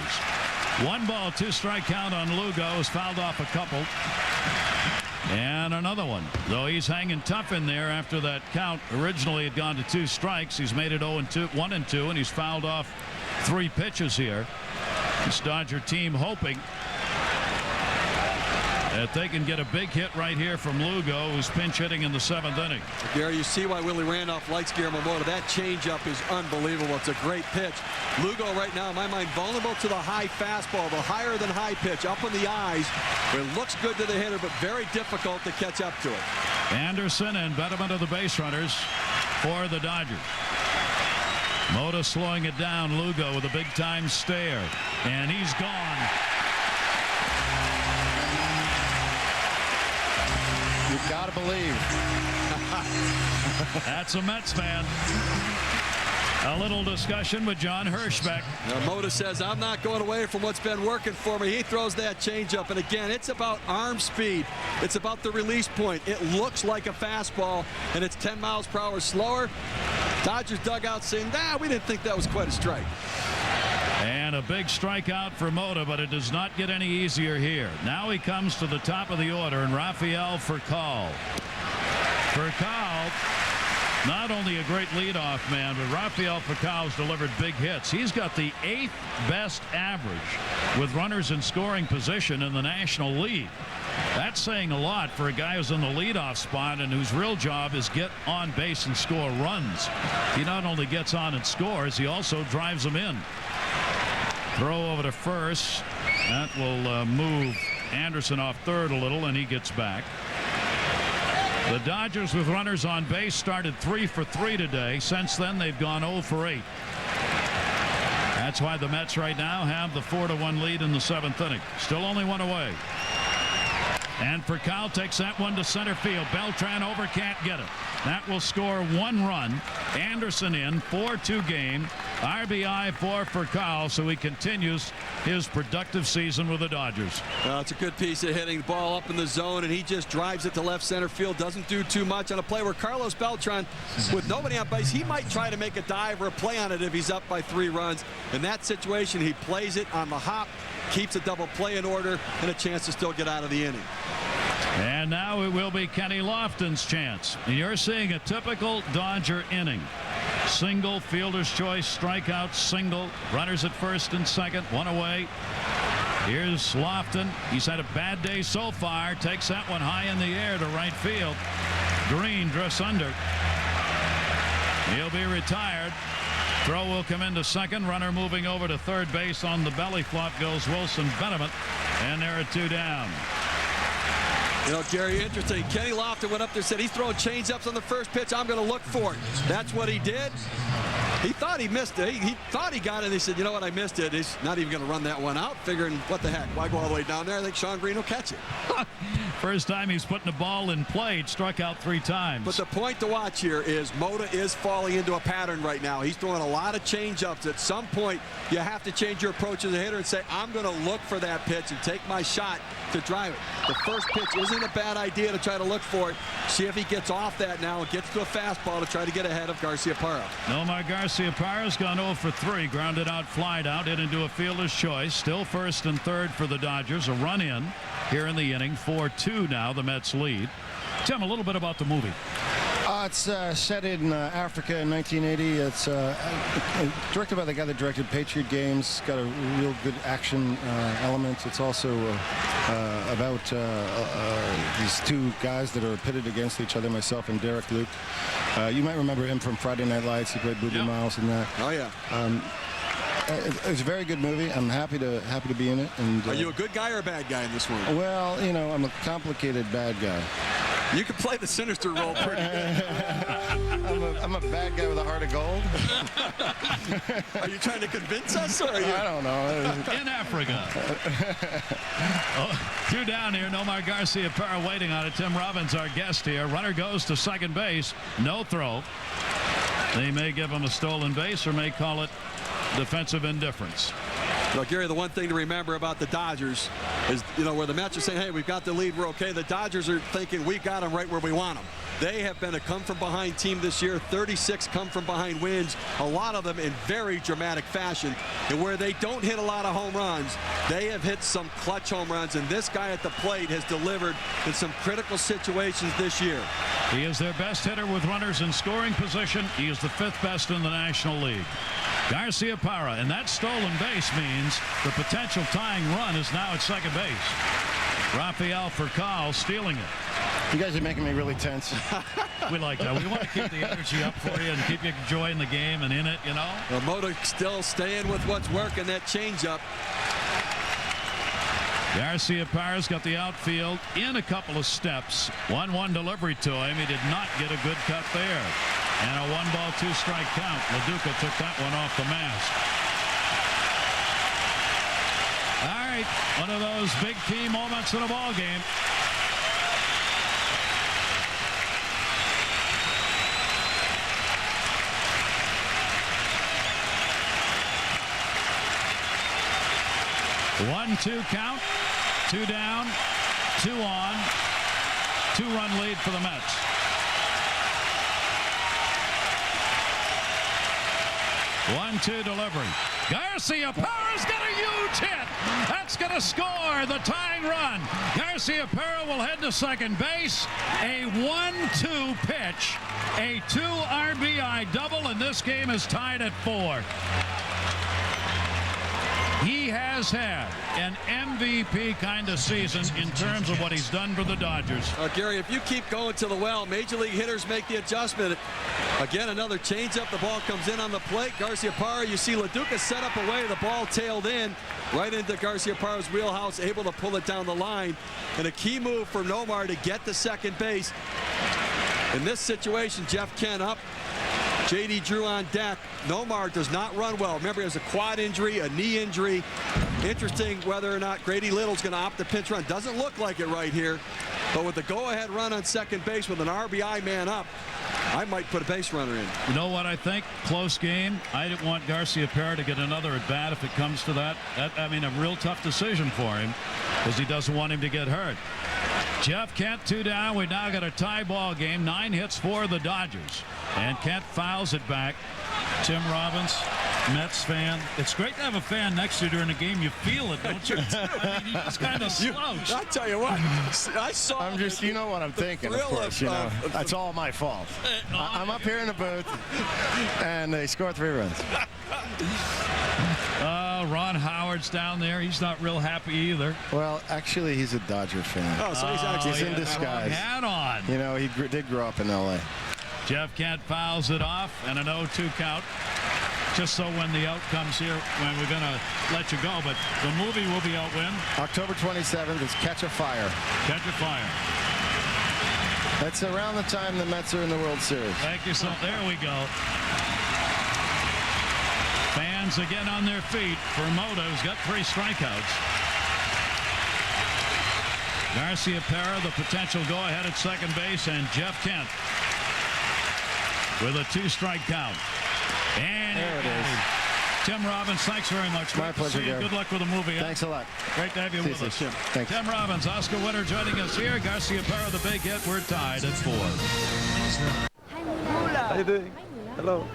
1 ball, 2 strike count on Lugo. Has fouled off a couple. And another one. Though he's hanging tough in there after that count. Originally had gone to 2 strikes. He's made it 1-2, and he's fouled off 3 pitches here. This Dodger team hoping If they can get a big hit right here from Lugo, who's pinch hitting in the 7th inning. Gary, you see why Willie Randolph likes Guillermo Mota. That changeup is unbelievable. It's a great pitch. Lugo right now, in my mind, vulnerable to the high fastball, the higher than high pitch, up in the eyes. It looks good to the hitter, but very difficult to catch up to it. Anderson and betterment of the base runners for the Dodgers. Mota slowing it down. Lugo with a big-time stare, and he's gone. You've got to believe. That's a Mets fan. A little discussion with John Hirschbeck. Mota says, I'm not going away from what's been working for me. He throws that changeup, and again, it's about arm speed. It's about the release point. It looks like a fastball, and it's 10 miles per hour slower. Dodgers dugout saying, we didn't think that was quite a strike. And a big strikeout for Mota, but it does not get any easier here. Now he comes to the top of the order, and Rafael Furcal. Furcal, not only a great leadoff man, but Rafael Furcal's delivered big hits. He's got the 8th best average with runners in scoring position in the National League. That's saying a lot for a guy who's in the leadoff spot and whose real job is get on base and score runs. He not only gets on and scores, he also drives them in. Throw over to first. That will move Anderson off third a little, and he gets back. The Dodgers with runners on base started 3 for 3 today. Since then, they've gone 0 for 8. That's why the Mets right now have the 4-1 lead in the 7th inning. Still only one away. And Furcal takes that one to center field. Beltran over, can't get it. That will score 1 run. Anderson in, 4-2 game. RBI for Furcal, so he continues his productive season with the Dodgers. Well, it's a good piece of hitting. Ball up in the zone, and he just drives it to left center field. Doesn't do too much on a play where Carlos Beltran, with nobody on base, he might try to make a dive or a play on it if he's up by 3 runs. In that situation, he plays it on the hop, keeps a double play in order, and a chance to still get out of the inning. And now it will be Kenny Lofton's chance. You're seeing a typical Dodger inning. Single, fielder's choice, strikeout, single, runners at first and second, 1 away. Here's Lofton. He's had a bad day so far. Takes that one high in the air to right field. Green drifts under. He'll be retired. Throw will come into second. Runner moving over to third base. On the belly flop goes Wilson Benjamin. And there are 2 down. You know, Gary, interesting. Kenny Lofton went up there and said he's throwing changeups on the first pitch. I'm going to look for it. That's what he did. He thought he missed it. He thought he got it. He said, you know what, I missed it. He's not even going to run that one out, figuring, what the heck, why go all the way down there? I think Sean Green will catch it. First time he's putting the ball in play. Struck out 3 times. But the point to watch here is Mota is falling into a pattern right now. He's throwing a lot of changeups. At some point, you have to change your approach as a hitter and say, I'm going to look for that pitch and take my shot to drive it. The first pitch isn't a bad idea to try to look for it. See if he gets off that now and gets to a fastball to try to get ahead of Garciaparra. Nomar Garciaparra's gone 0 for 3. Grounded out, flied out, hit into a fielder's choice. Still first and third for the Dodgers. A run in here in the inning. 4-2 now, the Mets lead. Tim, a little bit about the movie. It's set in Africa in 1980. It's directed by the guy that directed Patriot Games. It's got a real good action element. It's also about these 2 guys that are pitted against each other, myself and Derek Luke. You might remember him from Friday Night Lights. He played Booby Miles in that. Oh, yeah. It's a very good movie. I'm happy to be in it. And are you a good guy or a bad guy in this one? Well, you know, I'm a complicated bad guy. You can play the sinister role pretty good. I'm a bad guy with a heart of gold. Are you trying to convince us, or are you? I don't know. In Africa. 2 down here. Nomar Garciaparra waiting on it. Tim Robbins, our guest here. Runner goes to second base. No throw. They may give him a stolen base or may call it defensive indifference. Well, Gary, the one thing to remember about the Dodgers is, you know, where the Mets are saying, hey, we've got the lead, we're okay. The Dodgers are thinking we got them right where we want them. They have been a come-from-behind team this year. 36 come-from-behind wins, a lot of them in very dramatic fashion. And where they don't hit a lot of home runs, they have hit some clutch home runs. And this guy at the plate has delivered in some critical situations this year. He is their best hitter with runners in scoring position. He is the 5th best in the National League. Garciaparra, and that stolen base means the potential tying run is now at second base. Rafael Furcal stealing it. You guys are making me really tense. We like that. We want to keep the energy up for you and keep you enjoying the game and in it, you know. Well, Moto still staying with what's working, that changeup. Garcia Parra's got the outfield in a couple of steps. 1-1 delivery to him. He did not get a good cut there. And a 1-ball, 2-strike count. LoDuca took that one off the mask. All right, one of those big key moments in a ball game. One-two count, 2 down, 2 on, 2-run lead for the Mets. One-two delivery. Garcia Parra's got a huge hit. That's going to score the tying run. Garcia Parra will head to second base. A 1-2 pitch, a 2 RBI double, and this game is tied at 4. He has had an MVP kind of season in terms of what he's done for the Dodgers. Gary, if you keep going to the well, major league hitters make the adjustment. Again, another changeup. The ball comes in on the plate. Garcia Parra, you see LoDuca set up away. The ball tailed in right into Garcia Parra's wheelhouse, able to pull it down the line. And a key move for Nomar to get to second base. In this situation, Jeff Kent up. J.D. Drew on deck. Nomar does not run well. Remember, he has a quad injury, a knee injury. Interesting whether or not Grady Little's going to opt the pinch run. Doesn't look like it right here. But with the go-ahead run on second base with an RBI man up, I might put a base runner in. You know what I think? Close game. I didn't want Garcia Parra to get another at-bat if it comes to that. I mean, a real tough decision for him because he doesn't want him to get hurt. Jeff Kent 2 down. We now got a tie ball game. 9 hits for the Dodgers. And Kent fouls it back. Tim Robbins, Mets fan. It's great to have a fan next to you during the game. You feel it, don't you? I mean, you just kind of slouch. I tell you what, I saw. I'm just, you know what I'm thinking, of course. You know, that's all my fault. I'm up here in the booth, and they score 3 runs. Ron Howard's down there. He's not real happy either. Well, actually, he's a Dodger fan. Oh, so he's in disguise. Hat on. You know, he did grow up in L.A. Jeff Kent fouls it off, and an 0-2 count. Just so when the out comes here, when we're going to let you go. But the movie will be out when? October 27th is Catch a Fire. Catch a Fire. That's around the time the Mets are in the World Series. Thank you so much. There we go. Fans again on their feet for Moto, who's got 3 strikeouts. Garcia Parra, the potential go-ahead at second base, and Jeff Kent with a 2-strike count. And there it is. Tim Robbins, thanks very much. My pleasure, Gary. Good luck with the movie. Thanks a lot. Great to have you with us. Thanks. Tim Robbins, Oscar winner, joining us here. Garcia Parra, the big hit. We're tied at 4. How you doing? Hello.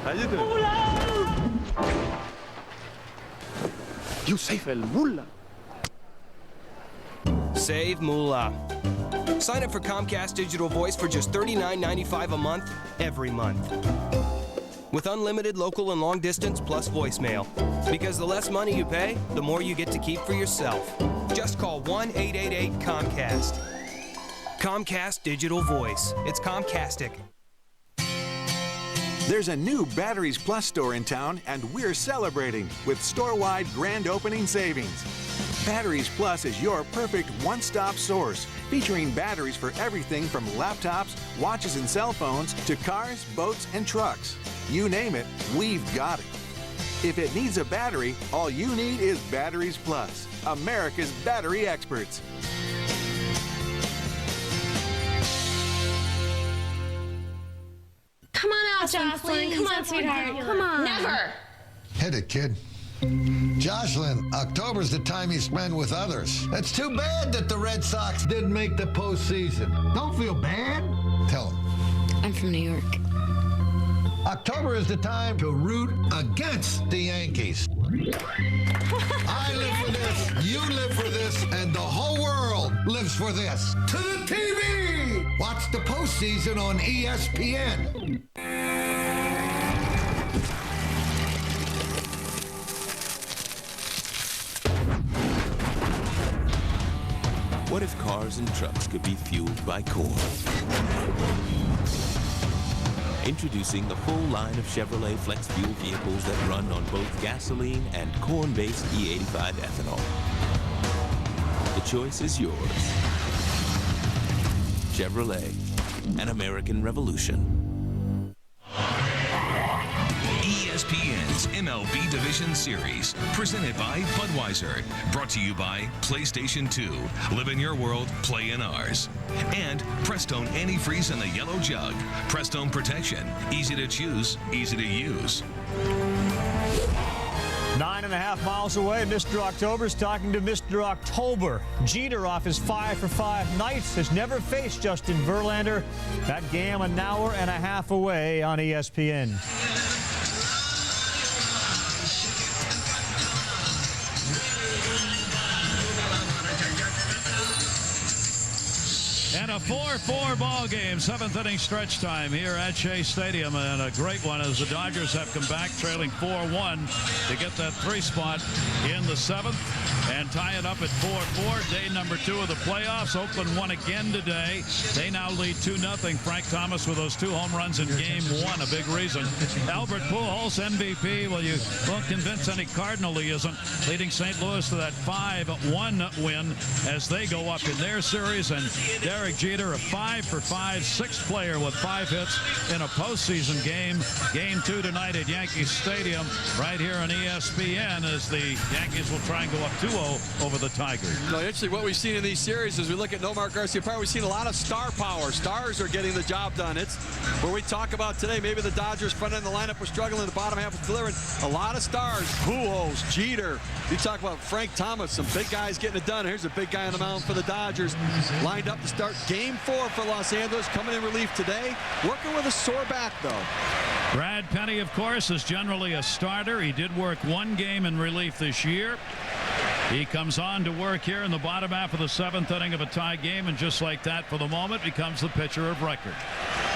How you doing? You save el moolah. Save moolah. Sign up for Comcast Digital Voice for just $39.95 a month, every month. With unlimited local and long distance plus voicemail. Because the less money you pay, the more you get to keep for yourself. Just call 1-888-COMCAST. Comcast Digital Voice. It's Comcastic. There's a new Batteries Plus store in town, and we're celebrating with store-wide grand opening savings. Batteries Plus is your perfect one-stop source, featuring batteries for everything from laptops, watches and cell phones, to cars, boats, and trucks. You name it, we've got it. If it needs a battery, all you need is Batteries Plus, America's battery experts. Come on, Jocelyn. Come on, sweetheart. Come on. Never. Hit it, kid. Jocelyn, October's the time you spend with others. It's too bad that the Red Sox didn't make the postseason. Don't feel bad. Tell them. I'm from New York. October is the time to root against the Yankees. I live for this, you live for this, and the whole world lives for this. To the TV! Watch the postseason on ESPN. What if cars and trucks could be fueled by corn? Introducing the full line of Chevrolet Flex Fuel vehicles that run on both gasoline and corn-based E85 ethanol. The choice is yours. Chevrolet, an American revolution. ESPN's MLB Division Series, presented by Budweiser, brought to you by PlayStation 2. Live in your world, play in ours. And Prestone Antifreeze in the yellow jug. Prestone Protection, easy to choose, easy to use. 9.5 miles away, Mr. October's talking to Mr. October. Jeter off his 5 for 5 nights has never faced Justin Verlander. That game an hour and a half away on ESPN. And a 4-4 ball game, 7th inning stretch time here at Shea Stadium, and a great one as the Dodgers have come back trailing 4-1 to get that 3 spot in the 7th and tie it up at 4-4. Day number 2 of the playoffs. Oakland won again today. They now lead 2-0. Frank Thomas with those 2 home runs in game 1, a big reason. Albert Pujols, MVP. Well, you won't convince any Cardinal he isn't, leading St. Louis to that 5-1 win as they go up in their series. And Derek Jeter, a 5 for 5, 6th player with 5 hits in a postseason game. Game 2 tonight at Yankee Stadium, right here on ESPN, as the Yankees will try and go up 2-0 over the Tigers. You know, actually, what we've seen in these series as we look at Nomar Garciaparra, we've seen a lot of star power. Stars are getting the job done. It's where we talk about today. Maybe the Dodgers front end of the lineup was struggling. The bottom half was delivering. A lot of stars. Pujols, Jeter. You talk about Frank Thomas, some big guys getting it done. Here's a big guy on the mound for the Dodgers, lined up to start game 4 for Los Angeles, coming in relief today, working with a sore back, though. Brad Penny, of course, is generally a starter. He did work 1 game in relief this year. He comes on to work here in the bottom half of the 7th inning of a tie game, and just like that, for the moment, becomes the pitcher of record.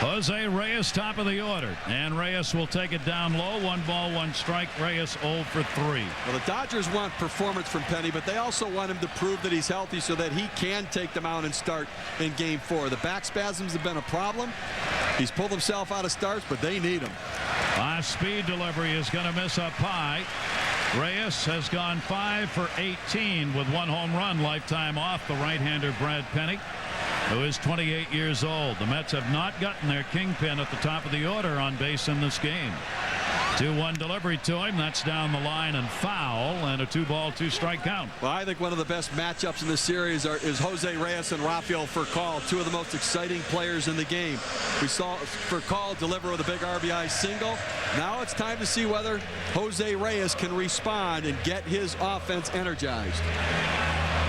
Jose Reyes, top of the order, and Reyes will take it down low. 1 ball, 1 strike. Reyes 0 for 3. Well, the Dodgers want performance from Penny, but they also want him to prove that he's healthy so that he can take them out and start in game 4. The back spasms have been a problem. He's pulled himself out of starts, but they need him. Last speed delivery is going to miss up high. Reyes has gone 5 for 18 with 1 home run lifetime off the right-hander Brad Penny, who is 28 years old. The Mets have not gotten their kingpin at the top of the order on base in this game. 2-1 delivery to him. That's down the line and foul, and a 2-ball, 2-strike count. Well, I think one of the best matchups in this series is Jose Reyes and Rafael Furcal, 2 of the most exciting players in the game. We saw Furcal deliver with a big RBI single. Now it's time to see whether Jose Reyes can respond and get his offense energized.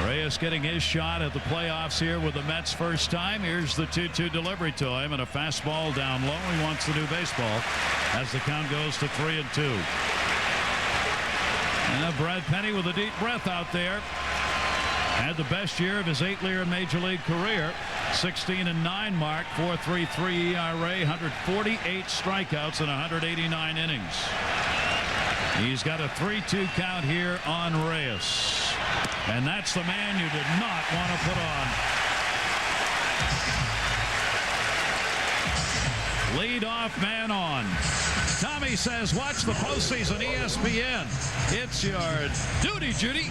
Reyes getting his shot at the playoffs here with the Mets first time. Here's the 2-2 delivery to him, and a fastball down low. He wants the new baseball as the count goes to 3-2. And Brad Penny with a deep breath out there. Had the best year of his 8-year Major League career. 16-9 mark, 4.33 ERA, 148 strikeouts in 189 innings. He's got a 3-2 count here on Reyes. And that's the man you did not want to put on. Lead-off man on. Tommy says, watch the postseason, ESPN. It's your duty, Judy.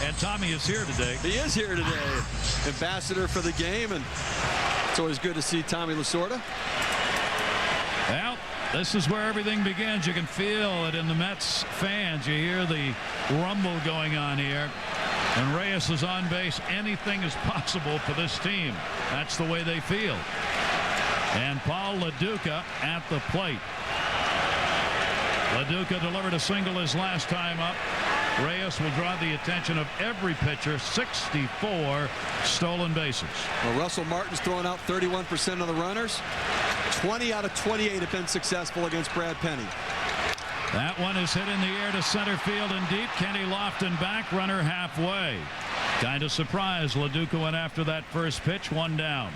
And Tommy is here today. He is here today. Ambassador for the game, and it's always good to see Tommy Lasorda. Well, this is where everything begins. You can feel it in the Mets fans. You hear the rumble going on here. When Reyes is on base, anything is possible for this team. That's the way they feel. And Paul LoDuca at the plate. LoDuca delivered a single his last time up. Reyes will draw the attention of every pitcher. 64 stolen bases. Well, Russell Martin's throwing out 31% of the runners. 20 out of 28 have been successful against Brad Penny. That one is hit in the air to center field and deep. Kenny Lofton back, runner halfway. Kind of surprised LoDuca went after that first pitch, 1 down.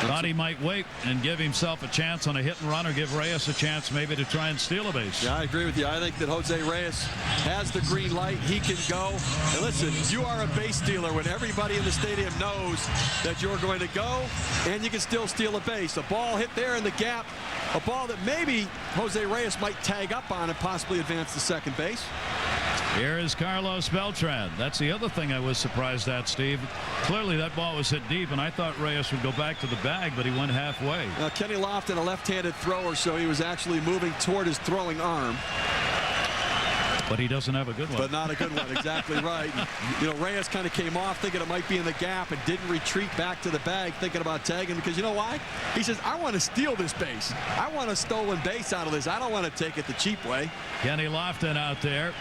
Thought he might wait and give himself a chance on a hit and run, or give Reyes a chance maybe to try and steal a base. Yeah, I agree with you. I think that Jose Reyes has the green light. He can go. And listen, you are a base stealer when everybody in the stadium knows that you're going to go and you can still steal a base. A ball hit there in the gap, a ball that maybe Jose Reyes might tag up on and possibly advance to second base. Here is Carlos Beltran. That's the other thing I was surprised at, Steve. Clearly that ball was hit deep, and I thought Reyes would go back to the bag, but he went halfway. Now, Kenny Lofton, a left-handed thrower, so he was actually moving toward his throwing arm. But he doesn't have a good one. But not a good one, exactly right. And, Reyes kind of came off thinking it might be in the gap and didn't retreat back to the bag thinking about tagging, because you know why? He says, I want to steal this base. I want a stolen base out of this. I don't want to take it the cheap way. Kenny Lofton out there.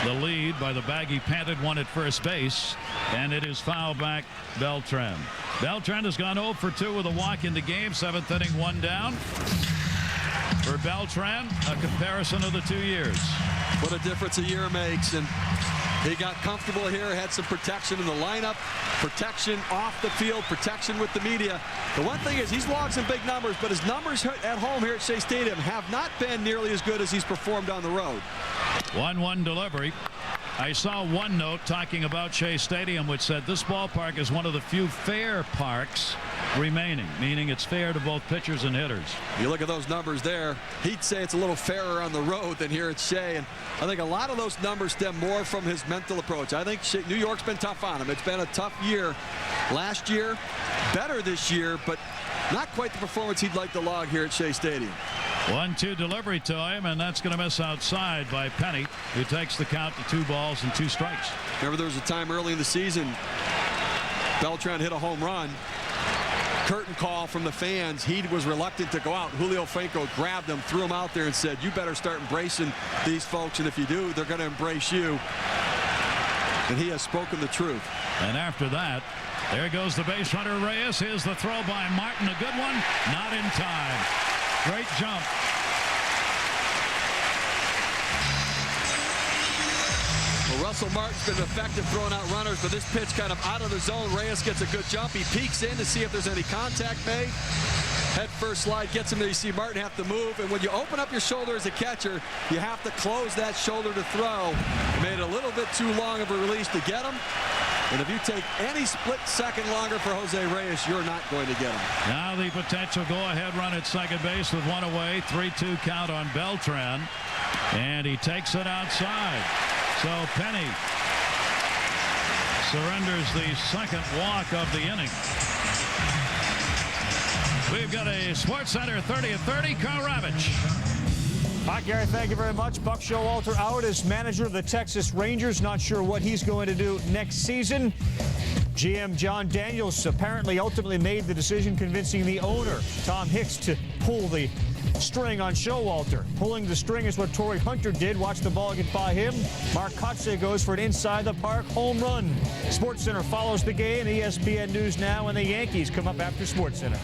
The lead by the baggy panted one at first base, and it is foul back Beltran. Beltran has gone 0 for 2 with a walk in the game. 7th inning, 1 down. For Beltran, a comparison of the 2 years. What a difference a year makes. And he got comfortable here, had some protection in the lineup, protection off the field, protection with the media. The one thing is he's logged some big numbers, but his numbers at home here at Shea Stadium have not been nearly as good as he's performed on the road. 1-1 delivery. I saw one note talking about Shea Stadium which said this ballpark is one of the few fair parks remaining, meaning it's fair to both pitchers and hitters. You look at those numbers there, he'd say it's a little fairer on the road than here at Shea, and I think a lot of those numbers stem more from his mental approach. I think New York's been tough on him. It's been a tough year last year, better this year, but not quite the performance he'd like to log here at Shea Stadium. 1-2 delivery to him, and that's going to miss outside by Penny, who takes the count to 2 balls and 2 strikes. Remember, there was a time early in the season Beltran hit a home run. Curtain call from the fans. He was reluctant to go out. Julio Franco grabbed him, threw him out there, and said, you better start embracing these folks, and if you do, they're going to embrace you. And he has spoken the truth. And after that, there goes the base runner Reyes. Here's the throw by Martin. A good one. Not in time. Great jump. Well, Russell Martin's been effective throwing out runners, but this pitch kind of out of the zone. Reyes gets a good jump. He peeks in to see if there's any contact made. Head first slide gets him there. You see Martin have to move, and when you open up your shoulder as a catcher, you have to close that shoulder to throw. Made it a little bit too long of a release to get him. And if you take any split second longer for Jose Reyes, you're not going to get him. Now the potential go-ahead run at second base with 1 away. 3-2 count on Beltran. And he takes it outside. So Penny surrenders the second walk of the inning. We've got a Sports Center 30 at 30. Carl Ravitch. Hi, Gary. Thank you very much. Buck Showalter out as manager of the Texas Rangers. Not sure what he's going to do next season. GM John Daniels apparently ultimately made the decision, convincing the owner, Tom Hicks, to pull the string on Showalter. Pulling the string is what Torrey Hunter did. Watch the ball get by him. Mark Kotsay goes for an inside-the-park home run. SportsCenter follows the game. ESPN News Now, and the Yankees come up after SportsCenter.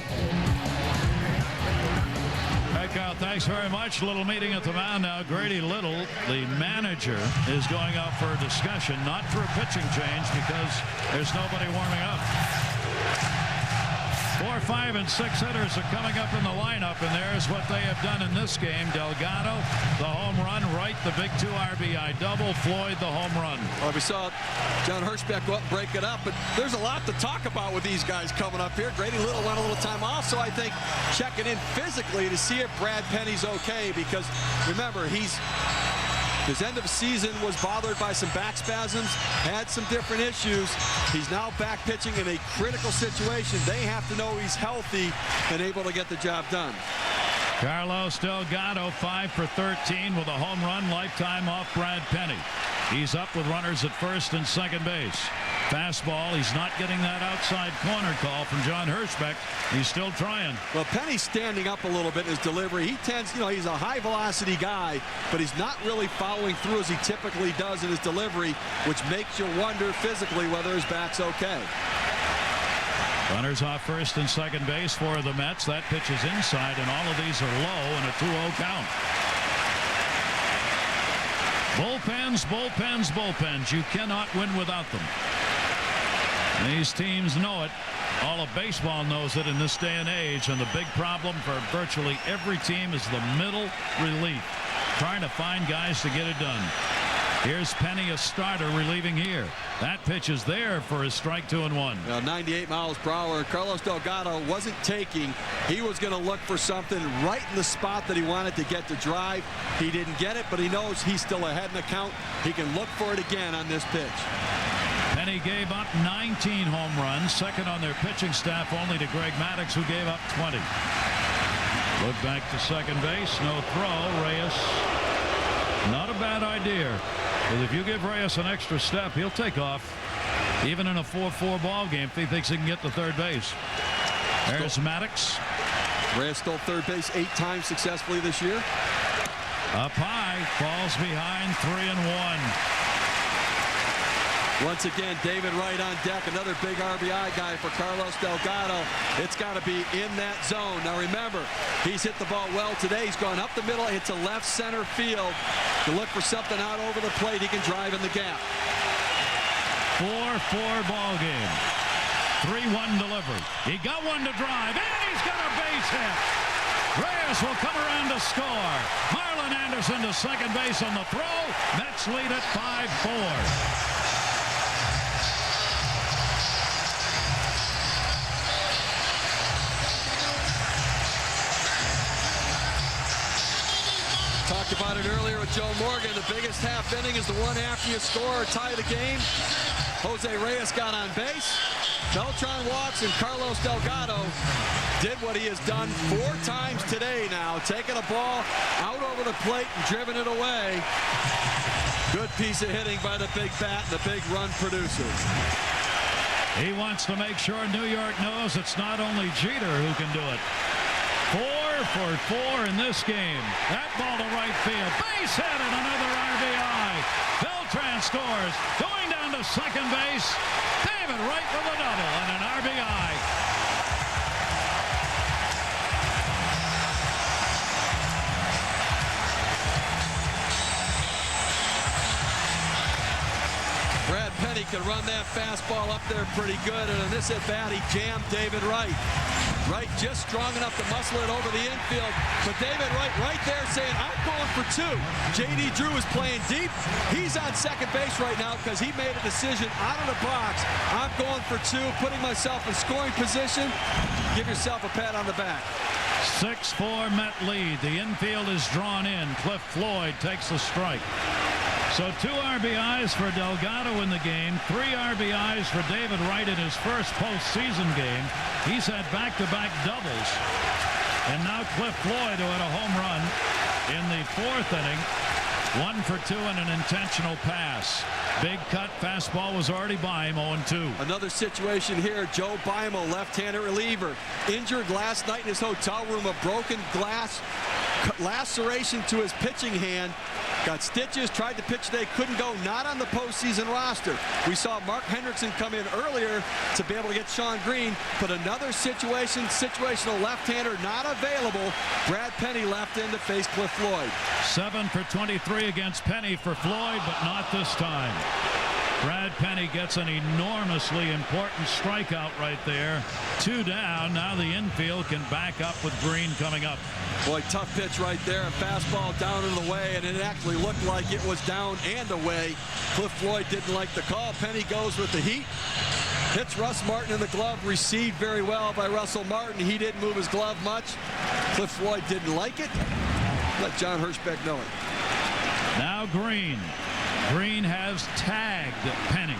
Carl, thanks very much. A little meeting at the mound now. Grady Little, the manager, is going out for a discussion, not for a pitching change, because there's nobody warming up. 4, 5, and 6 hitters are coming up in the lineup, and there's what they have done in this game. Delgado, the home run. Wright, the big 2 RBI double. Floyd, the home run. Well, we saw John Hirschbeck go up and break it up, but there's a lot to talk about with these guys coming up here. Grady Little won a little time. Also, I think checking in physically to see if Brad Penny's okay, because remember, his end of season was bothered by some back spasms, had some different issues. He's now back pitching in a critical situation. They have to know he's healthy and able to get the job done. Carlos Delgado, 5 for 13 with a home run, lifetime off Brad Penny. He's up with runners at first and second base. Fastball, he's not getting that outside corner call from John Hirschbeck. He's still trying. Well, Penny's standing up a little bit in his delivery. He tends, he's a high velocity guy, but he's not really following through as he typically does in his delivery, which makes you wonder physically whether his back's okay. Runners off first and second base for the Mets. That pitch is inside, and all of these are low in a 2-0 count. Bullpens, bullpens, bullpens. You cannot win without them. These teams know it. All of baseball knows it in this day and age, and the big problem for virtually every team is the middle relief, trying to find guys to get it done. Here's Penny, a starter, relieving here. That pitch is there for his strike 2-1. 98 miles per hour. Carlos Delgado wasn't taking. He was going to look for something right in the spot that he wanted to get to drive. He didn't get it, but he knows he's still ahead in the count. He can look for it again on this pitch. Penny gave up 19 home runs, second on their pitching staff only to Greg Maddux, who gave up 20. Look back to second base, no throw. Reyes, not a bad idea. Because if you give Reyes an extra step, he'll take off, even in a 4-4 ball game, if he thinks he can get to third base. There's Maddux. Reyes stole third base 8 times successfully this year. Up high, falls behind, 3-1. Once again, David Wright on deck, another big RBI guy for Carlos Delgado. It's got to be in that zone. Now remember, he's hit the ball well today. He's gone up the middle. It's a left center field. To look for something out over the plate, he can drive in the gap. 4-4 ball game. 3-1 delivery. He got one to drive, and he's got a base hit. Reyes will come around to score. Marlon Anderson to second base on the throw. Mets lead at 5-4. Talked about it earlier with Joe Morgan. The biggest half inning is the one after you score or tie the game. Jose Reyes got on base. Beltran walks, and Carlos Delgado did what he has done 4 times today now, taking a ball out over the plate and driven it away. Good piece of hitting by the big bat and the big run producer. He wants to make sure New York knows it's not only Jeter who can do it. 4 for 4 in this game. That ball to right field. Base hit and another RBI. Beltran scores. Going down to second base. David Wright with a double and an RBI. Brad Penny can run that fastball up there pretty good, and in this at-bat, he jammed David Wright. Wright just strong enough to muscle it over the infield, but David Wright right there saying, I'm going for 2. J.D. Drew is playing deep. He's on second base right now because he made a decision out of the box. I'm going for 2, putting myself in scoring position. Give yourself a pat on the back. 6-4 Met lead. The infield is drawn in. Cliff Floyd takes the strike. So 2 RBIs for Delgado in the game, 3 RBIs for David Wright in his first postseason game. He's had back-to-back doubles. And now Cliff Floyd, who had a home run in the 4th inning. 1 for 2 and an intentional pass. Big cut fastball was already by him, 0-2. Another situation here. Joe Bimo, left-handed reliever, injured last night in his hotel room. A broken glass laceration to his pitching hand. Got stitches, tried to pitch today, couldn't go, not on the postseason roster. We saw Mark Hendrickson come in earlier to be able to get Sean Green, but another situational left-hander not available. Brad Penny left in to face Cliff Floyd. 7 for 23 against Penny for Floyd, but not this time. Brad Penny gets an enormously important strikeout right there. 2 down. Now the infield can back up with Green coming up. Boy, tough pitch right there. A fastball down and away, and it actually looked like it was down and away. Cliff Floyd didn't like the call. Penny goes with the heat. Hits Russ Martin in the glove. Received very well by Russell Martin. He didn't move his glove much. Cliff Floyd didn't like it. Let John Hirschbeck know it. Now Green. Green has tagged Penny.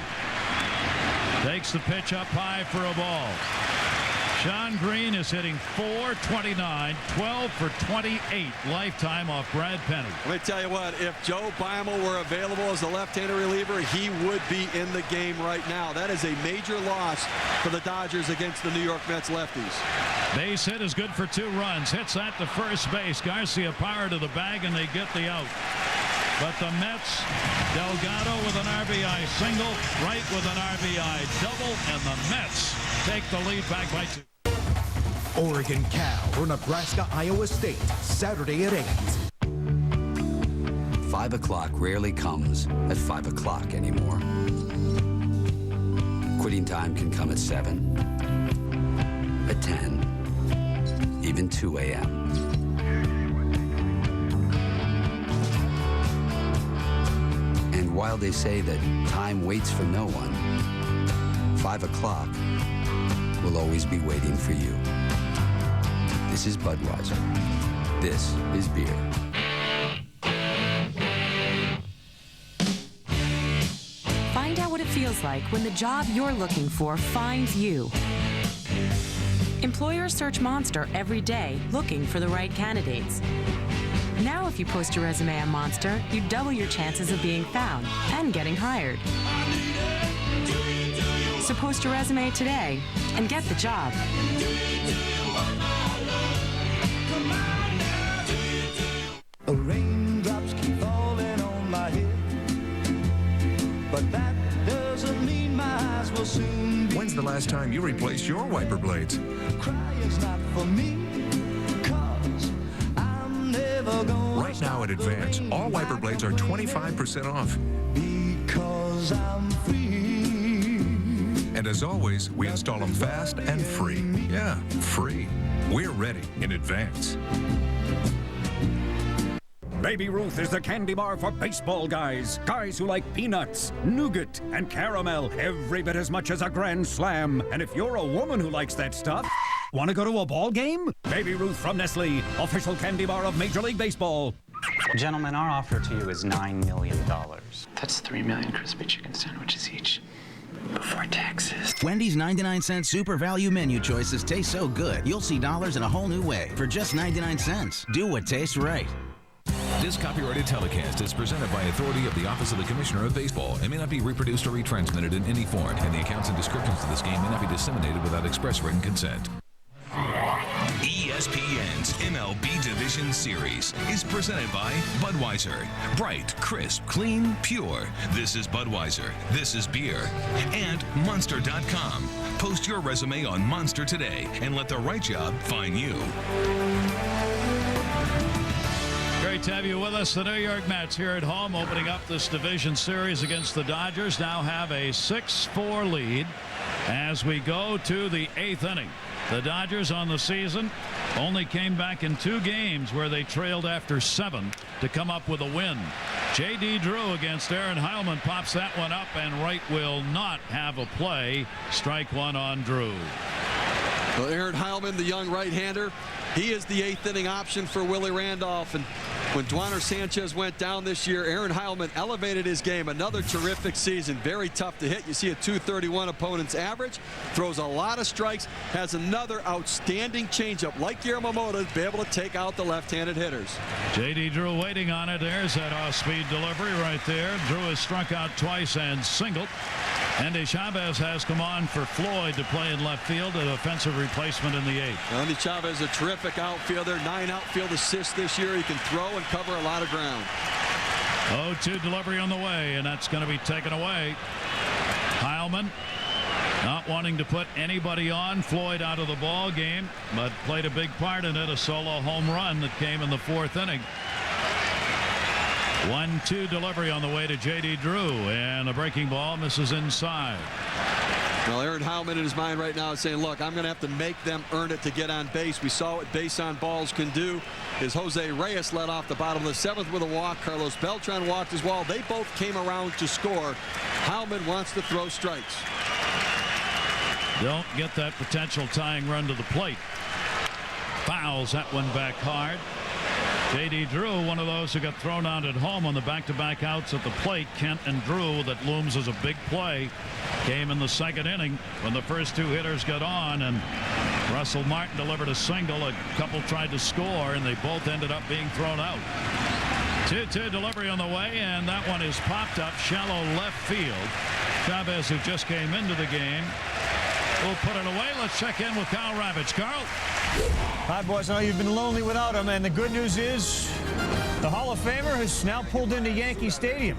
Takes the pitch up high for a ball. Sean Green is hitting .429, 12 for 28 lifetime off Brad Penny. Let me tell you what, if Joe Bimo were available as a left-handed reliever, he would be in the game right now. That is a major loss for the Dodgers against the New York Mets lefties. Base hit is good for 2 runs. Hits that to first base. Garcia Power to the bag, and they get the out. But the Mets, Delgado with an RBI single, Wright with an RBI double, and the Mets take the lead back by 2. Oregon Cal or Nebraska Iowa State, Saturday at 8. 5 o'clock rarely comes at 5 o'clock anymore. Quitting time can come at 7. at 10, even 2 a.m. And while they say that time waits for no one, 5 o'clock will always be waiting for you. This is Budweiser. This is beer. Find out what it feels like when the job you're looking for finds you. Employers search Monster every day looking for the right candidates. Now if you post your resume on Monster, you double your chances of being found and getting hired. So post your resume today and get the job. Raindrops keep falling on my head, but that doesn't mean my eyes will soon be. When's the last time you replaced your wiper blades? Crying's not for me, 'cause I'm never gonna. Right now at Advance, all wiper blades are 25% off. Because I'm free. And as always, we install them fast and free. Yeah, free. We're ready in Advance. Baby Ruth is the candy bar for baseball guys. Guys who like peanuts, nougat, and caramel every bit as much as a Grand Slam. And if you're a woman who likes that stuff, want to go to a ball game? Baby Ruth from Nestle, official candy bar of Major League Baseball. Gentlemen, our offer to you is $9 million. That's 3 million crispy chicken sandwiches each. Before taxes. Wendy's 99-cent super value menu choices taste so good, you'll see dollars in a whole new way. For just 99 cents, do what tastes right. This copyrighted telecast is presented by authority of the Office of the Commissioner of Baseball and may not be reproduced or retransmitted in any form, and the accounts and descriptions of this game may not be disseminated without express written consent. ESPN's MLB Division Series is presented by Budweiser. Bright, crisp, clean, pure. This is Budweiser. This is beer. And Monster.com. Post your resume on Monster today and let the right job find you. Great to have you with us. The New York Mets here at home opening up this division series against the Dodgers. Now have a 6-4 lead as we go to the 8th inning. The Dodgers on the season only came back in 2 games where they trailed after 7 to come up with a win. J.D. Drew against Aaron Heilman pops that one up, and Wright will not have a play. Strike one on Drew. Well, Aaron Heilman, the young right-hander, he is the 8th inning option for Willie Randolph. And when Duaner Sanchez went down this year, Aaron Heilman elevated his game. Another terrific season. Very tough to hit. You see a .231 opponent's average. Throws a lot of strikes. Has another outstanding changeup like Yamamoto to be able to take out the left-handed hitters. J.D. Drew waiting on it. There's that off-speed delivery right there. Drew has struck out twice and singled. Andy Chavez has come on for Floyd to play in left field, an offensive replacement in the 8th. Andy Chavez, a terrific outfielder, 9 outfield assists this year. He can throw and cover a lot of ground. 0-2 delivery on the way, and that's going to be taken away. Heilman not wanting to put anybody on Floyd out of the ball game, but played a big part in it, a solo home run that came in the 4th inning. 1-2 delivery on the way to J.D. Drew, and a breaking ball misses inside. Well, Aaron Heilman in his mind right now is saying, look, I'm going to have to make them earn it to get on base. We saw what base on balls can do. As Jose Reyes led off the bottom of the 7th with a walk. Carlos Beltran walked as well. They both came around to score. Heilman wants to throw strikes. Don't get that potential tying run to the plate. Fouls that one back hard. J.D. Drew, one of those who got thrown out at home on the back-to-back outs at the plate. Kent and Drew, that looms as a big play, came in the 2nd inning when the first 2 hitters got on, and Russell Martin delivered a single. A couple tried to score, and they both ended up being thrown out. 2-2 delivery on the way, and that one is popped up shallow left field. Chavez, who just came into the game, will put it away. Let's check in with Carl Ravitch. Carl? Hi, boys. I know you've been lonely without him, and the good news is the Hall of Famer has now pulled into Yankee Stadium.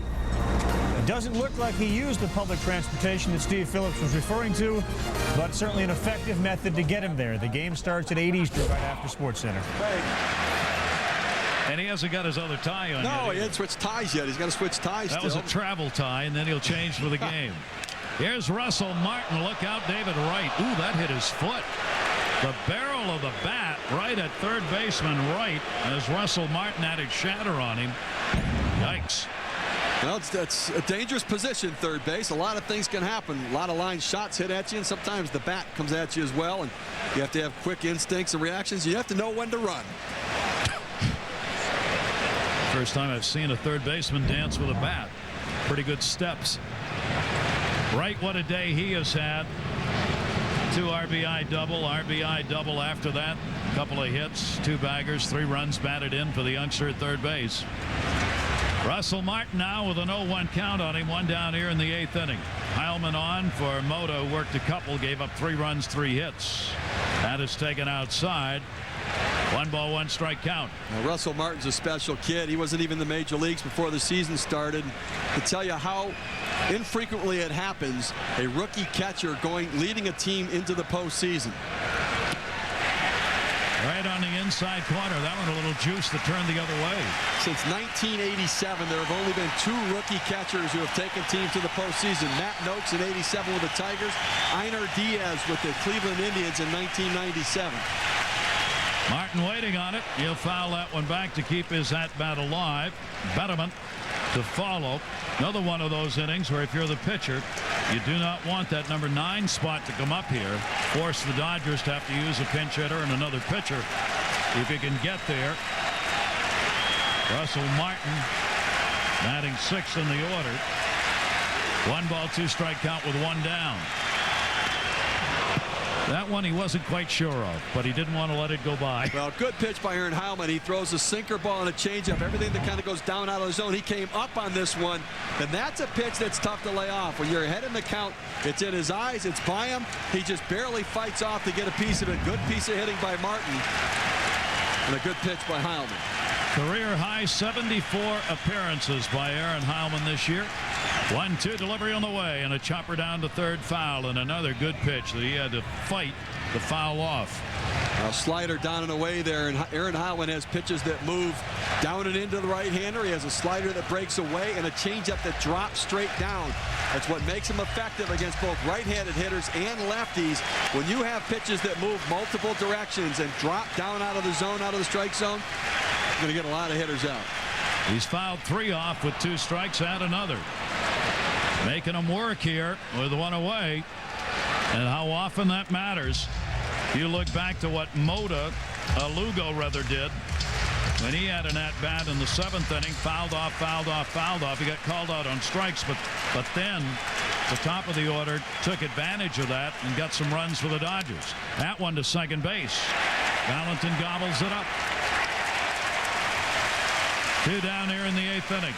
It doesn't look like he used the public transportation that Steve Phillips was referring to, but it's certainly an effective method to get him there. The game starts at 8 Eastern right after SportsCenter. And he hasn't got his other tie on yet. No, he hasn't switched ties yet. He's got to switch ties That was a travel tie, and then he'll change for the game. Here's Russell Martin. Look out, David Wright. Ooh, that hit his foot. The barrel of the bat right at third baseman Wright as Russell Martin added shatter on him. Yikes. Well, that's a dangerous position, third base. A lot of things can happen. A lot of line shots hit at you, and sometimes the bat comes at you as well. And you have to have quick instincts and reactions. You have to know when to run. First time I've seen a third baseman dance with a bat. Pretty good steps. Wright, what a day he has had. 2 RBI double after that. A couple of hits, 2 baggers, 3 runs batted in for the youngster at third base. Russell Martin now with an 0-1 count on him. 1 down here in the 8th inning. Heilman on for Moto, worked a couple, gave up 3 runs, 3 hits. That is taken outside. 1 ball, 1 strike count. Now, Russell Martin's a special kid. He wasn't even in the major leagues before the season started. To tell you how infrequently it happens, a rookie catcher leading a team into the postseason. Right on the inside corner. That one a little juice that turned the other way. Since 1987, there have only been 2 rookie catchers who have taken teams to the postseason. Matt Noakes in '87 with the Tigers. Einar Diaz with the Cleveland Indians in 1997. Martin waiting on it. He'll foul that one back to keep his at-bat alive. Betterment to follow. Another one of those innings where if you're the pitcher, you do not want that number 9 spot to come up here. Force the Dodgers to have to use a pinch hitter and another pitcher if you can get there. Russell Martin batting 6th in the order. 1 ball, 2 strike count with 1 down. That one he wasn't quite sure of, but he didn't want to let it go by. Well, good pitch by Aaron Heilman. He throws a sinker ball and a changeup, everything that kind of goes down out of the zone. He came up on this one, and that's a pitch that's tough to lay off. When you're ahead in the count, it's in his eyes, it's by him. He just barely fights off to get a piece of it. Good piece of hitting by Martin, and a good pitch by Heilman. Career high 74 appearances by Aaron Heilman this year. 1-2 delivery on the way, and a chopper down to third, foul, and another good pitch that he had to fight to foul off. A slider down and away there, and Aaron Heilman has pitches that move down and into the right-hander. He has a slider that breaks away and a changeup that drops straight down. That's what makes him effective against both right-handed hitters and lefties. When you have pitches that move multiple directions and drop down out of the zone, out of the strike zone, you're going to get a lot of hitters out. He's fouled 3 off with 2 strikes and another. Making him work here with 1 away. And how often that matters. You look back to what Lugo did when he had an at-bat in the 7th inning, fouled off. He got called out on strikes, but then the top of the order took advantage of that and got some runs for the Dodgers. That one to second base. Valentin gobbles it up. 2 down here in the 8th inning.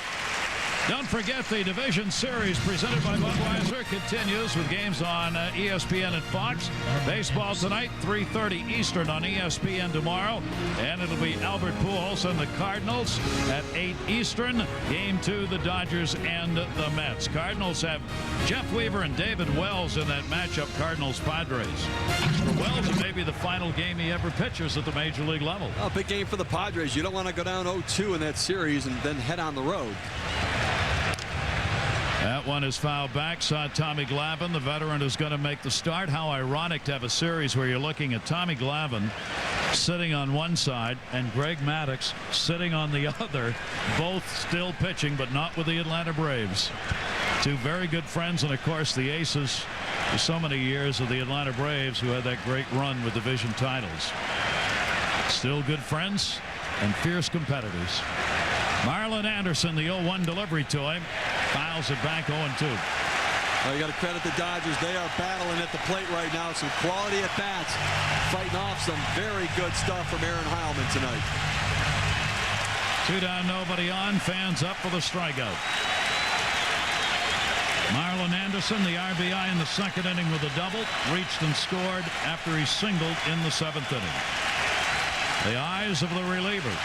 Don't forget the division series presented by Budweiser continues with games on ESPN and Fox. Baseball tonight, 3:30 Eastern on ESPN tomorrow. And it'll be Albert Pujols and the Cardinals at 8 Eastern. Game 2, the Dodgers and the Mets. Cardinals have Jeff Weaver and David Wells in that matchup, Cardinals-Padres. For Wells, it may be the final game he ever pitches at the major league level. Oh, big game for the Padres. You don't want to go down 0-2 in that series and then head on the road. That one is fouled back. Saw Tommy Glavine. The veteran is going to make the start. How ironic to have a series where you're looking at Tommy Glavine sitting on one side and Greg Maddux sitting on the other, both still pitching, but not with the Atlanta Braves. 2 very good friends, and of course the aces for so many years of the Atlanta Braves, who had that great run with division titles. Still good friends and fierce competitors. Marlon Anderson, the 0-1 delivery to him, fouls it back 0-2. Well, you got to credit the Dodgers. They are battling at the plate right now. Some quality at bats, fighting off some very good stuff from Aaron Heilman tonight. 2 down, nobody on. Fans up for the strikeout. Marlon Anderson, the RBI in the 2nd inning with a double, reached and scored after he singled in the 7th inning. The eyes of the reliever.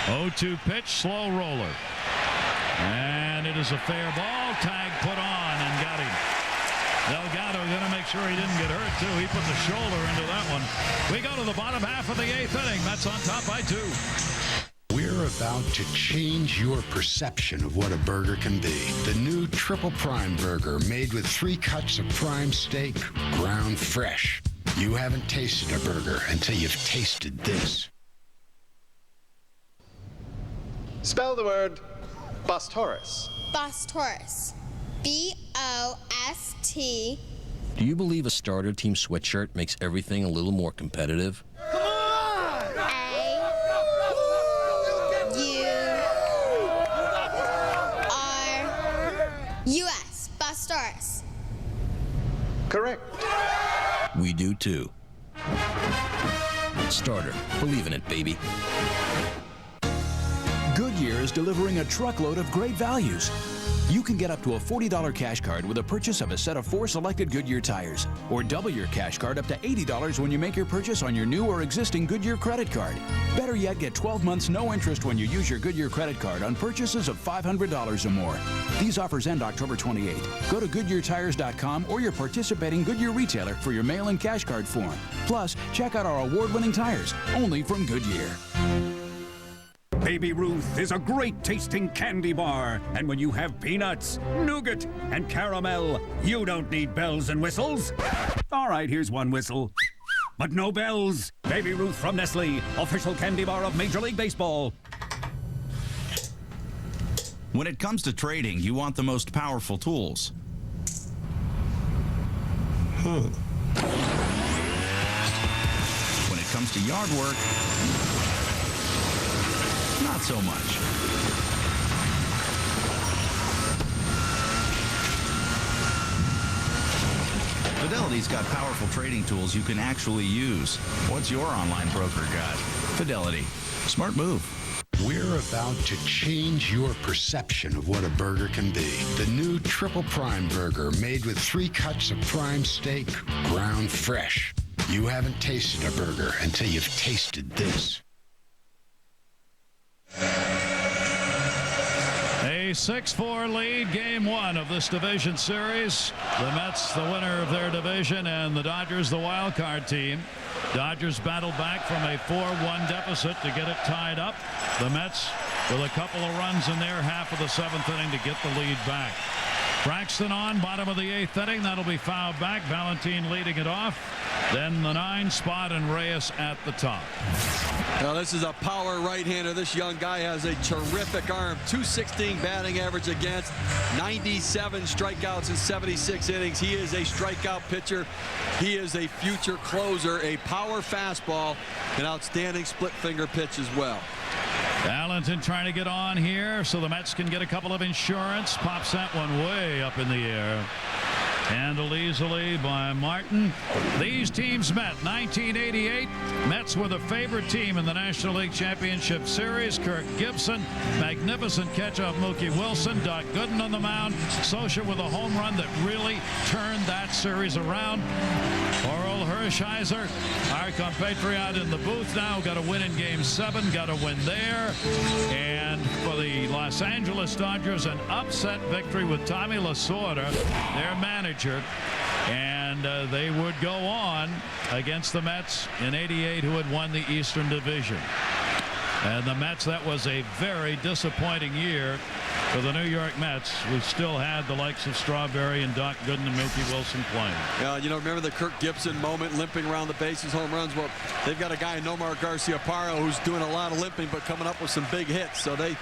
0-2 pitch, slow roller. And it is a fair ball. Tag put on and got him. Delgado going to make sure he didn't get hurt, too. He put the shoulder into that one. We go to the bottom half of the 8th inning. Mets on top by 2. We're We're about to change your perception of what a burger can be. The new Triple Prime Burger, made with 3 cuts of prime steak, ground fresh. You haven't tasted a burger until you've tasted this. Spell the word Bostoris. Bostoris. B-O-S-T. Do you believe a starter team sweatshirt makes everything a little more competitive? U.S. Bostoris. Correct. We do too. Starter. Believe in it, baby. Goodyear is delivering a truckload of great values. You can get up to a $40 cash card with a purchase of a set of 4 selected Goodyear tires, or double your cash card up to $80 when you make your purchase on your new or existing Goodyear credit card. Better yet, get 12 months no interest when you use your Goodyear credit card on purchases of $500 or more. These offers end October 28th. Go to GoodyearTires.com or your participating Goodyear retailer for your mail-in cash card form. Plus, check out our award-winning tires, only from Goodyear. Baby Ruth is a great-tasting candy bar, and when you have peanuts, nougat, and caramel, you don't need bells and whistles. All right, here's one whistle, but no bells. Baby Ruth from Nestle, official candy bar of Major League Baseball. When it comes to trading, you want the most powerful tools. When it comes to yard work, not so much. Fidelity's got powerful trading tools you can actually use. What's your online broker got? Fidelity. Smart move. We're about to change your perception of what a burger can be. The new Triple Prime Burger, made with 3 cuts of prime steak, ground fresh. You haven't tasted a burger until you've tasted this. A 6-4 lead, game 1 of this division series. The Mets, the winner of their division, and the Dodgers, the wild card team. Dodgers battled back from a 4-1 deficit to get it tied up. The Mets with a couple of runs in their half of the 7th inning to get the lead back. Braxton on, bottom of the 8th inning. That'll be fouled back. Valentine leading it off. Then the 9 spot and Reyes at the top. Now this is a power right-hander. This young guy has a terrific arm. .216 batting average against, 97 strikeouts in 76 innings. He is a strikeout pitcher. He is a future closer, a power fastball, an outstanding split finger pitch as well. Valentin trying to get on here so the Mets can get a couple of insurance. Pops that one way up in the air. Handled easily by Martin. These teams met 1988. Mets were the favorite team in the National League Championship Series. Kirk Gibson, magnificent catch off Mookie Wilson. Doc Gooden on the mound. Socia with a home run that really turned that series around. Oral Hershiser, our compatriot in the booth now, got a win in Game 7, got a win there. And for the Los Angeles Dodgers, an upset victory with Tommy Lasorda, their manager. And they would go on against the Mets in '88, who had won the Eastern Division. And the Mets, that was a very disappointing year for the New York Mets. We still had the likes of Strawberry and Doc Gooden and Mookie Wilson playing. Yeah, you know, remember the Kirk Gibson moment, limping around the bases, home runs? Well, they've got a guy, Nomar Garciaparra, who's doing a lot of limping but coming up with some big hits. So the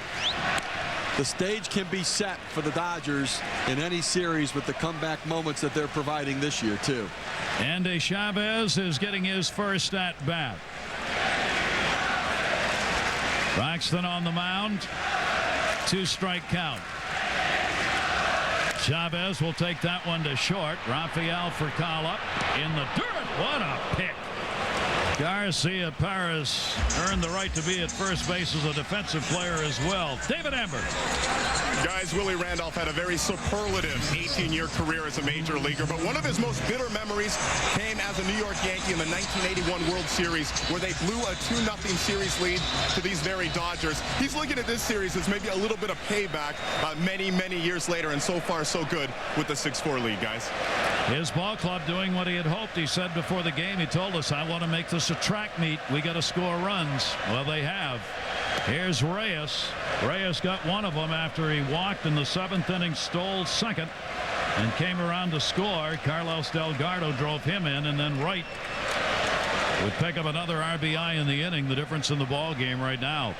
stage can be set for the Dodgers in any series with the comeback moments that they're providing this year, too. Andy Chavez is getting his first at bat. Braxton on the mound. 2-strike count. Chavez will take that one to short. Rafael Furcal up in the dirt. What a pick. Garcia-Parras earned the right to be at first base as a defensive player as well. David Amber. Guys, Willie Randolph had a very superlative 18-year career as a major leaguer, but one of his most bitter memories came as a New York Yankee in the 1981 World Series, where they blew a 2-0 series lead to these very Dodgers. He's looking at this series as maybe a little bit of payback many, many years later, and so far so good with the 6-4 lead, guys. His ball club doing what he had hoped. He said before the game, he told us, I want to make this a track meet. We got to score runs. Well, they have. Here's Reyes. Reyes got one of them after he walked in the 7th inning, stole second, and came around to score. Carlos Delgado drove him in, and then Wright would pick up another RBI in the inning. The difference in the ball game right now.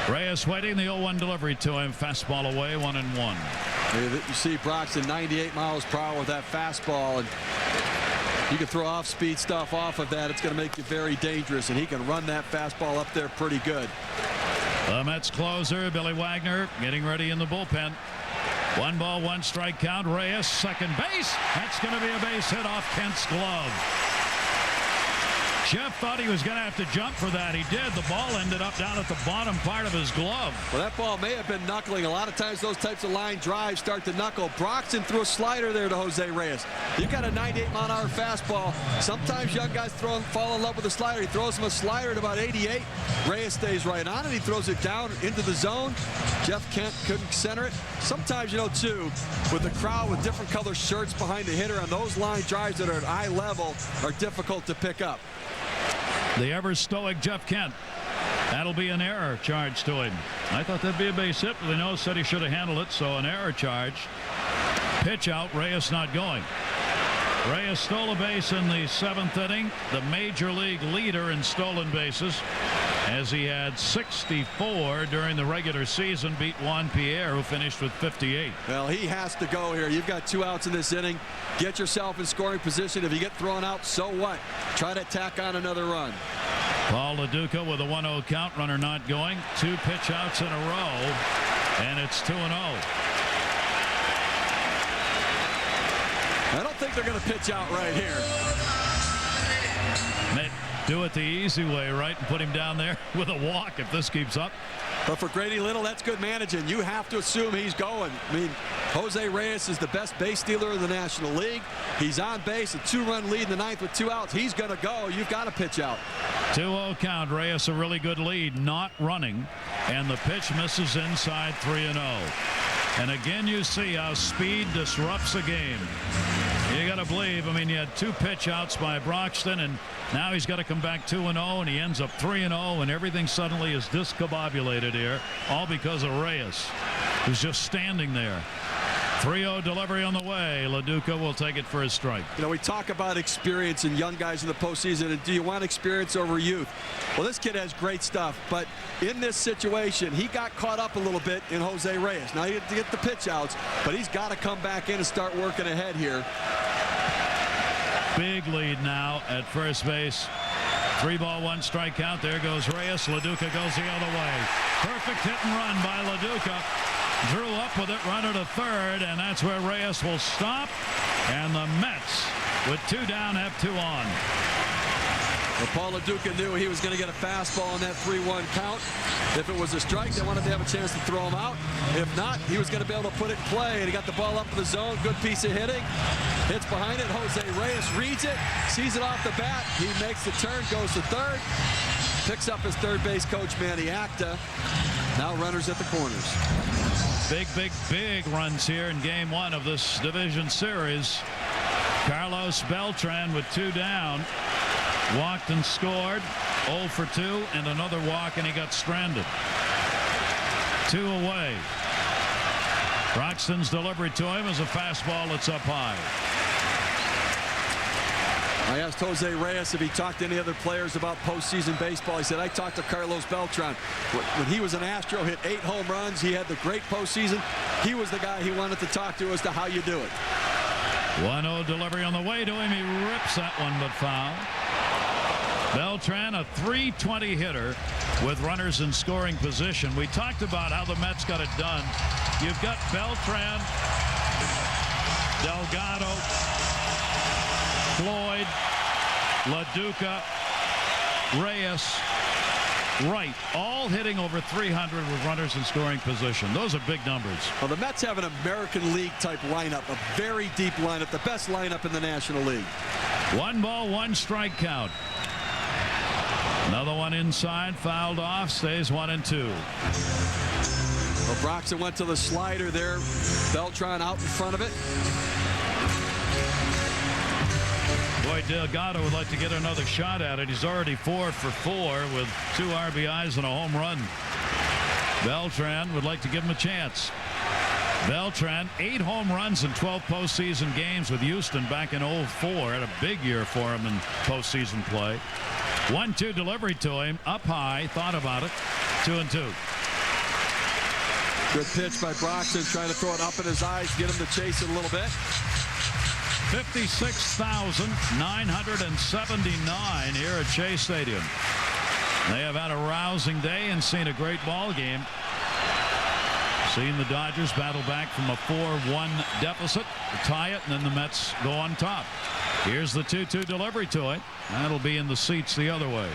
Reyes waiting, the 0-1 delivery to him. Fastball away, 1-1. You see Broxton 98 miles per hour with that fastball, and you can throw off-speed stuff off of that. It's going to make you very dangerous, and he can run that fastball up there pretty good. The Mets closer, Billy Wagner, getting ready in the bullpen. 1 ball, 1 strike count. Reyes, second base. That's going to be a base hit off Kent's glove. Jeff thought he was going to have to jump for that. He did. The ball ended up down at the bottom part of his glove. Well, that ball may have been knuckling. A lot of times those types of line drives start to knuckle. Broxton threw a slider there to Jose Reyes. You got a 98-mile-an-hour fastball. Sometimes young guys fall in love with a slider. He throws him a slider at about 88. Reyes stays right on it. He throws it down into the zone. Jeff Kent couldn't center it. Sometimes, you know, too, with the crowd with different color shirts behind the hitter, and those line drives that are at eye level are difficult to pick up. The ever stoic Jeff Kent. That'll be an error charged to him. I thought that'd be a base hit, but Leno said he should have handled it, so an error charge. Pitch out, Reyes not going. Reyes stole a base in the 7th inning, the major league leader in stolen bases, as he had 64 during the regular season, beat Juan Pierre, who finished with 58. Well, he has to go here. You've got 2 outs in this inning. Get yourself in scoring position. If you get thrown out, so what? Try to tack on another run. Paul LoDuca with a 1-0 count, runner not going. 2 pitch outs in a row, and it's 2-0. I don't think they're going to pitch out right here. Do it the easy way, right, and put him down there with a walk if this keeps up. But for Grady Little, that's good managing. You have to assume he's going. I mean, Jose Reyes is the best base stealer in the National League. He's on base, a 2-run lead in the 9th with 2 outs. He's going to go. You've got to pitch out. 2-0 count. Reyes a really good lead, not running, and the pitch misses inside 3-0. And again, you see how speed disrupts a game. You got to believe. I mean, you had 2 pitch outs by Broxton, and now he's got to come back 2-0, and he ends up 3-0, and everything suddenly is discombobulated here, all because of Reyes, who's just standing there. 3-0 delivery on the way. LoDuca will take it for a strike. You know, we talk about experience and young guys in the postseason, and do you want experience over youth? Well, this kid has great stuff, but in this situation, he got caught up a little bit in Jose Reyes. Now, he had to get the pitch outs, but he's got to come back in and start working ahead here. Big lead now at first base. 3 ball, 1 strike count. There goes Reyes. LoDuca goes the other way. Perfect hit and run by LoDuca. Drew up with it, runner to third, and that's where Reyes will stop. And the Mets, with 2 down, have 2 on. Well, Paul LoDuca knew he was going to get a fastball on that 3-1 count. If it was a strike, they wanted to have a chance to throw him out. If not, he was going to be able to put it in play, and he got the ball up in the zone. Good piece of hitting. Hits behind it. Jose Reyes reads it, sees it off the bat. He makes the turn, goes to third. Picks up his third base coach, Manny Acta. Now runners at the corners. Big runs here in game 1 of this division series. Carlos Beltran with 2 down. Walked and scored. 0 for 2, and another walk, and he got stranded. 2 away. Broxton's delivery to him is a fastball that's up high. I asked Jose Reyes if he talked to any other players about postseason baseball. He said, I talked to Carlos Beltran. When he was an Astro, hit 8 home runs. He had the great postseason. He was the guy he wanted to talk to as to how you do it. 1-0 delivery on the way to him. He rips that one, but foul. Beltran, a .320 hitter with runners in scoring position. We talked about how the Mets got it done. You've got Beltran, Delgado, Floyd, LoDuca, Reyes, Wright, all hitting over 300 with runners in scoring position. Those are big numbers. Well, the Mets have an American League type lineup, a very deep lineup, the best lineup in the National League. 1 ball, 1 strike count. Another one inside, fouled off, stays 1-2. Well, Broxton went to the slider there. Beltran out in front of it. Boy, Boy, Delgado would like to get another shot at it. He's already 4 for 4 with 2 RBIs and a home run. Beltran would like to give him a chance. Beltran, 8 home runs in 12 postseason games with Houston back in 04. Had a big year for him in postseason play. 1-2 delivery to him. Up high. Thought about it. 2-2. Good pitch by Broxton, trying to throw it up in his eyes, get him to chase it a little bit. 56,979 here at Shea Stadium. They have had a rousing day and seen a great ball game. Seen the Dodgers battle back from a 4-1 deficit to tie it, and then the Mets go on top. Here's the 2-2 delivery to it. That'll be in the seats the other way.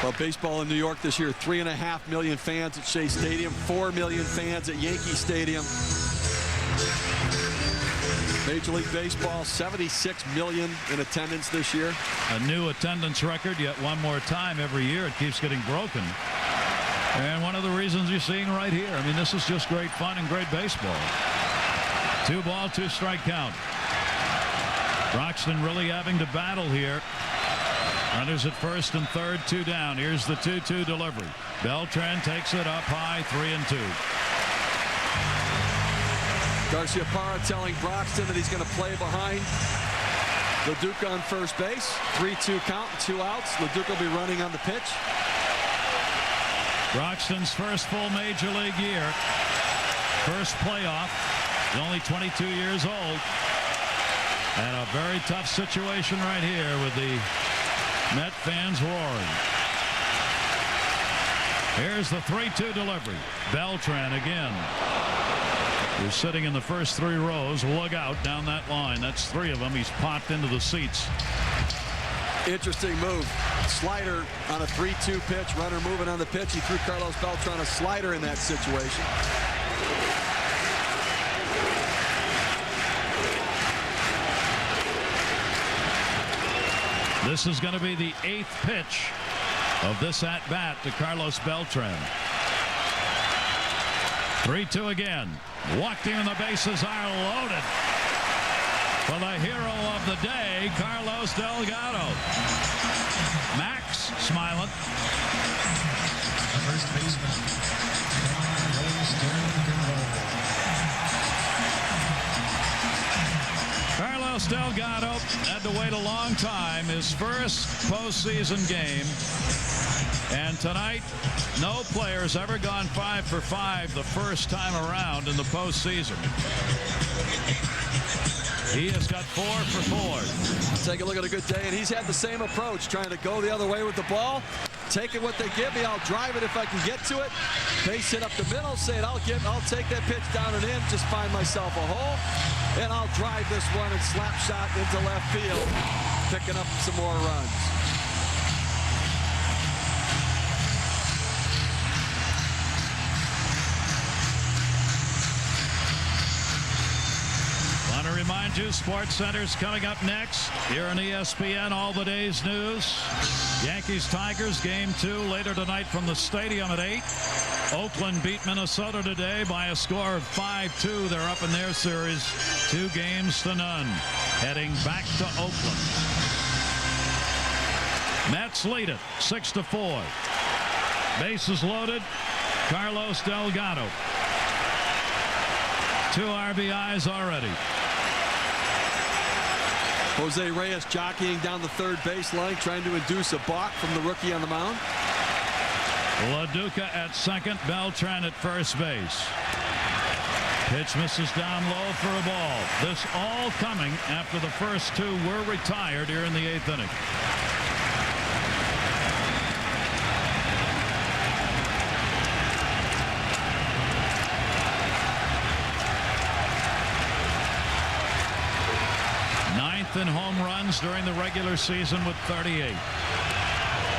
Well, baseball in New York this year, 3.5 million fans at Shea Stadium, 4 million fans at Yankee Stadium. Major League Baseball, 76 million in attendance this year. A new attendance record, yet one more time every year it keeps getting broken. And one of the reasons you're seeing right here. I mean, this is just great fun and great baseball. 2-ball, 2-strike count. Broxton really having to battle here. Runners at first and third, 2 down. Here's the 2-2 delivery. Beltran takes it up high, 3-2. Garciaparra telling Broxton that he's going to play behind LoDuca on first base. 3-2 count, 2 outs. LoDuca will be running on the pitch. Broxton's first full major league year. First playoff. He's only 22 years old. And a very tough situation right here with the Met fans roaring. Here's the 3-2 delivery. Beltran again. He's sitting in the first 3 rows. Look out down that line. That's 3 of them. He's popped into the seats. Interesting move. Slider on a 3-2 pitch. Runner moving on the pitch. He threw Carlos Beltran a slider in that situation. This is going to be the 8th pitch of this at-bat to Carlos Beltran. 3-2 again. Walked in, the bases are loaded. For the hero of the day, Carlos Delgado. Max smiling. First baseman, Carlos Delgado. Carlos Delgado had to wait a long time. His first postseason game. And tonight, no player's ever gone 5 for 5 the first time around in the postseason. He has got 4 for 4. Take a look at a good day, and he's had the same approach, trying to go the other way with the ball. Taking what they give me, I'll drive it if I can get to it. Base hit up the middle, saying I'll take that pitch down and in, just find myself a hole, and I'll drive this one and slap shot into left field, picking up some more runs. Remind you, Sports Center's coming up next here on ESPN. All the day's news. Yankees-Tigers game 2 later tonight from the stadium at 8. Oakland beat Minnesota today by a score of 5-2. They're up in their series 2-0, heading back to Oakland. Mets lead it 6-4. Bases loaded. Carlos Delgado. 2 RBIs already. Jose Reyes jockeying down the third baseline, trying to induce a balk from the rookie on the mound. LoDuca at second, Beltran at first base. Pitch misses down low for a ball. This all coming after the first 2 were retired here in the 8th inning. In home runs during the regular season with 38.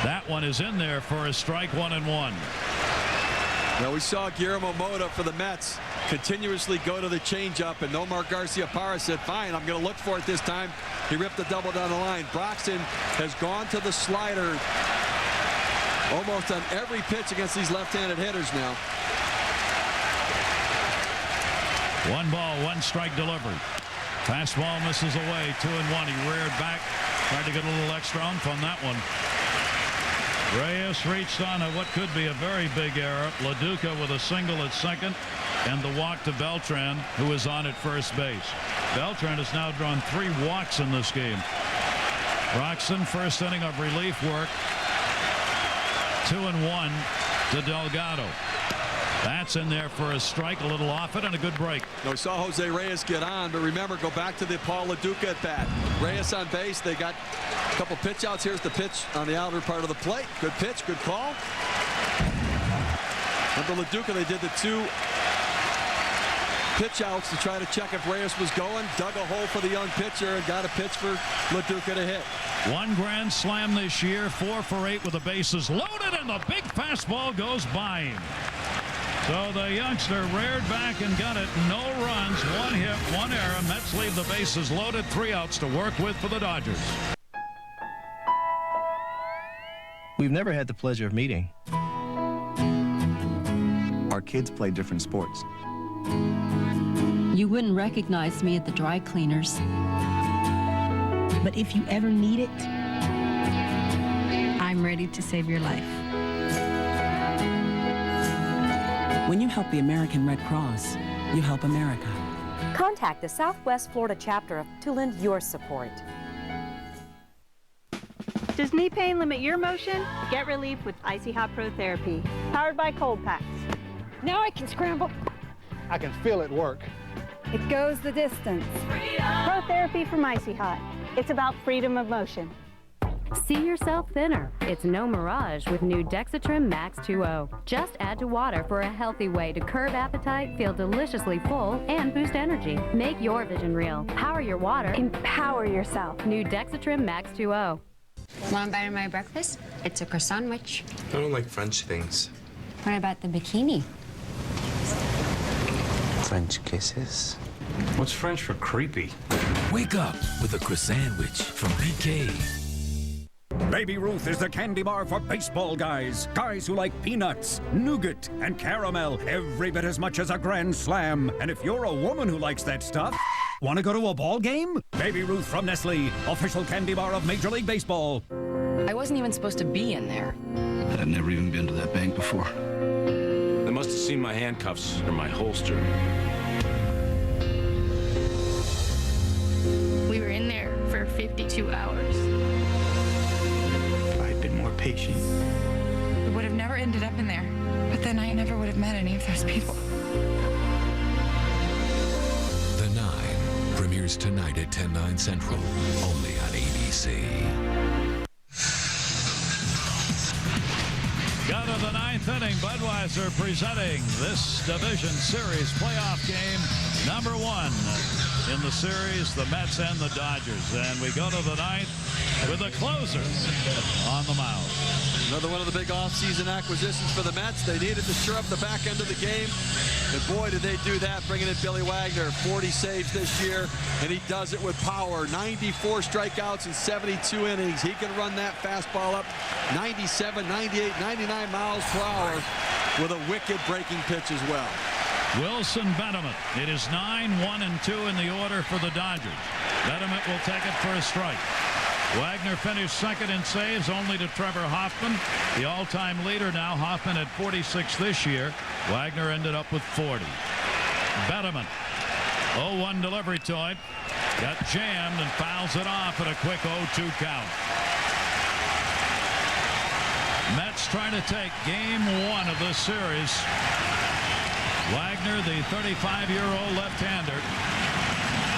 That one is in there for a strike 1-1. Now we saw Guillermo Mota for the Mets continuously go to the changeup, and Nomar Garciaparra said, fine, I'm going to look for it this time. He ripped the double down the line. Broxton has gone to the slider almost on every pitch against these left-handed hitters now. 1 ball, 1 strike delivery. Fastball misses away, 2-1. He reared back Tried to get a little extra oomph on that one. Reyes reached on what could be a very big error. LoDuca with a single at second and the walk to Beltran, who is on at first base. Beltran has now drawn 3 walks in this game. Roxon, first inning of relief work. 2-1 to Delgado. That's in there for a strike, a little off it, and a good break. We saw Jose Reyes get on, but remember, go back to the Paul LoDuca at bat. Reyes on base. They got a couple pitch outs. Here's the pitch on the outer part of the plate. Good pitch, good call. Remember LoDuca, they did the 2 pitch outs to try to check if Reyes was going. Dug a hole for the young pitcher and got a pitch for LoDuca to hit. 1 grand slam this year, 4 for 8 with the bases loaded, and the big fastball goes by him. So the youngster reared back and got it. No runs, 1 hit, 1 error. Mets leave the bases loaded, 3 outs to work with for the Dodgers. We've never had the pleasure of meeting. Our kids play different sports. You wouldn't recognize me at the dry cleaners. But if you ever need it, I'm ready to save your life. When you help the American Red Cross, you help America. Contact the Southwest Florida chapter to lend your support. Does knee pain limit your motion? Get relief with Icy Hot Pro Therapy, powered by Cold Packs. Now I can scramble. I can feel it work. It goes the distance. Pro Therapy from Icy Hot. It's about freedom of motion. See yourself thinner. It's no mirage with new Dexatrim Max 2.0. Just add to water for a healthy way to curb appetite, feel deliciously full, and boost energy. Make your vision real. Power your water. Empower yourself. New Dexatrim Max 2.0. Want to buy my breakfast? It's a croissant sandwich. I don't like French things. What about the bikini? French kisses? What's French for creepy? Wake up with a croissant sandwich from BK. Baby Ruth is the candy bar for baseball guys. Guys who like peanuts, nougat, and caramel every bit as much as a grand slam. And if you're a woman who likes that stuff, want to go to a ball game? Baby Ruth from Nestle, official candy bar of Major League Baseball. I wasn't even supposed to be in there. I've never even been to that bank before. They must have seen my handcuffs or my holster. We were in there for 52 hours. If I had been more patient. We would have never ended up in there. But then I never would have met any of those people. The 9 premieres tonight at 10/9 Central, only on ABC. Go to the 9th inning. Budweiser presenting this division series playoff game number 1 in the series, the Mets and the Dodgers. And we go to the 9th with a closer on the mound. Another one of the big offseason acquisitions for the Mets. They needed to shore up the back end of the game. And boy, did they do that, bringing in Billy Wagner. 40 saves this year, and he does it with power. 94 strikeouts in 72 innings. He can run that fastball up 97, 98, 99 miles per hour with a wicked breaking pitch as well. Wilson Betterman. It is 9-1-2 in the order for the Dodgers. Betterman will take it for a strike. Wagner finished second in saves, only to Trevor Hoffman. The all-time leader now. Hoffman had 46 this year. Wagner ended up with 40. Betterman. 0-1 delivery to it. Got jammed and fouls it off at a quick 0-2 count. Mets trying to take game 1 of this series. Wagner, the 35-year-old left-hander.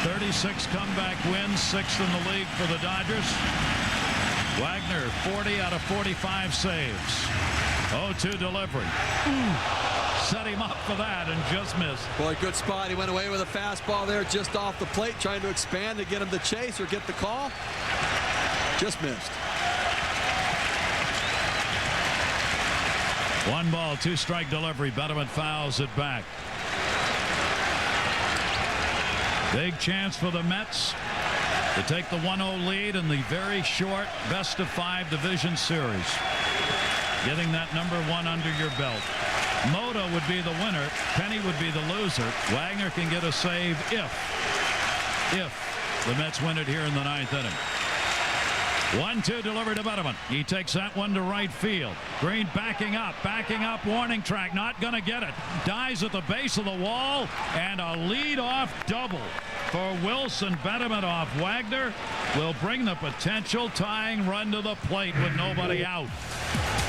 36 comeback wins, 6th in the league for the Dodgers. Wagner, 40 out of 45 saves. 0-2 delivery. Set him up for that and just missed. Boy, good spot. He went away with a fastball there just off the plate, trying to expand to get him to chase or get the call. Just missed. 1 ball, 2 strike delivery. Betterman fouls it back. Big chance for the Mets to take the 1-0 lead in the very short best-of-5 division series. Getting that number 1 under your belt. Moda would be the winner. Penny would be the loser. Wagner can get a save if the Mets win it here in the 9th inning. 1-2 delivered to Betterman. He takes that one to right field. Green backing up, warning track, not going to get it. Dies at the base of the wall, and a lead-off double for Wilson. Betterman off Wagner will bring the potential tying run to the plate with nobody out.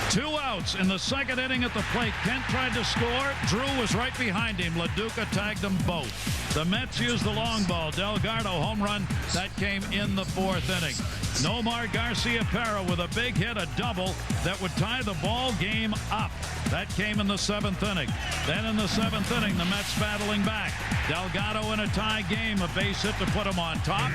2 outs in the second inning at the plate. Kent tried to score. Drew was right behind him. LoDuca tagged them both. The Mets used the long ball. Delgado home run. That came in the 4th inning. Nomar Garcia-Parra with a big hit, a double that would tie the ball game up. That came in the 7th inning. Then in the 7th inning, the Mets battling back. Delgado in a tie game, a base hit to put him on top.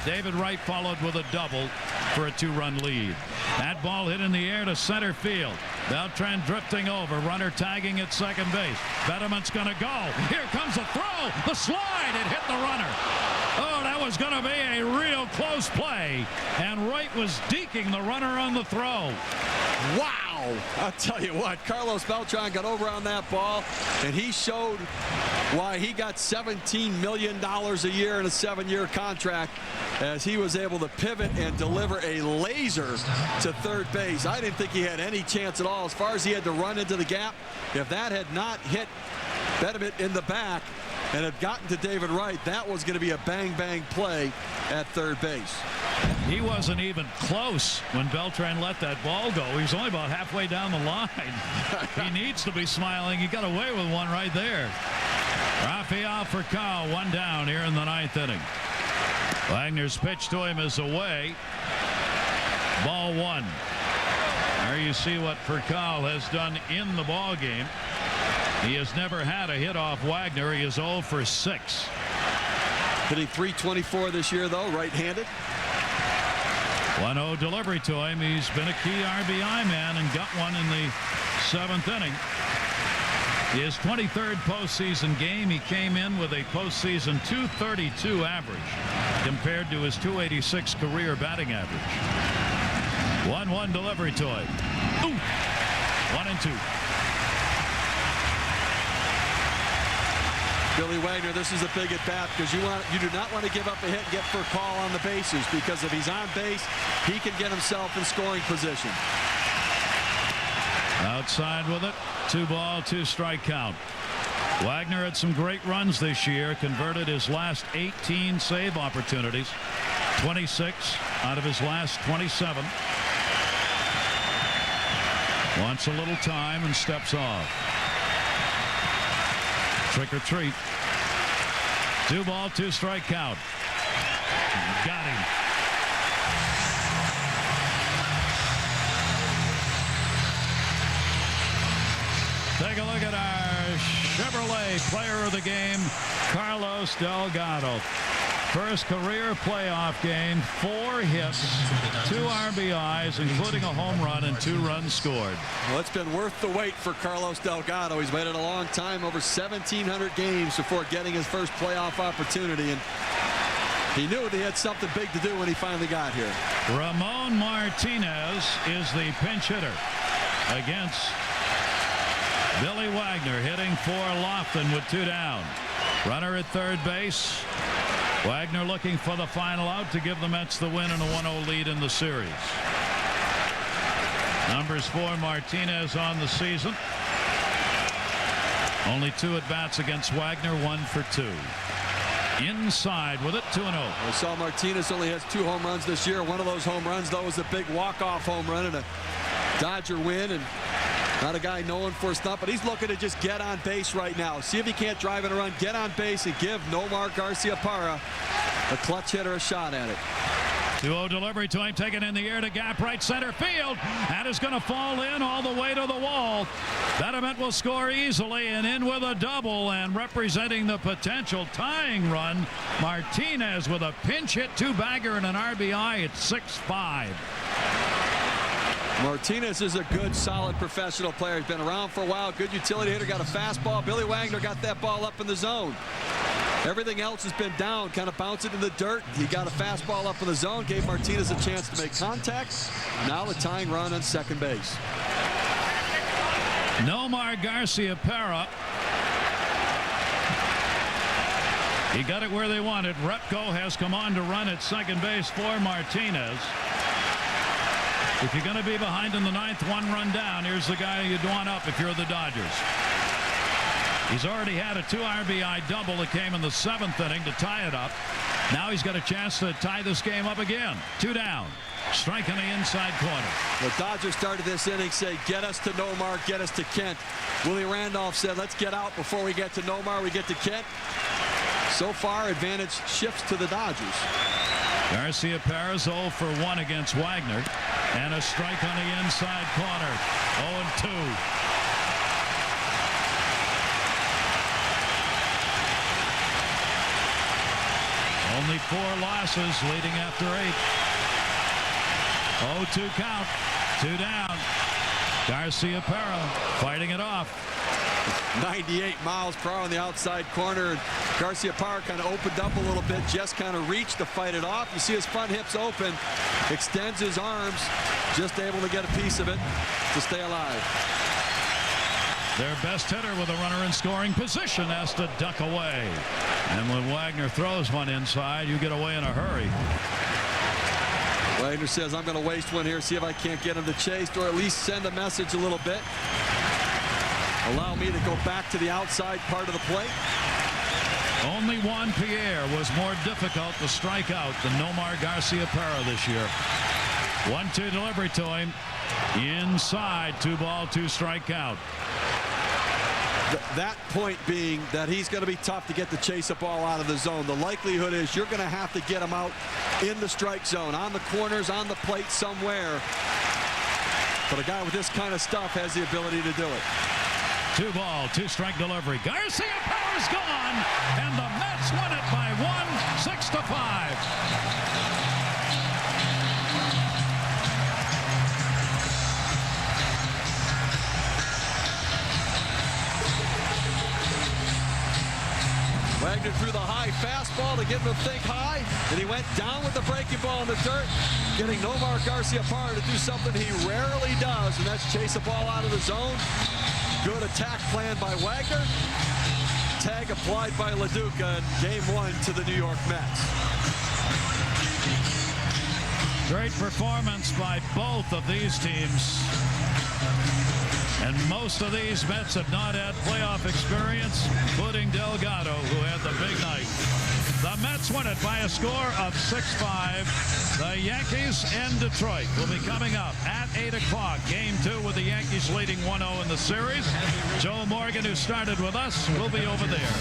David Wright followed with a double for a 2-run lead. That ball hit in the air to center field. Beltran drifting over, runner tagging at second base. Betterman's going to go. Here comes the throw, the slide. It hit the runner. Oh, that was going to be a real close play. And Wright was deking the runner on the throw. Wow. I'll tell you what, Carlos Beltran got over on that ball, and he showed why he got $17 million a year in a 7-year contract, as he was able to pivot and deliver a laser to third base. I didn't think he had any chance at all. As far as he had to run into the gap, if that had not hit Betterman in the back and had gotten to David Wright, that was going to be a bang-bang play at third base. He wasn't even close when Beltran let that ball go. He was only about halfway down the line. He needs to be smiling. He got away with one right there. Rafael Furcal, 1 down here in the 9th inning. Wagner's pitch to him is away. Ball 1. There you see what Furcal has done in the ball game. He has never had a hit off Wagner. He is 0 for 6. Hitting .324 this year, though, right-handed. 1-0 delivery to him. He's been a key RBI man and got one in the 7th inning. His 23rd postseason game, he came in with a postseason .232 average compared to his .286 career batting average. 1-1 delivery to him. Ooh. 1-2. Billy Wagner, this is a big at bat because you do not want to give up a hit and get for a call on the bases, because if he's on base, he can get himself in scoring position. Outside with it. 2-ball, 2-strike count. Wagner had some great runs this year, converted his last 18 save opportunities, 26 out of his last 27. Wants a little time and steps off. Trick or treat. 2-ball, 2-strike count. Got him. Take a look at our Chevrolet player of the game, Carlos Delgado. First career playoff game, 4 hits, 2 RBIs, including a home run and 2 runs scored. Well, it's been worth the wait for Carlos Delgado. He's waited a long time, over 1,700 games before getting his first playoff opportunity, and he knew that he had something big to do when he finally got here. Ramon Martinez is the pinch hitter against Billy Wagner, hitting for Lofton with 2 down. Runner at third base. Wagner looking for the final out to give the Mets the win and a 1-0 lead in the series. Numbers for Martinez on the season. Only 2 at-bats against Wagner, 1 for 2. Inside with it, 2-0. We saw Martinez only has 2 home runs this year. One of those home runs, though, was a big walk-off home run and a Dodger win, and not a guy known for his stuff, but he's looking to just get on base right now. See if he can't drive in a run, get on base, and give Nomar Garcia-Parra, a clutch hitter, a shot at it. 2-0 delivery to him, taken in the air to gap right center field. That is going to fall in all the way to the wall. Betterman will score easily and in with a double, and representing the potential tying run, Martinez with a pinch hit 2-bagger and an RBI at 6-5. Martinez is a good, solid professional player. He's been around for a while. Good utility hitter. Got a fastball. Billy Wagner got that ball up in the zone. Everything else has been down, kind of bouncing in the dirt. He got a fastball up in the zone, gave Martinez a chance to make contact. Now the tying run on second base. Nomar Garcia-Parra. He got it where they wanted. Repko has come on to run at second base for Martinez. If you're going to be behind in the ninth, 1 run down, here's the guy you'd want up if you're the Dodgers. He's already had a 2 RBI double that came in the 7th inning to tie it up. Now he's got a chance to tie this game up again. 2 down. Strike in the inside corner. The Dodgers started this inning saying, get us to Nomar, get us to Kent. Willie Randolph said, let's get out before we get to Nomar, we get to Kent. So far, advantage shifts to the Dodgers. Garcia Perez 0 for 1 against Wagner. And a strike on the inside corner. 0-2. Only 4 losses leading after 8. 0-2 count. 2 down. Garcia Perez fighting it off. 98 miles per hour on the outside corner. Garcia Perez kind of opened up a little bit. Just kind of reached to fight it off. You see his front hips open. Extends his arms. Just able to get a piece of it to stay alive. Their best hitter with a runner in scoring position has to duck away. And when Wagner throws one inside, you get away in a hurry. Wagner says, I'm going to waste one here, see if I can't get him to chase, or at least send a message a little bit. Allow me to go back to the outside part of the plate. Only Juan Pierre was more difficult to strike out than Nomar Garcia Perez this year. 1-2 delivery to him. Inside, 2 ball, 2 strike count. That point being that he's going to be tough to get the chase a ball out of the zone. The likelihood is you're going to have to get him out in the strike zone, on the corners, on the plate somewhere. But a guy with this kind of stuff has the ability to do it. 2 ball, 2 strike delivery. Garcia Perez gone, and the Mets win it by 1, 6-5. Wagner threw the high fastball to get him to think high, and he went down with the breaking ball in the dirt, getting Nomar Garcia Perez to do something he rarely does, and that's chase a ball out of the zone. Good attack plan by Wagner. Tag applied by LoDuca in Game 1 to the New York Mets. Great performance by both of these teams. And most of these Mets have not had playoff experience, including Delgado, who had the big night. The Mets win it by a score of 6-5. The Yankees and Detroit will be coming up at 8 o'clock. Game 2 with the Yankees leading 1-0 in the series. Joe Morgan, who started with us, will be over there.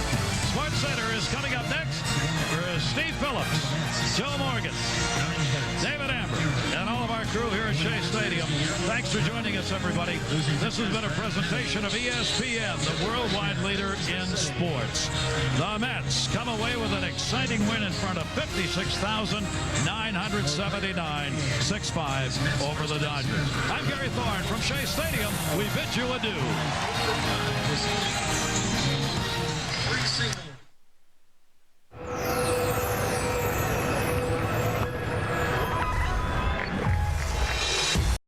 Sports Center is coming up next for Steve Phillips, Joe Morgan, David Amber, and all of our crew here at Shea Stadium. Thanks for joining us, everybody. This has been a presentation of ESPN, the worldwide leader in sports. The Mets come away with an exciting win in front of 56,979, 6-5 over the Dodgers. I'm Gary Thorne from Shea Stadium. We bid you adieu.